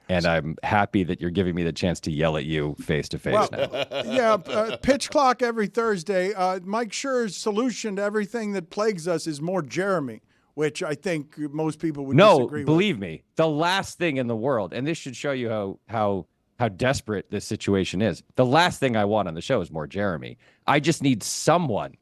And I'm happy that you're giving me the chance to yell at you face to face now. Yeah, pitch clock every Thursday. Mike Schur's solution to everything that plagues us is more Jeremy, which I think most people would disagree with. No, believe me, the last thing in the world, and this should show you how desperate this situation is. The last thing I want on the show is more Jeremy. I just need someone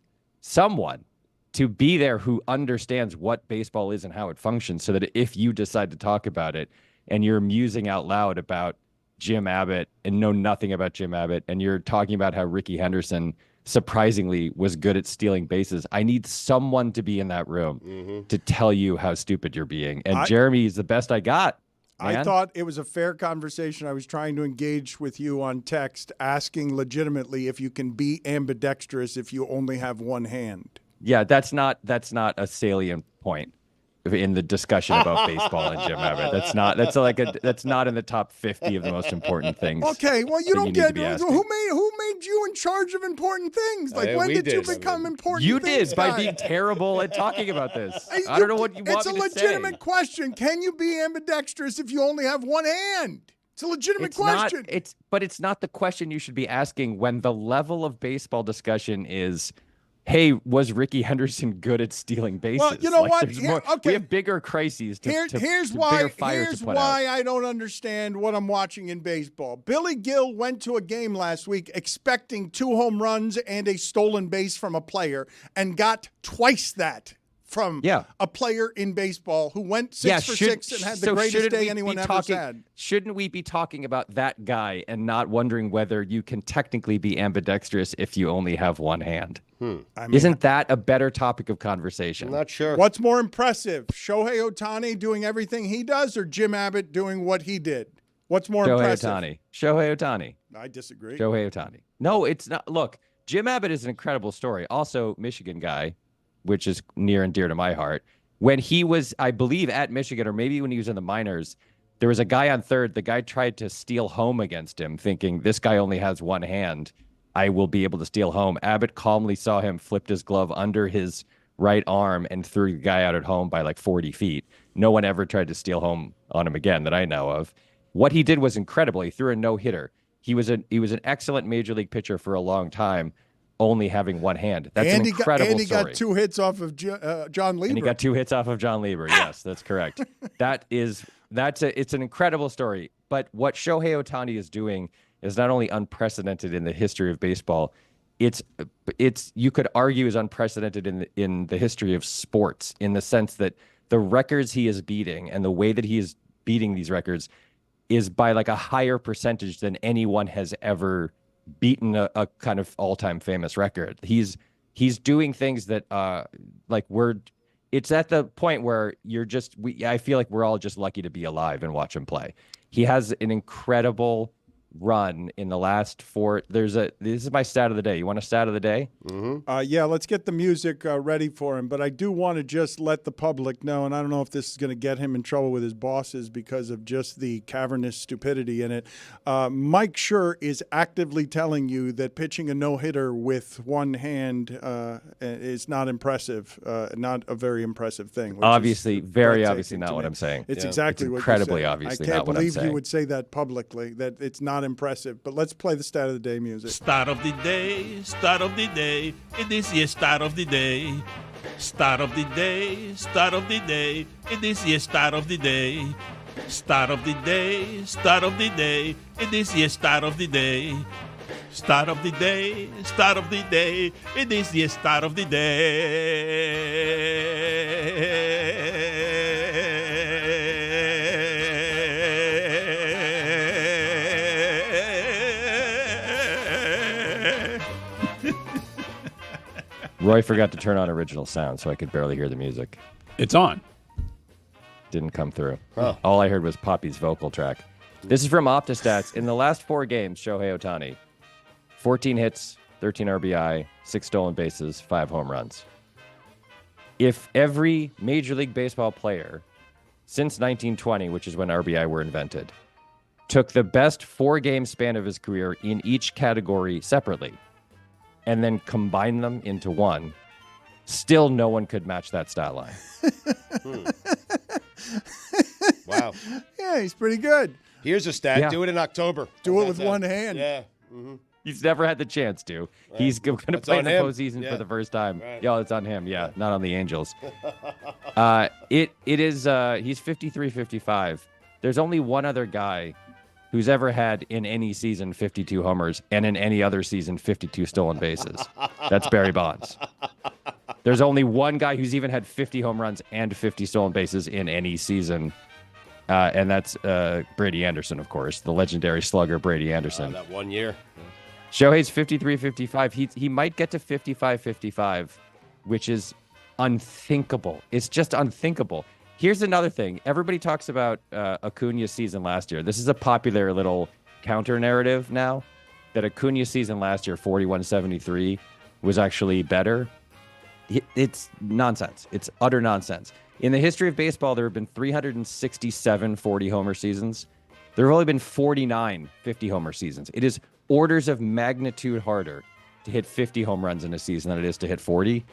to be there who understands what baseball is and how it functions, so that if you decide to talk about it, and you're musing out loud about Jim Abbott and know nothing about Jim Abbott, and you're talking about how Ricky Henderson surprisingly was good at stealing bases, I need someone to be in that room to tell you how stupid you're being. And Jeremy is the best I got. Man. I thought it was a fair conversation. I was trying to engage with you on text, asking legitimately if you can be ambidextrous if you only have one hand. Yeah, that's not a salient point in the discussion about baseball and Jim Abbott. That's not in the top 50 of the most important things. Okay, well, you don't get who made you in charge of important things? Like, when did you become important? You things did by guy? being terrible at talking about this. I don't know what you want me to say. It's a legitimate question. Can you be ambidextrous if you only have one hand? It's a legitimate question. But it's not the question you should be asking when the level of baseball discussion is, hey, was Ricky Henderson good at stealing bases? Well, you know what? We have bigger crises Here's why I don't understand what I'm watching in baseball. Billy Gill went to a game last week expecting 2 home runs and a stolen base from a player and got twice that from a player in baseball who went 6 for 6 and had the greatest day anyone ever had. Shouldn't we be talking about that guy and not wondering whether you can technically be ambidextrous if you only have one hand? Isn't that a better topic of conversation? I'm not sure. What's more impressive, Shohei Ohtani doing everything he does or Jim Abbott doing what he did? What's more impressive? Shohei Ohtani. I disagree. Shohei Ohtani. No, it's not. Look, Jim Abbott is an incredible story. Also, Michigan guy, which is near and dear to my heart. When he was, I believe, at Michigan, or maybe when he was in the minors, there was a guy on third. The guy tried to steal home against him, thinking this guy only has one hand. I will be able to steal home. Abbott calmly saw him, flipped his glove under his right arm, and threw the guy out at home by like 40 feet. No one ever tried to steal home on him again that I know of. What he did was incredible. He threw a no-hitter. He was an excellent major league pitcher for a long time, only having one hand. That's an incredible Andy story. got 2 hits off of John Lieber. And he got 2 hits off of John Lieber. Yes, that's correct. It's an incredible story. But what Shohei Ohtani is doing is not only unprecedented in the history of baseball, it's you could argue is unprecedented in the history of sports, in the sense that the records he is beating and the way that he is beating these records is by like a higher percentage than anyone has ever beaten a kind of all-time famous record. He's doing things that it's at the point where I feel like we're all just lucky to be alive and watch him play. He has an incredible run in the last 4. This is my stat of the day. You want a stat of the day? Yeah, let's get the music ready for him. But I do want to just let the public know, and I don't know if this is going to get him in trouble with his bosses because of just the cavernous stupidity in it. Mike Schur is actively telling you that pitching a no-hitter with one hand is not impressive, not a very impressive thing. Obviously, very obviously not what I'm saying. It's exactly what incredibly you're saying. obviously I not can't what I'm believe saying. you would say that publicly, that it's not impressive. But let's play the stat of the day music. Start of the day, start of the day. It is your start of the day. Start of the day, start of the day. It is your start of the day. Start of the day, start of the day. It is your start of the day. Start of the day, start of the day. It is your start of the day. Roy forgot to turn on original sound, so I could barely hear the music. It's on. Didn't come through. All I heard was Poppy's vocal track. This is from OptaStats. In the last 4 games, Shohei Ohtani, 14 hits, 13 RBI, 6 stolen bases, 5 home runs. If every Major League Baseball player since 1920, which is when RBI were invented, took the best 4-game span of his career in each category separately, and then combined them into one, still no one could match that stat line. Wow. Yeah, he's pretty good. Here's a stat. Yeah. Do it in October. Do it with one hand. Yeah. He's never had the chance to. Right. He's going to That's play on in the him. postseason Yeah. for the first time. Right. Yeah, it's on him. Yeah, not on the Angels. It is. He's 53-55. There's only one other guy who's ever had in any season 52 homers and in any other season 52 stolen bases. That's Barry Bonds. There's only one guy who's even had 50 home runs and 50 stolen bases in any season. And that's Brady Anderson, of course, the legendary slugger Brady Anderson. That 1 year. Shohei's 53-55. He might get to 55-55, which is unthinkable. It's just unthinkable. Here's another thing. Everybody talks about Acuna's season last year. This is a popular little counter narrative now, that Acuna's season last year, 41-73, was actually better. It's nonsense. It's utter nonsense. In the history of baseball, there have been 367 40-homer seasons. There have only been 49 50-homer seasons. It is orders of magnitude harder to hit 50 home runs in a season than it is to hit 40.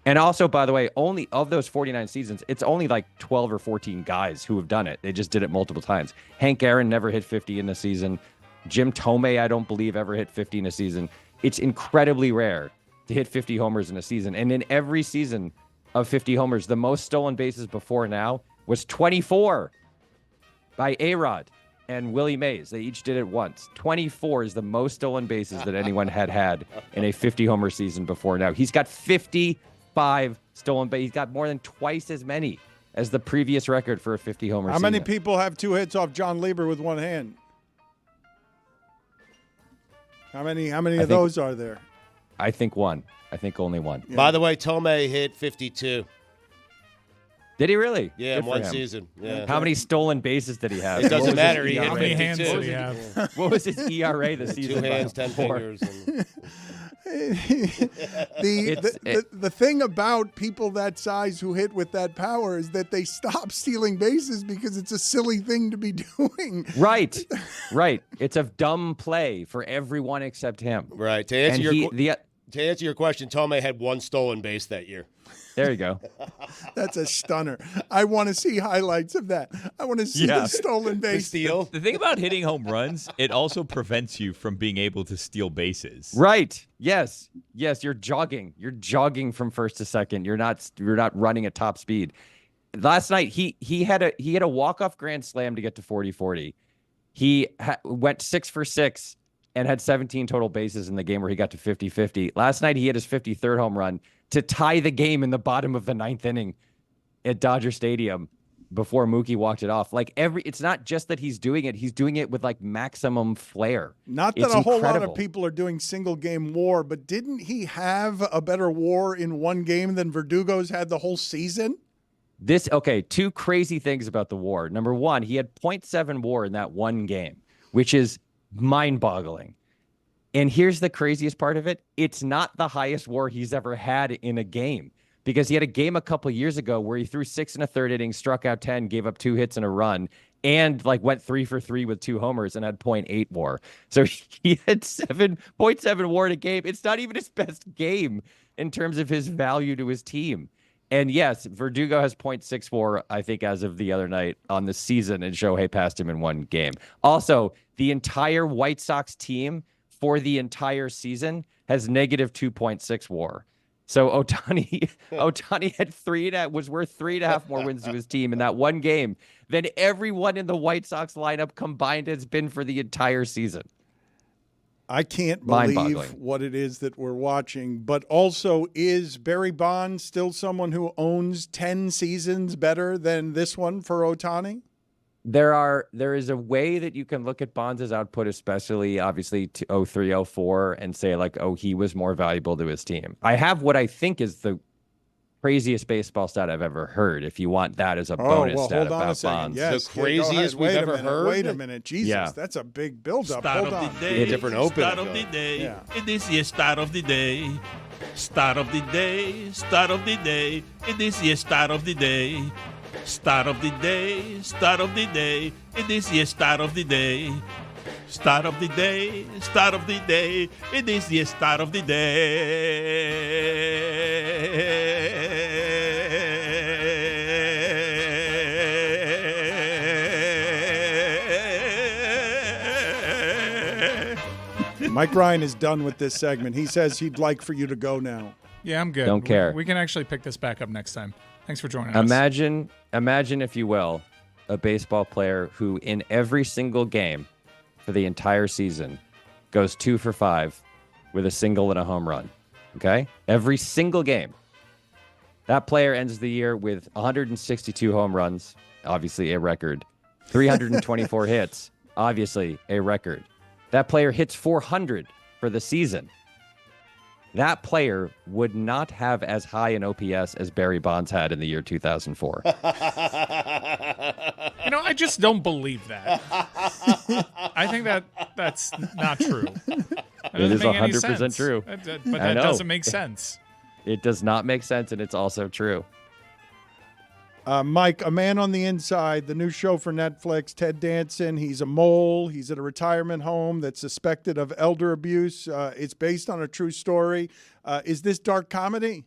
And also, by the way, only of those 49 seasons, it's only like 12 or 14 guys who have done it. They just did it multiple times. Hank Aaron never hit 50 in a season. Jim Tomei, I don't believe, ever hit 50 in a season. It's incredibly rare to hit 50 homers in a season. And in every season of 50 homers, the most stolen bases before now was 24 by A-Rod and Willie Mays. They each did it once. 24 is the most stolen bases that anyone had in a 50-homer season before now. He's got 55 stolen bases. He's got more than twice as many as the previous record for a 50-homer season. How many people have 2 hits off John Lieber with one hand? How many of those are there? I think one. I think only one. Yeah. By the way, Tomei hit 52. Did he really? Yeah, Good in for one him. season. Yeah. How many stolen bases did he have? It doesn't What was matter. his He hit ERA? 52. How many hands did he have? What was his ERA the season? 2 hands, 10 before? fingers. And... The thing about people that size who hit with that power is that they stop stealing bases because it's a silly thing to be doing. Right. It's a dumb play for everyone except him. Right. To answer, And to answer your question, Tomei had 1 stolen base that year. There you go. That's a stunner. I want to see highlights of that. I want to see the stolen base. Steal. The thing about hitting home runs, it also prevents you from being able to steal bases. Right. Yes. You're jogging. You're jogging from first to second. You're not running at top speed. Last night he had a walk-off grand slam to get to 40-40. He went 6 for 6 and had 17 total bases in the game where he got to 50-50. Last night he hit his 53rd home run to tie the game in the bottom of the 9th inning at Dodger Stadium before Mookie walked it off. It's not just that he's doing it with like maximum flair. Not that it's a whole lot incredible. of people are doing single game WAR, but didn't he have a better WAR in one game than Verdugo's had the whole season? Two crazy things about the WAR. Number one, he had .7 WAR in that one game, which is mind-boggling. And here's the craziest part of it. It's not the highest WAR he's ever had in a game, because he had a game a couple years ago where he threw 6 1/3 innings, struck out 10, gave up 2 hits and a run, and like went 3 for 3 with 2 homers and had 0.8 WAR. So he had 7.7 WAR in a game. It's not even his best game in terms of his value to his team. And yes, Verdugo has 0.6 WAR, I think, as of the other night on the season, and Shohei passed him in one game. Also, the entire White Sox team for the entire season has negative 2.6 WAR. So Ohtani had was worth 3.5 more wins to his team in that one game than everyone in the White Sox lineup combined has been for the entire season. I can't believe what it is that we're watching. But also, is Barry Bonds still someone who owns 10 seasons better than this one for Ohtani? There is a way that you can look at Bonds' output, especially obviously to 03, 04, and say like, oh, he was more valuable to his team. I have what I think is the craziest baseball stat I've ever heard. If you want that as a bonus stat about Bonds. Yes, the craziest we've ever heard. Wait a minute, Jesus, that's a big buildup. Start Hold of on. the day. Different open. Start of the day. It is your start of the day. Start of the day. Start of the day. It is your start of the day. Start of the day. Start of the day. It is your start of the day. Start of the day. Start of the day. It is your start of the day. Mike Ryan is done with this segment. He says he'd like for you to go now. Yeah, I'm good. Don't care. We can actually pick this back up next time. Thanks for joining us. Imagine, if you will, a baseball player who in every single game for the entire season goes 2 for 5 with a single and a home run. Okay? Every single game. That player ends the year with 162 home runs, obviously a record. 324 hits, obviously a record. That player hits 400 for the season. That player would not have as high an OPS as Barry Bonds had in the year 2004. I just don't believe that. I think that's not true. It is 100% true. But that doesn't make sense. It does not make sense, and it's also true. Mike, A Man on the Inside, the new show for Netflix, Ted Danson. He's a mole. He's at a retirement home that's suspected of elder abuse. It's based on a true story. Is this dark comedy?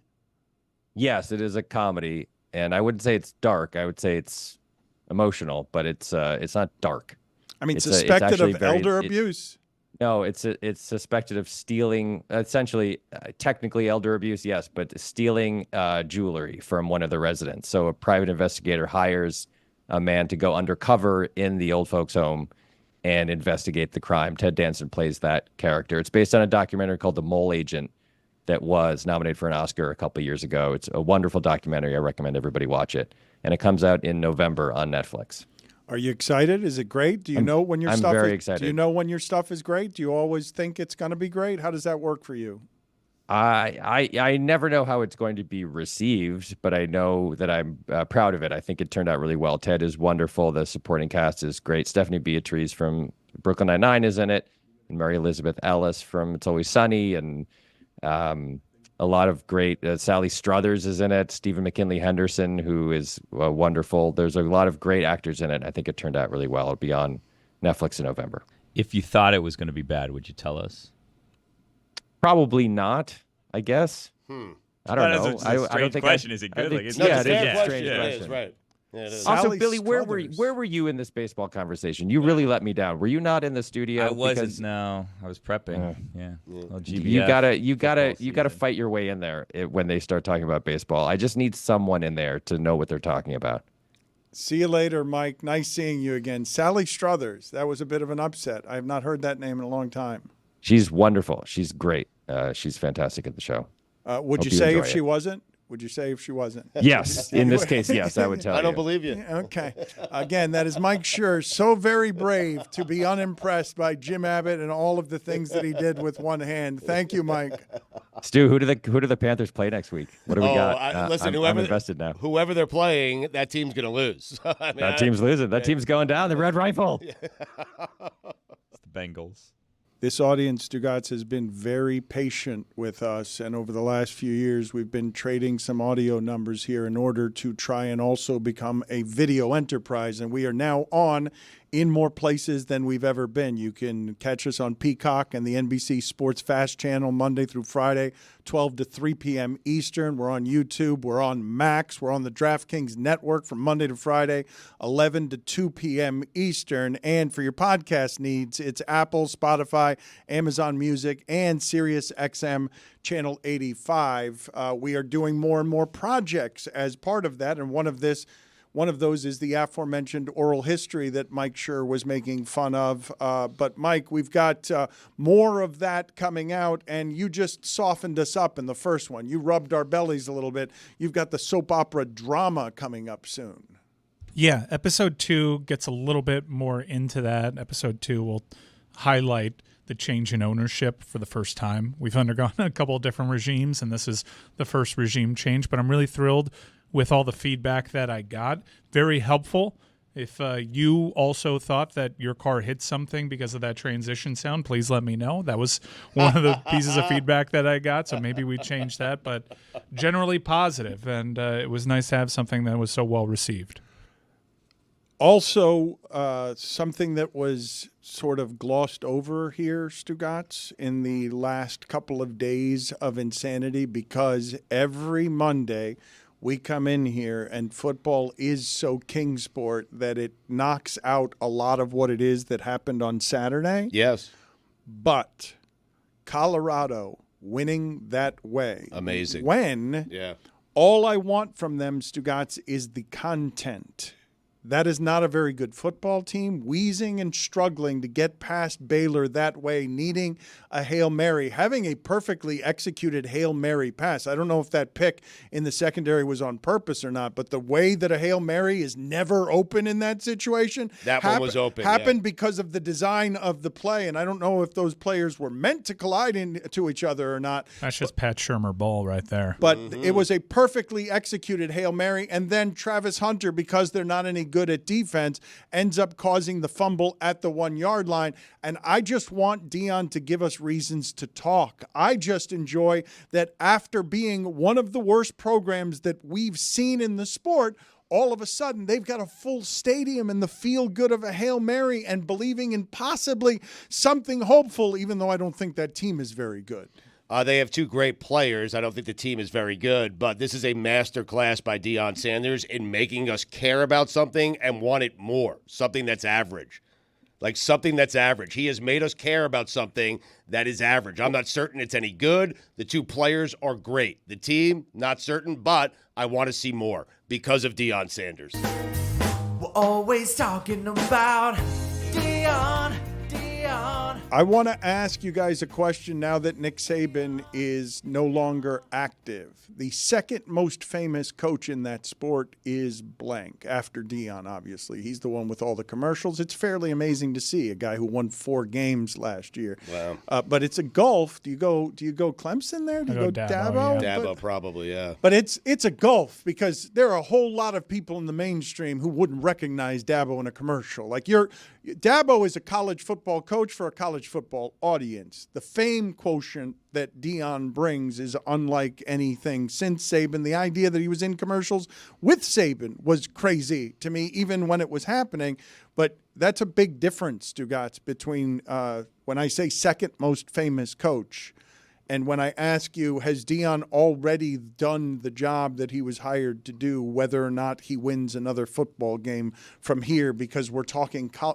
Yes, it is a comedy, and I wouldn't say it's dark. I would say it's emotional, but it's not dark. I mean, suspected of elder abuse? No, it's suspected of stealing, essentially, technically elder abuse, yes, but stealing jewelry from one of the residents. So a private investigator hires a man to go undercover in the old folks' home and investigate the crime. Ted Danson plays that character. It's based on a documentary called The Mole Agent that was nominated for an Oscar a couple of years ago. It's a wonderful documentary. I recommend everybody watch it. And it comes out in November on Netflix. Are you excited? Is it great? Do you know when your stuff? I'm very excited. Do you know when your stuff is great? Do you always think it's going to be great? How does that work for you? I never know how it's going to be received, but I know that I'm proud of it. I think it turned out really well. Ted is wonderful. The supporting cast is great. Stephanie Beatriz from Brooklyn Nine-Nine is in it, and Mary Elizabeth Ellis from It's Always Sunny, and a lot of great. Sally Struthers is in it. Stephen McKinley Henderson, who is wonderful. There's a lot of great actors in it. I think it turned out really well. It'll be on Netflix in November. If you thought it was going to be bad, would you tell us? Probably not, I guess. I don't know. That's a strange question. Is it good? It is a a strange question. It is, right. Yeah, it is. Also, Billy, where were you in this baseball conversation? You really let me down. Were you not in the studio? I wasn't. No, I was prepping. Well, you gotta fight your way in there when they start talking about baseball. I just need someone in there to know what they're talking about. See you later, Mike. Nice seeing you again. Sally Struthers. That was a bit of an upset. I have not heard that name in a long time. She's wonderful. She's great. She's fantastic at the show. Would you say if she wasn't? Would you say if she wasn't? Yes. In this case, yes, I would tell you. I don't believe you. Okay. Again, that is Mike Schur. So very brave to be unimpressed by Jim Abbott and all of the things that he did with one hand. Thank you, Mike. Stu, who do the Panthers play next week? What do we got? Listen, I'm invested now. Whoever they're playing, that team's going to lose. That team's losing. That team's going down. The Red Rifle. Bengals. This audience, Stugotz, has been very patient with us, and over the last few years, we've been trading some audio numbers here in order to try and also become a video enterprise, and we are now on in more places than we've ever been. You can catch us on Peacock and the NBC Sports Fast channel Monday through Friday, 12 to 3 p.m. Eastern. We're on YouTube. We're on Max. We're on the DraftKings Network from Monday to Friday, 11 to 2 p.m. Eastern. And for your podcast needs, it's Apple, Spotify, Amazon Music, and Sirius XM Channel 85. We are doing more and more projects as part of that, and one of those is the aforementioned oral history that Mike Schur was making fun of. But, Mike, we've got more of that coming out, and you just softened us up in the first one. You rubbed our bellies a little bit. You've got the soap opera drama coming up soon. Yeah, episode 2 gets a little bit more into that. Episode 2 will highlight the change in ownership for the first time. We've undergone a couple of different regimes, and this is the first regime change, but I'm really thrilled with all the feedback that I got. Very helpful. If you also thought that your car hit something because of that transition sound, please let me know. That was one of the pieces of feedback that I got, so maybe we change that, but generally positive, and it was nice to have something that was so well received. Also, something that was sort of glossed over here, Stugotz, in the last couple of days of insanity, because every Monday we come in here and football is so king sport that it knocks out a lot of what it is that happened on Saturday. Yes. But Colorado winning that way. Amazing. When all I want from them, Stugotz, is the content. That is not a very good football team, wheezing and struggling to get past Baylor that way, needing a Hail Mary, having a perfectly executed Hail Mary pass. I don't know if that pick in the secondary was on purpose or not, but the way that a Hail Mary is never open in that situation. That one was open. Happened because of the design of the play, and I don't know if those players were meant to collide into each other or not. That's just Pat Shurmur ball right there. But it was a perfectly executed Hail Mary, and then Travis Hunter, because they're not any good at defense, ends up causing the fumble at the 1-yard line. And I just want Deion to give us reasons to talk. I just enjoy that after being one of the worst programs that we've seen in the sport, all of a sudden they've got a full stadium and the feel good of a Hail Mary and believing in possibly something hopeful, even though I don't think that team is very good. They have two great players. I don't think the team is very good, but this is a master class by Deion Sanders in making us care about something and want it more, something that's average. Like something that's average. He has made us care about something that is average. I'm not certain it's any good. The two players are great. The team, not certain, but I want to see more because of Deion Sanders. We're always talking about Deion. I want to ask you guys a question now that Nick Saban is no longer active. The second most famous coach in that sport is blank, after Deion, obviously. He's the one with all the commercials. It's fairly amazing to see a guy who won 4 games last year. Wow. But it's a gulf. Do you go Clemson there? Do you go Dabo? Yeah. Dabo, but, probably, yeah. But it's a gulf because there are a whole lot of people in the mainstream who wouldn't recognize Dabo in a commercial. Like Dabo is a college football coach for a college football audience. The fame quotient that Deion brings is unlike anything since Saban. The idea that he was in commercials with Saban was crazy to me, even when it was happening. But that's a big difference, Stugotz, between when I say second most famous coach and when I ask you, has Deion already done the job that he was hired to do, whether or not he wins another football game from here? Because we're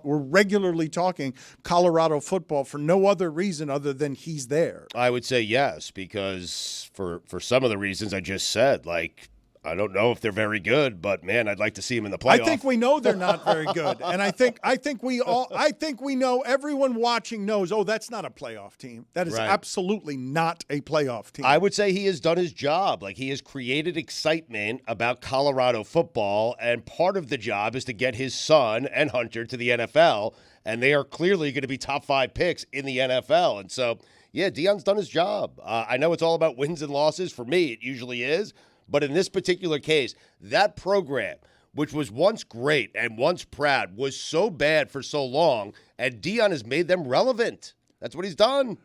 regularly talking Colorado football for no other reason other than he's there. I would say yes, because for some of the reasons I just said, like, I don't know if they're very good, but man, I'd like to see them in the playoffs. I think we know they're not very good, and I think we know, everyone watching knows. Oh, that's not a playoff team. That is absolutely not a playoff team. I would say he has done his job. Like, he has created excitement about Colorado football, and part of the job is to get his son and Hunter to the NFL, and they are clearly going to be top 5 picks in the NFL. And so, yeah, Deion's done his job. I know it's all about wins and losses. For me, it usually is. But in this particular case, that program which was once great and once proud, was so bad for so long, and Deion has made them relevant. That's what he's done.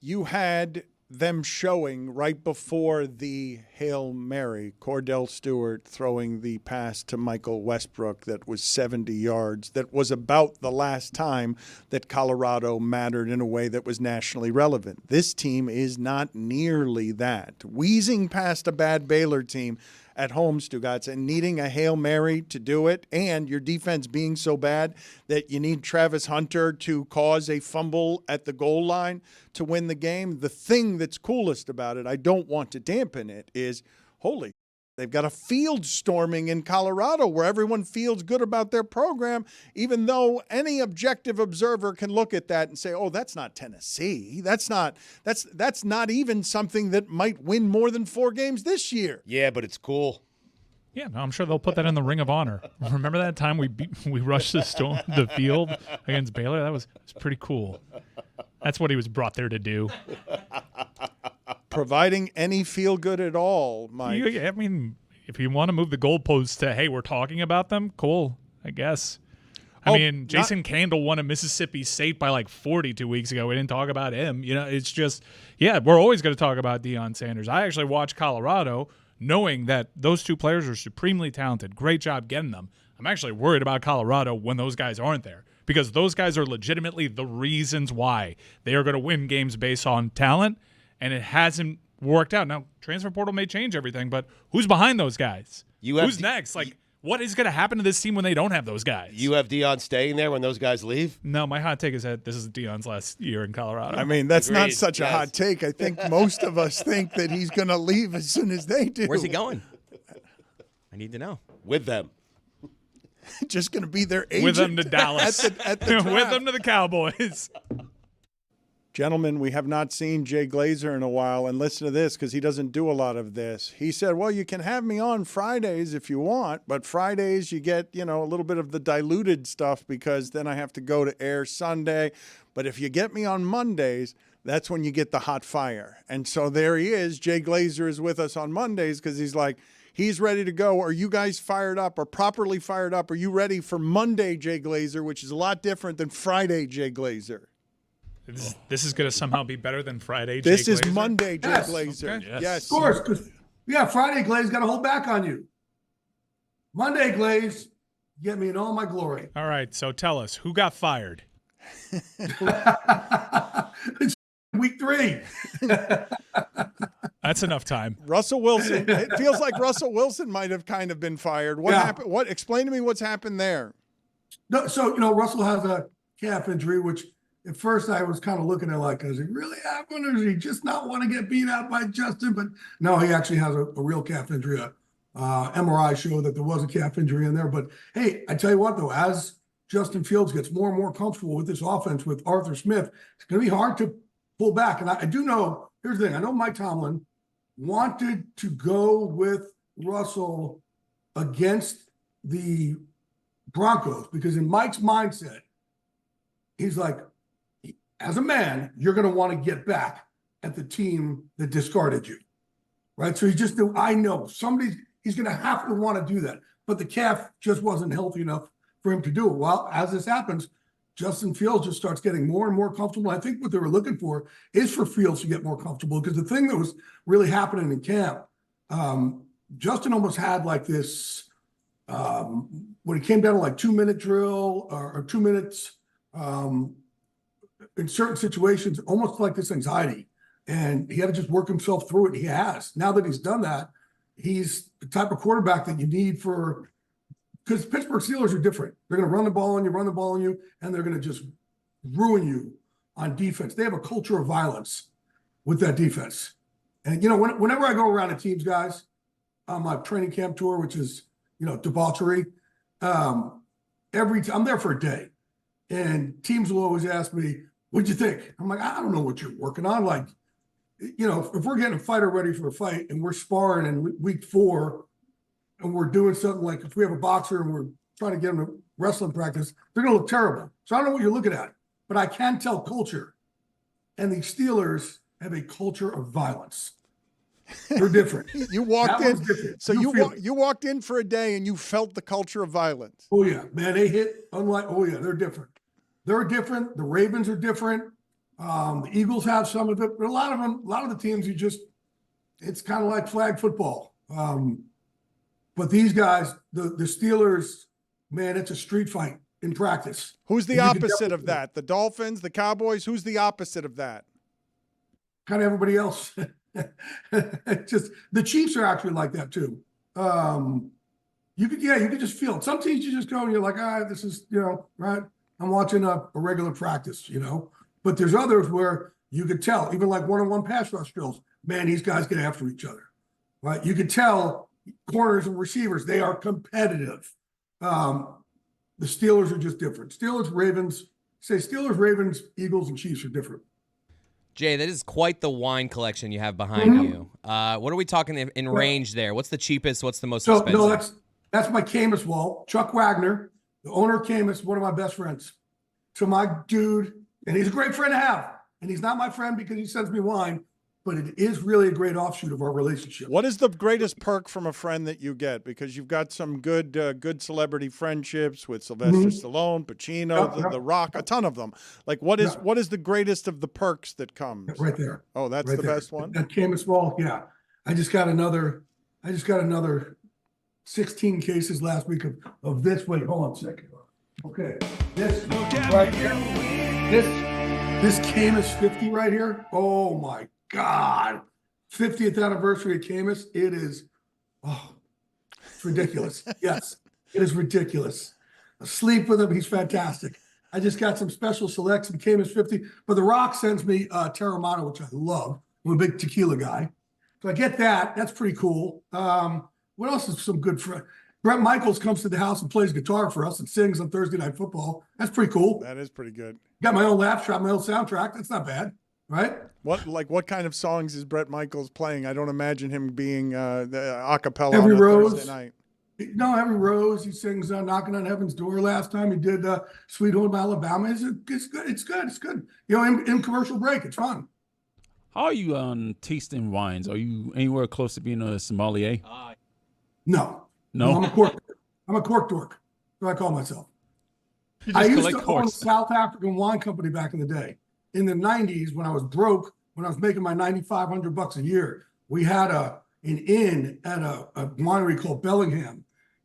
You had them showing right before the Hail Mary, Cordell Stewart throwing the pass to Michael Westbrook that was 70 yards. That was about the last time that Colorado mattered in a way that was nationally relevant. This team is not nearly that. Wheezing past a bad Baylor team at home, Stugotz, and needing a Hail Mary to do it, and your defense being so bad that you need Travis Hunter to cause a fumble at the goal line to win the game. The thing that's coolest about it, I don't want to dampen it, is holy, they've got a field storming in Colorado where everyone feels good about their program, even though any objective observer can look at that and say, oh, that's not Tennessee. That's not even something that might win more than 4 games this year. Yeah, but it's cool. Yeah, no, I'm sure they'll put that in the Ring of Honor. Remember that time we rushed the field against Baylor? That was pretty cool. That's what he was brought there to do. Providing any feel good at all, Mike. I mean, if you want to move the goalposts to, hey, we're talking about them, cool, I guess. I mean, Jason Candle won a Mississippi State by like 40 2 weeks ago. We didn't talk about him. You know, it's just, yeah, we're always going to talk about Deion Sanders. I actually watched Colorado knowing that those 2 players are supremely talented. Great job getting them. I'm actually worried about Colorado when those guys aren't there, because those guys are legitimately the reasons why they are going to win games based on talent, and it hasn't worked out. Now, transfer portal may change everything, but who's behind those guys? Who's next? Like, what is going to happen to this team when they don't have those guys? You have Deion staying there when those guys leave? No, my hot take is that this is Deion's last year in Colorado. I mean, that's not such a hot take. I think most of us think that he's going to leave as soon as they do. Where's he going? I need to know. With them. Just going to be their agent. With them to Dallas. at the With them to the Cowboys. Gentlemen, we have not seen Jay Glazer in a while, and listen to this because he doesn't do a lot of this. He said, well, you can have me on Fridays if you want, but Fridays you get, a little bit of the diluted stuff because then I have to go to air Sunday. But if you get me on Mondays, that's when you get the hot fire. And so there he is. Jay Glazer is with us on Mondays because he's like, he's ready to go. Are you guys fired up or properly fired up? Are you ready for Monday Jay Glazer, which is a lot different than Friday Jay Glazer? This is going to somehow be better than Friday. This Jay is Glazer? Monday, Jay Yes. Glazer. Okay. Yes. Of course, because Friday Glaze got to hold back on you. Monday Glaze, get me in all my glory. All right, so tell us, who got fired? It's week 3. That's enough time. Russell Wilson. It feels like Russell Wilson might have kind of been fired. What happened? Explain to me what's happened there. No, so, Russell has a calf injury, which at first I was kind of looking at like, does it really happen or does he just not want to get beat out by Justin? But no, he actually has a real calf injury. MRI showed that there was a calf injury in there. But hey, I tell you what, though, as Justin Fields gets more and more comfortable with this offense with Arthur Smith, it's going to be hard to pull back. And I do know, here's the thing, I know Mike Tomlin wanted to go with Russell against the Broncos because in Mike's mindset, he's like, as a man, you're going to want to get back at the team that discarded you, right? So I know he's going to have to want to do that, but the calf just wasn't healthy enough for him to do it. Well, as this happens, Justin Fields just starts getting more and more comfortable. I think what they were looking for is for Fields to get more comfortable because the thing that was really happening in camp, Justin almost had like this, when it came down to like 2-minute drill or 2 minutes, in certain situations, almost like this anxiety. And he had to just work himself through it. He has. Now that he's done that, he's the type of quarterback that you need because Pittsburgh Steelers are different. They're going to run the ball on you, and they're going to just ruin you on defense. They have a culture of violence with that defense. And, whenever I go around to teams, guys, on my training camp tour, which is, debauchery, I'm there for a day. And teams will always ask me, what'd you think? I'm like, I don't know what you're working on. Like, if we're getting a fighter ready for a fight and we're sparring in week 4 and we're doing something like if we have a boxer and we're trying to get him to wrestling practice, they're going to look terrible. So I don't know what you're looking at, but I can tell culture. And the Steelers have a culture of violence. They're different. You walked That in, one's different. so you walked in for a day and you felt the culture of violence. Oh yeah, man, they hit unlike. Oh yeah, they're different. They're different. The Ravens are different. The Eagles have some of it, but a lot of the teams, it's kind of like flag football. But these guys, the Steelers, man, it's a street fight in practice. Who's the opposite of that? The Dolphins, the Cowboys? Who's the opposite of that? Kind of everybody else. Just the Chiefs are actually like that too. You could just feel it. Some teams you just go and you're like, this is, right. I'm watching a regular practice, but there's others where you could tell, even like one-on-one pass rush drills, man, these guys get after each other, right? You could tell corners and receivers, they are competitive. The Steelers are just different. Steelers, Ravens, Eagles, and Chiefs are different. Jay, that is quite the wine collection you have behind you. What are we talking in range there? What's the cheapest? What's the most expensive? No, that's my Camus wall. Chuck Wagner, the owner of Camus, one of my best friends. So my dude, and he's a great friend to have. And he's not my friend because he sends me wine, but it is really a great offshoot of our relationship. What is the greatest perk from a friend that you get? Because you've got some good celebrity friendships with Sylvester Stallone, Pacino, The Rock, a ton of them. Like, what is the greatest of the perks that comes? Right there. Oh, that's right the there. best one? That Camus wall, yeah. I just got another 16 cases last week of this. Wait, hold on a second. Okay. This right here. This Camus 50 right here. Oh my God. 50th anniversary of Camus. It is, it's ridiculous. Yes, it is ridiculous. I sleep with him. He's fantastic. I just got some special selects of Camus 50, but The Rock sends me Terramana, which I love. I'm a big tequila guy. So I get that. That's pretty cool. What else is some good friend? Brett Michaels comes to the house and plays guitar for us and sings on Thursday Night Football. That's pretty cool. That is pretty good. Got my own laugh track, my own soundtrack. That's not bad, right? What kind of songs is Brett Michaels playing? I don't imagine him being a cappella Every on a Rose. Thursday night. No, Every Rose. He sings "Knocking on Heaven's Door" last time. He did "Sweet Home Alabama." It's good. It's good. In commercial break, it's fun. How are you on tasting wines? Are you anywhere close to being a sommelier? No. No? I'm a cork dork. That's what I call myself. You I just used collect to own a corks. South African wine company back in the day. In the 90s, when I was broke, when I was making my $9,500 a year, we had an inn at a winery called Bellingham.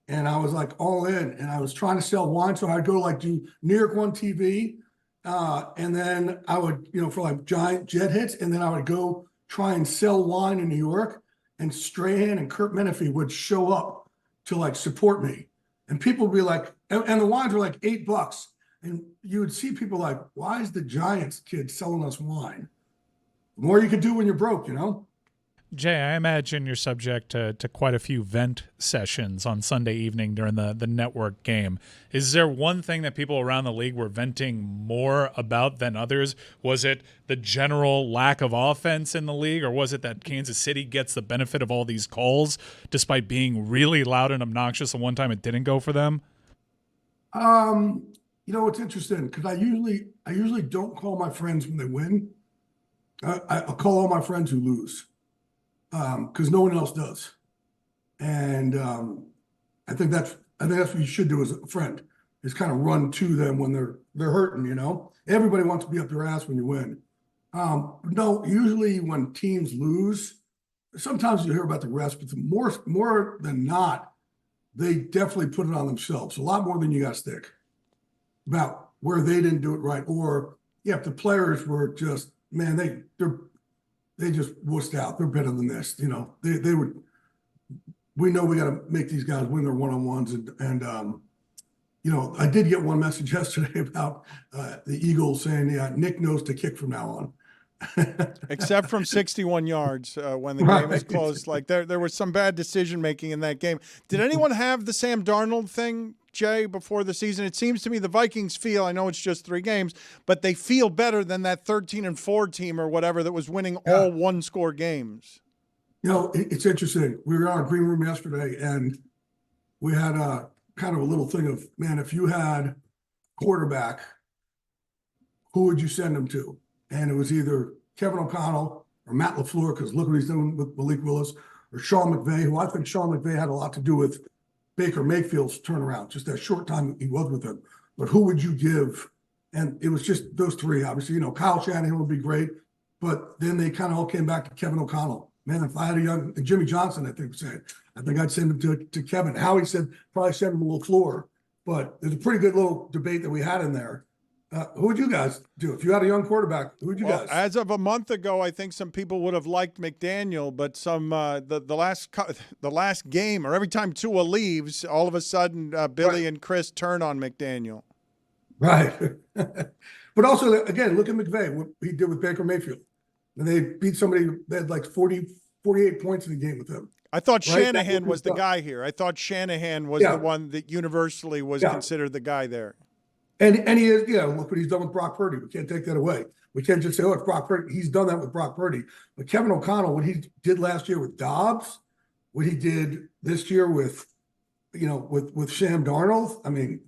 And I was like all in, and I was trying to sell wine. So I'd go do New York One TV. And then I would, for like giant jet hits. And then I would go try and sell wine in New York. And Strahan and Kurt Menefee would show up to support me. And people would be like, and the wines were like $8. And you would see people like, why is the Giants kid selling us wine? The more you could do when you're broke, Jay, I imagine you're subject to quite a few vent sessions on Sunday evening during the network game. Is there one thing that people around the league were venting more about than others? Was it the general lack of offense in the league, or was it that Kansas City gets the benefit of all these calls despite being really loud and obnoxious the one time it didn't go for them? It's interesting because I usually don't call my friends when they win. I'll call all my friends who lose. Because no one else does, and I think that's what you should do as a friend, is kind of run to them when they're hurting. Everybody wants to be up their ass when you win. No, usually when teams lose, sometimes you hear about the refs, but more than not, they definitely put it on themselves. A lot more than you got to stick about where they didn't do it right, or if the players were just they just wussed out. They're better than this. They would. We know we got to make these guys win their one-on-ones, and I did get one message yesterday about the Eagles saying, Nick knows to kick from now on. Except from 61 yards when the game was close. Like there was some bad decision making in that game. Did anyone have the Sam Darnold thing, Jay, before the season? It seems to me the Vikings feel, I know it's just 3 games, but they feel better than that 13-4 team or whatever that was winning all one-score games. It's interesting. We were in our green room yesterday, and we had a kind of a little thing of, man, if you had quarterback, who would you send him to? And it was either Kevin O'Connell or Matt LaFleur, because look what he's doing with Malik Willis, or Sean McVay, who I think Sean McVay had a lot to do with Baker Mayfield's turnaround, just that short time he was with him. But who would you give? And it was just those three, obviously. Kyle Shanahan would be great, but then they kind of all came back to Kevin O'Connell. Man, if I had a young Jimmy Johnson, I think I'd send him to Kevin. Howie said probably send him to LaFleur, but there's a pretty good little debate that we had in there. Who would you guys do if you had a young quarterback? Who would you guys? As of a month ago, I think some people would have liked McDaniel, but some the last game or every time Tua leaves, all of a sudden Billy and Chris turn on McDaniel. Right, but also again, look at McVay, what he did with Baker Mayfield, and they beat somebody. They had like 48 points in the game with him. I thought Shanahan was the guy here. I thought Shanahan was the one that universally was considered the guy there. And he is, look what he's done with Brock Purdy. We can't take that away. We can't just say, oh, it's Brock Purdy. He's done that with Brock Purdy. But Kevin O'Connell, what he did last year with Dobbs, what he did this year with Sam Darnold. I mean,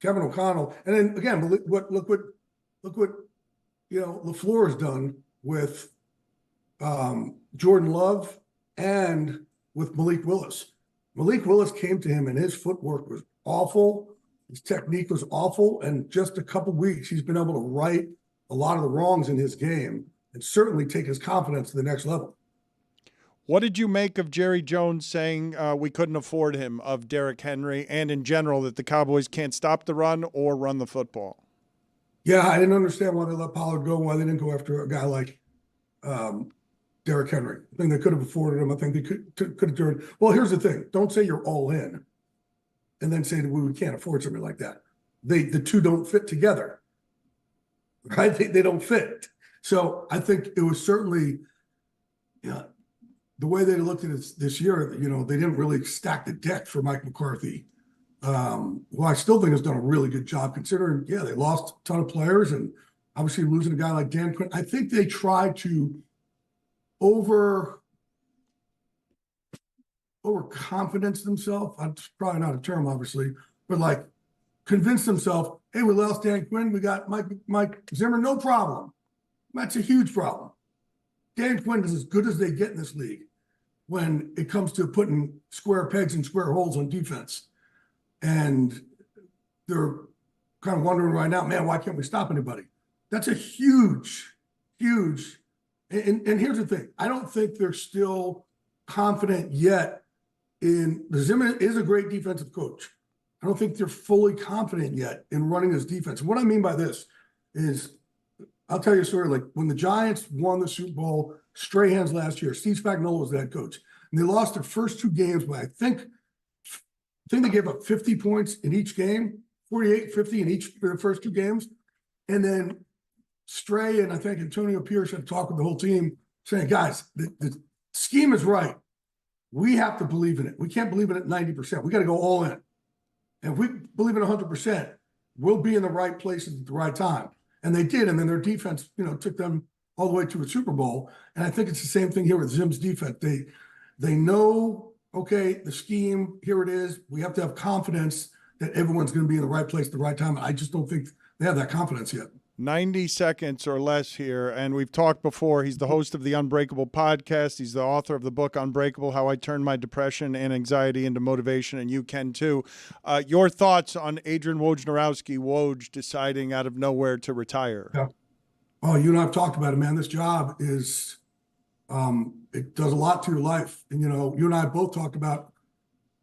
Kevin O'Connell. And then again, look what LaFleur has done with Jordan Love and with Malik Willis. Malik Willis came to him and his footwork was awful. His technique was awful, and just a couple weeks, he's been able to right a lot of the wrongs in his game and certainly take his confidence to the next level. What did you make of Jerry Jones saying we couldn't afford him, of Derrick Henry, and in general that the Cowboys can't stop the run or run the football? Yeah, I didn't understand why they let Pollard go, why they didn't go after a guy like Derrick Henry. I think they could have afforded him. I think they could have turned. Well, here's the thing. Don't say you're all in and then say that we can't afford something like that. The two don't fit together, right? They don't fit. So I think it was certainly, the way they looked at it this year, they didn't really stack the deck for Mike McCarthy. Well, I still think has done a really good job considering, they lost a ton of players and obviously losing a guy like Dan Quinn. I think they tried to overconfidence themselves. That's probably not a term, obviously, but like convince themselves, hey, we lost Dan Quinn, we got Mike Zimmer, no problem. That's a huge problem. Dan Quinn is as good as they get in this league when it comes to putting square pegs in square holes on defense. And they're kind of wondering right now, man, why can't we stop anybody? That's a huge. And here's the thing. I don't think they're still confident yet in the Zimmer is a great defensive coach. I don't think they're fully confident yet in running his defense. What I mean by this is, I'll tell you a story. Like when the Giants won the Super Bowl, Strahan's last year, Steve Spagnuolo was the head coach, and they lost their first two games by I think they gave up 50 points in each game, 48, 50 in each for the first two games, and then Stray and I think Antonio Pierce had talked with the whole team, saying, guys, the scheme is right. We have to believe in it. We can't believe in it 90%. We got to go all in. And if we believe in 100%, we'll be in the right place at the right time. And they did. And then their defense, took them all the way to a Super Bowl. And I think it's the same thing here with Zim's defense. They know, okay, the scheme, here it is. We have to have confidence that everyone's going to be in the right place at the right time. I just don't think they have that confidence yet. 90 seconds or less here, and we've talked before. He's the host of the Unbreakable podcast. He's the author of the book Unbreakable, How I Turned My Depression and Anxiety into Motivation, and you can too. Your thoughts on Adrian Wojnarowski, Woj, deciding out of nowhere to retire? Yeah. Oh, you and I have talked about it, man. This job is, it does a lot to your life. And, you and I both talked about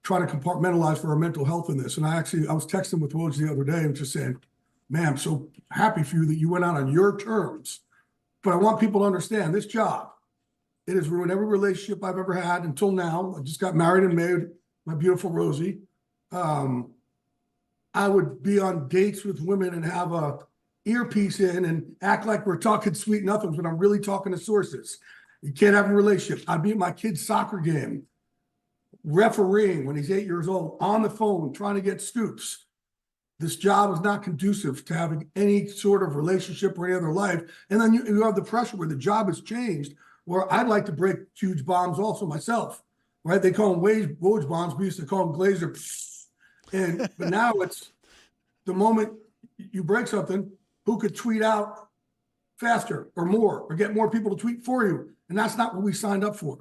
trying to compartmentalize for our mental health in this. And I was texting with Woj the other day and just saying, man, I'm so happy for you that you went out on your terms. But I want people to understand this job, it has ruined every relationship I've ever had until now. I just got married in May, my beautiful Rosie. I would be on dates with women and have a earpiece in and act like we're talking sweet nothings when I'm really talking to sources. You can't have a relationship. I'd be at my kid's soccer game, refereeing when he's 8 years old, on the phone, trying to get scoops. This job is not conducive to having any sort of relationship or any other life. And then you have the pressure where the job has changed, where I'd like to break huge bombs also myself, right? They call them Woj bombs. We used to call them Glazer. But now it's the moment you break something, who could tweet out faster or more or get more people to tweet for you? And that's not what we signed up for.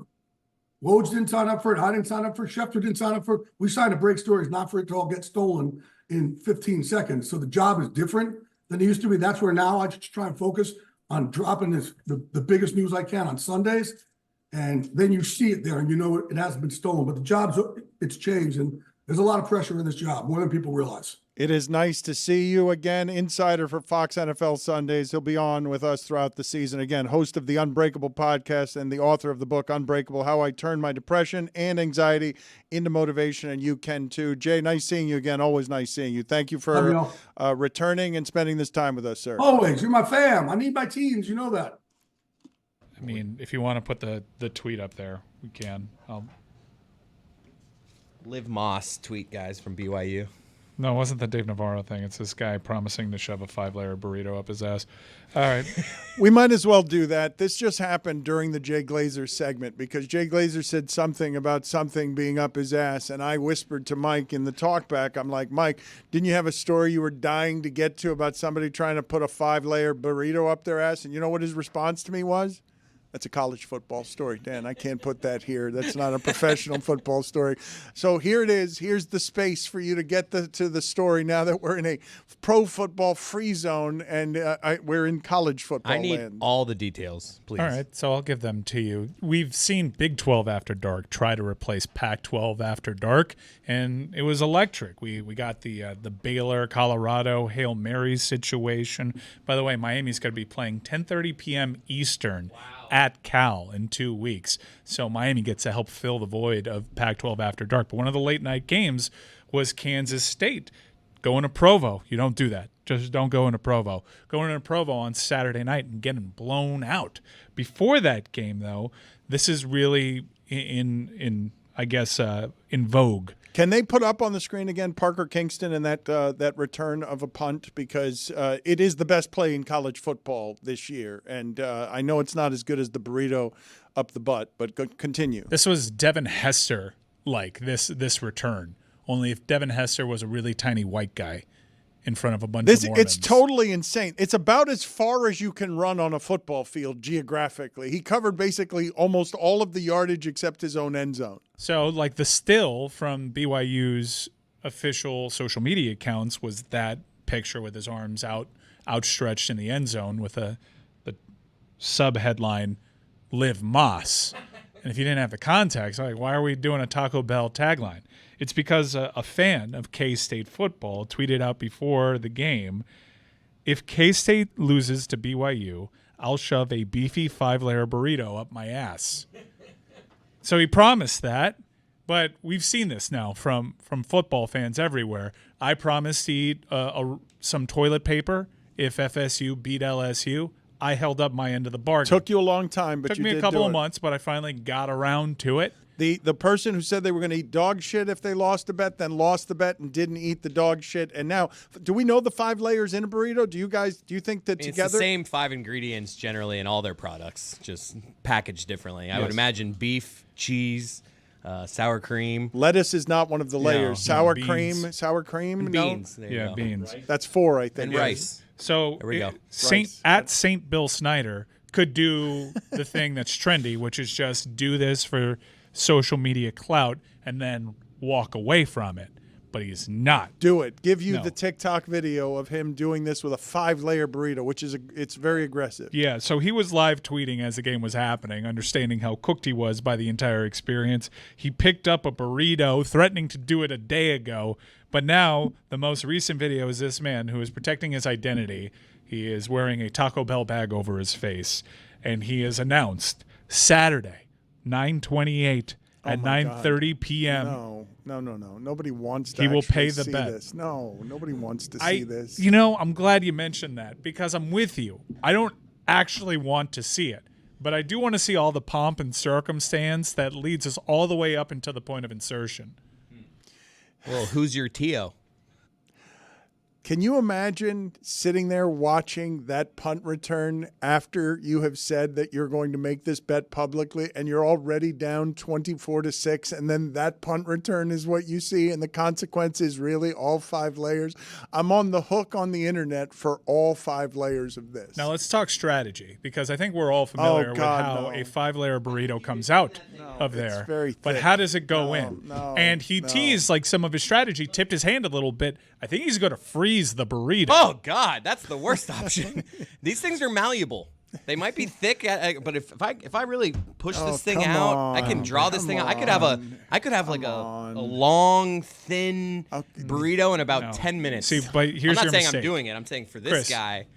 Woj didn't sign up for it. I didn't sign up for it. Schefter didn't sign up for it. We signed to break stories, not for it to all get stolen in 15 seconds. So the job is different than it used to be. That's where now I just try and focus on dropping the biggest news I can on Sundays. And then you see it there and you know it hasn't been stolen. But the job's, it's changed. And there's a lot of pressure in this job, more than people realize. It is nice to see you again, insider for Fox NFL Sundays. He'll be on with us throughout the season. Again, host of the Unbreakable podcast and the author of the book Unbreakable, How I Turned My Depression and Anxiety into Motivation, and you can too. Jay, nice seeing you again. Always nice seeing you. Thank you for returning and spending this time with us, sir. Always. You're my fam. I need my teams. You know that. I mean, if you want to put the tweet up there, we can. Liv Moss tweet, guys, from BYU. No, it wasn't the Dave Navarro thing. It's this guy promising to shove a 5-layer burrito up his ass. All right. We might as well do that. This just happened during the Jay Glazer segment because Jay Glazer said something about something being up his ass, and I whispered to Mike in the talkback, I'm like, Mike, didn't you have a story you were dying to get to about somebody trying to put a 5-layer burrito up their ass? And you know what his response to me was? That's a college football story, Dan. I can't put that here. That's not a professional football story. So here it is. Here's the space for you to get to the story now that we're in a pro football free zone and we're in college football I need land. all the details, please. All right, so I'll give them to you. We've seen Big 12 After Dark try to replace Pac-12 After Dark, and it was electric. We got the Baylor, Colorado, Hail Mary situation. By the way, Miami's going to be playing 10:30 p.m. Eastern at Cal in 2 weeks. So Miami gets to help fill the void of Pac-12 After Dark. But one of the late-night games was Kansas State going to Provo. You don't do that. Just don't go into Provo. Going into Provo on Saturday night and getting blown out. Before that game, though, this is really in vogue. Can they put up on the screen again Parker Kingston and that return of a punt? Because it is the best play in college football this year. And I know it's not as good as the burrito up the butt, but continue. This was Devin Hester like this return. Only if Devin Hester was a really tiny white guy in front of a bunch of Mormons. It's totally insane. It's about as far as you can run on a football field geographically. He covered basically almost all of the yardage except his own end zone. So, like, the still from BYU's official social media accounts was that picture with his arms outstretched in the end zone with the sub-headline, Liv Moss. And if you didn't have the context, like, why are we doing a Taco Bell tagline? It's because a fan of K-State football tweeted out before the game, if K-State loses to BYU, I'll shove a beefy 5-layer burrito up my ass. So he promised that, but we've seen this now from football fans everywhere. I promised to eat some toilet paper if FSU beat LSU. I held up my end of the bargain. Took you a long time, but Took you me did a couple do of it. months, but I finally got around to it. The person who said they were going to eat dog shit if they lost the bet, then lost the bet and didn't eat the dog shit. And now, do we know the 5 layers in a burrito? Do you think that together? It's the same 5 ingredients generally in all their products, just packaged differently. I would imagine beef, cheese, sour cream. Lettuce is not one of the layers. Sour cream, and beans. No? There you go. Beans. That's 4, I think. And rice. So there we go. Saint Bill Snyder could do the thing that's trendy, which is just do this for social media clout and then walk away from it. But he's not. Do it. Give you the TikTok video of him doing this with a 5-layer burrito, which is it's very aggressive. Yeah, so he was live tweeting as the game was happening, understanding how cooked he was by the entire experience. He picked up a burrito, threatening to do it a day ago, but now the most recent video is this man who is protecting his identity. He is wearing a Taco Bell bag over his face, and he has announced Saturday, 9/28 at 9:30 p.m. No. Nobody wants to He will pay the see bet. this. No, nobody wants to see this. You know, I'm glad you mentioned that because I'm with you. I don't actually want to see it, but I do want to see all the pomp and circumstance that leads us all the way up until the point of insertion. Well, who's your Tio? Can you imagine sitting there watching that punt return after you have said that you're going to make this bet publicly and you're already down 24-6, and then that punt return is what you see, and the consequence is really all 5 layers? I'm on the hook on the internet for all 5 layers of this. Now let's talk strategy, because I think we're all familiar with how a 5-layer burrito comes out of there. It's very but thick. how does it go in? No, and he teased like some of his strategy, tipped his hand a little bit. I think he's going to freeze the burrito. Oh God, that's the worst option. These things are malleable. They might be thick, but if I really push this thing out, I can draw this thing out. I could have like a long, thin burrito in about 10 minutes. See, but here's I'm your not saying mistake. I'm doing it. I'm saying for this Chris, guy.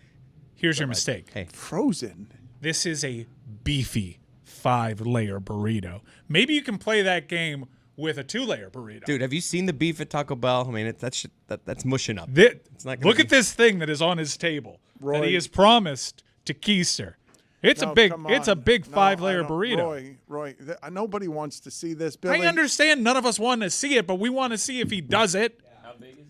Here's your mistake. Hey, frozen. This is a beefy 5-layer burrito. Maybe you can play that game with a 2-layer burrito. Dude, have you seen the beef at Taco Bell? I mean, that's mushing up. It's not look at this thing that is on his table that he has promised to Keister. It's a big 5-layer burrito. Roy, nobody wants to see this. Billy, I understand none of us want to see it, but we want to see if he does it.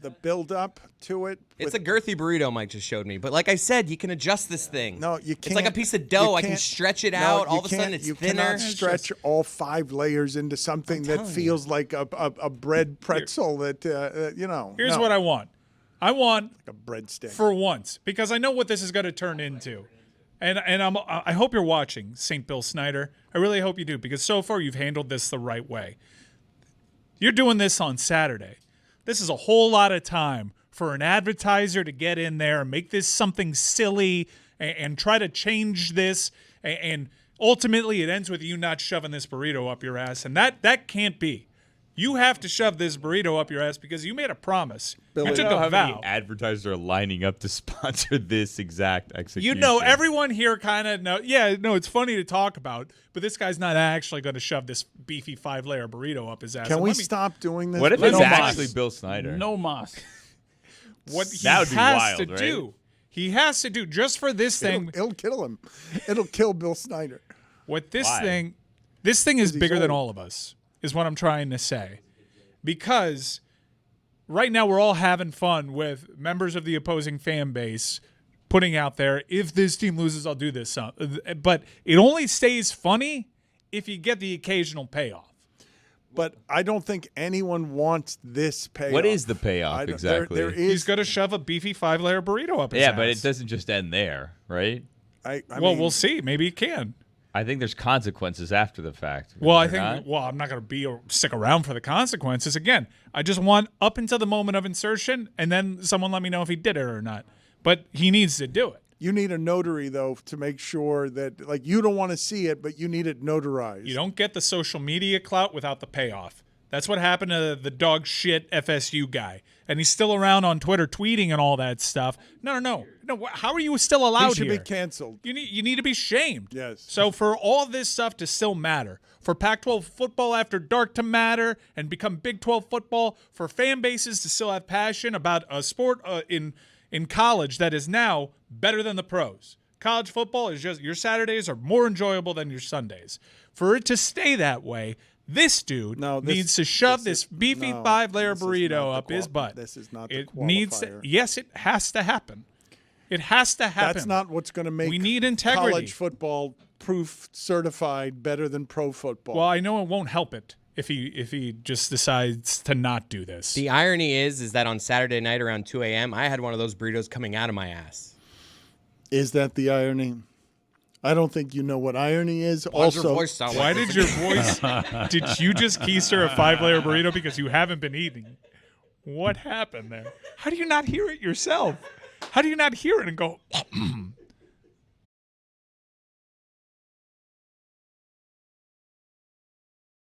The build up to it. It's a girthy burrito Mike just showed me. But like I said, you can adjust this thing. No, you can't. It's like a piece of dough. You I can can't- stretch it No, out. you All of a sudden, can't- it's you thinner. cannot stretch all 5 layers into something that feels like a bread pretzel that, you know. Here's what I want. I want a breadstick for once, because I know what this is going to turn into. And I hope you're watching, St. Bill Snyder. I really hope you do, because so far you've handled this the right way. You're doing this on Saturday. This is a whole lot of time for an advertiser to get in there and make this something silly and try to change this. And ultimately it ends with you not shoving this burrito up your ass. And that can't be. You have to shove this burrito up your ass because you made a promise. Billy, You took know a how vow. many advertisers are lining up to sponsor this exact execution? You know, everyone here kind of know. Yeah, no, it's funny to talk about, but this guy's not actually going to shove this beefy 5-layer burrito up his ass. Can And we let me- stop doing this? What if No it's mas. actually Bill Snyder? No mas. What he That would be has wild, to right? do, he has to do just for this thing. It'll kill him. It'll kill Bill Snyder. What this Why? thing is he's bigger than old. all of us, is what I'm trying to say. Because right now we're all having fun with members of the opposing fan base putting out there, if this team loses, I'll do this. But it only stays funny if you get the occasional payoff. But I don't think anyone wants this payoff. What is the payoff I don't- exactly? There He's is. going to shove a beefy 5-layer burrito up his Yeah, ass. but it doesn't just end there, right? I well, mean, we'll see. Maybe it can. I think there's consequences after the fact. Well, I Is there think. not? Well, I'm not going to stick around for the consequences. Again, I just want up until the moment of insertion, and then someone let me know if he did it or not. But he needs to do it. You need a notary, though, to make sure that, like, you don't want to see it, but you need it notarized. You don't get the social media clout without the payoff. That's what happened to the dog shit FSU guy. And he's still around on Twitter tweeting and all that stuff. No. How are you still allowed He should here? be canceled. You need to be shamed. Yes. So for all this stuff to still matter, for Pac-12 football after dark to matter and become Big 12 football, for fan bases to still have passion about a sport in college that is now better than the pros. College football is just, your Saturdays are more enjoyable than your Sundays. For it to stay that way, this dude needs to shove this beefy 5-layer burrito up his butt. This is not the It needs. qualifier. Yes, it has to happen. It has to happen. That's not what's going to make We need integrity. college football proof certified better than pro football. Well, I know it won't help it if he just decides to not do this. The irony is that on Saturday night around 2 a.m., I had one of those burritos coming out of my ass. Is that the irony? I don't think you know what irony is. Why does your Also, voice sound like Why this did your again? voice? Did you just keister a 5-layer burrito because you haven't been eating? What happened there? How do you not hear it yourself? How do you not hear it and go?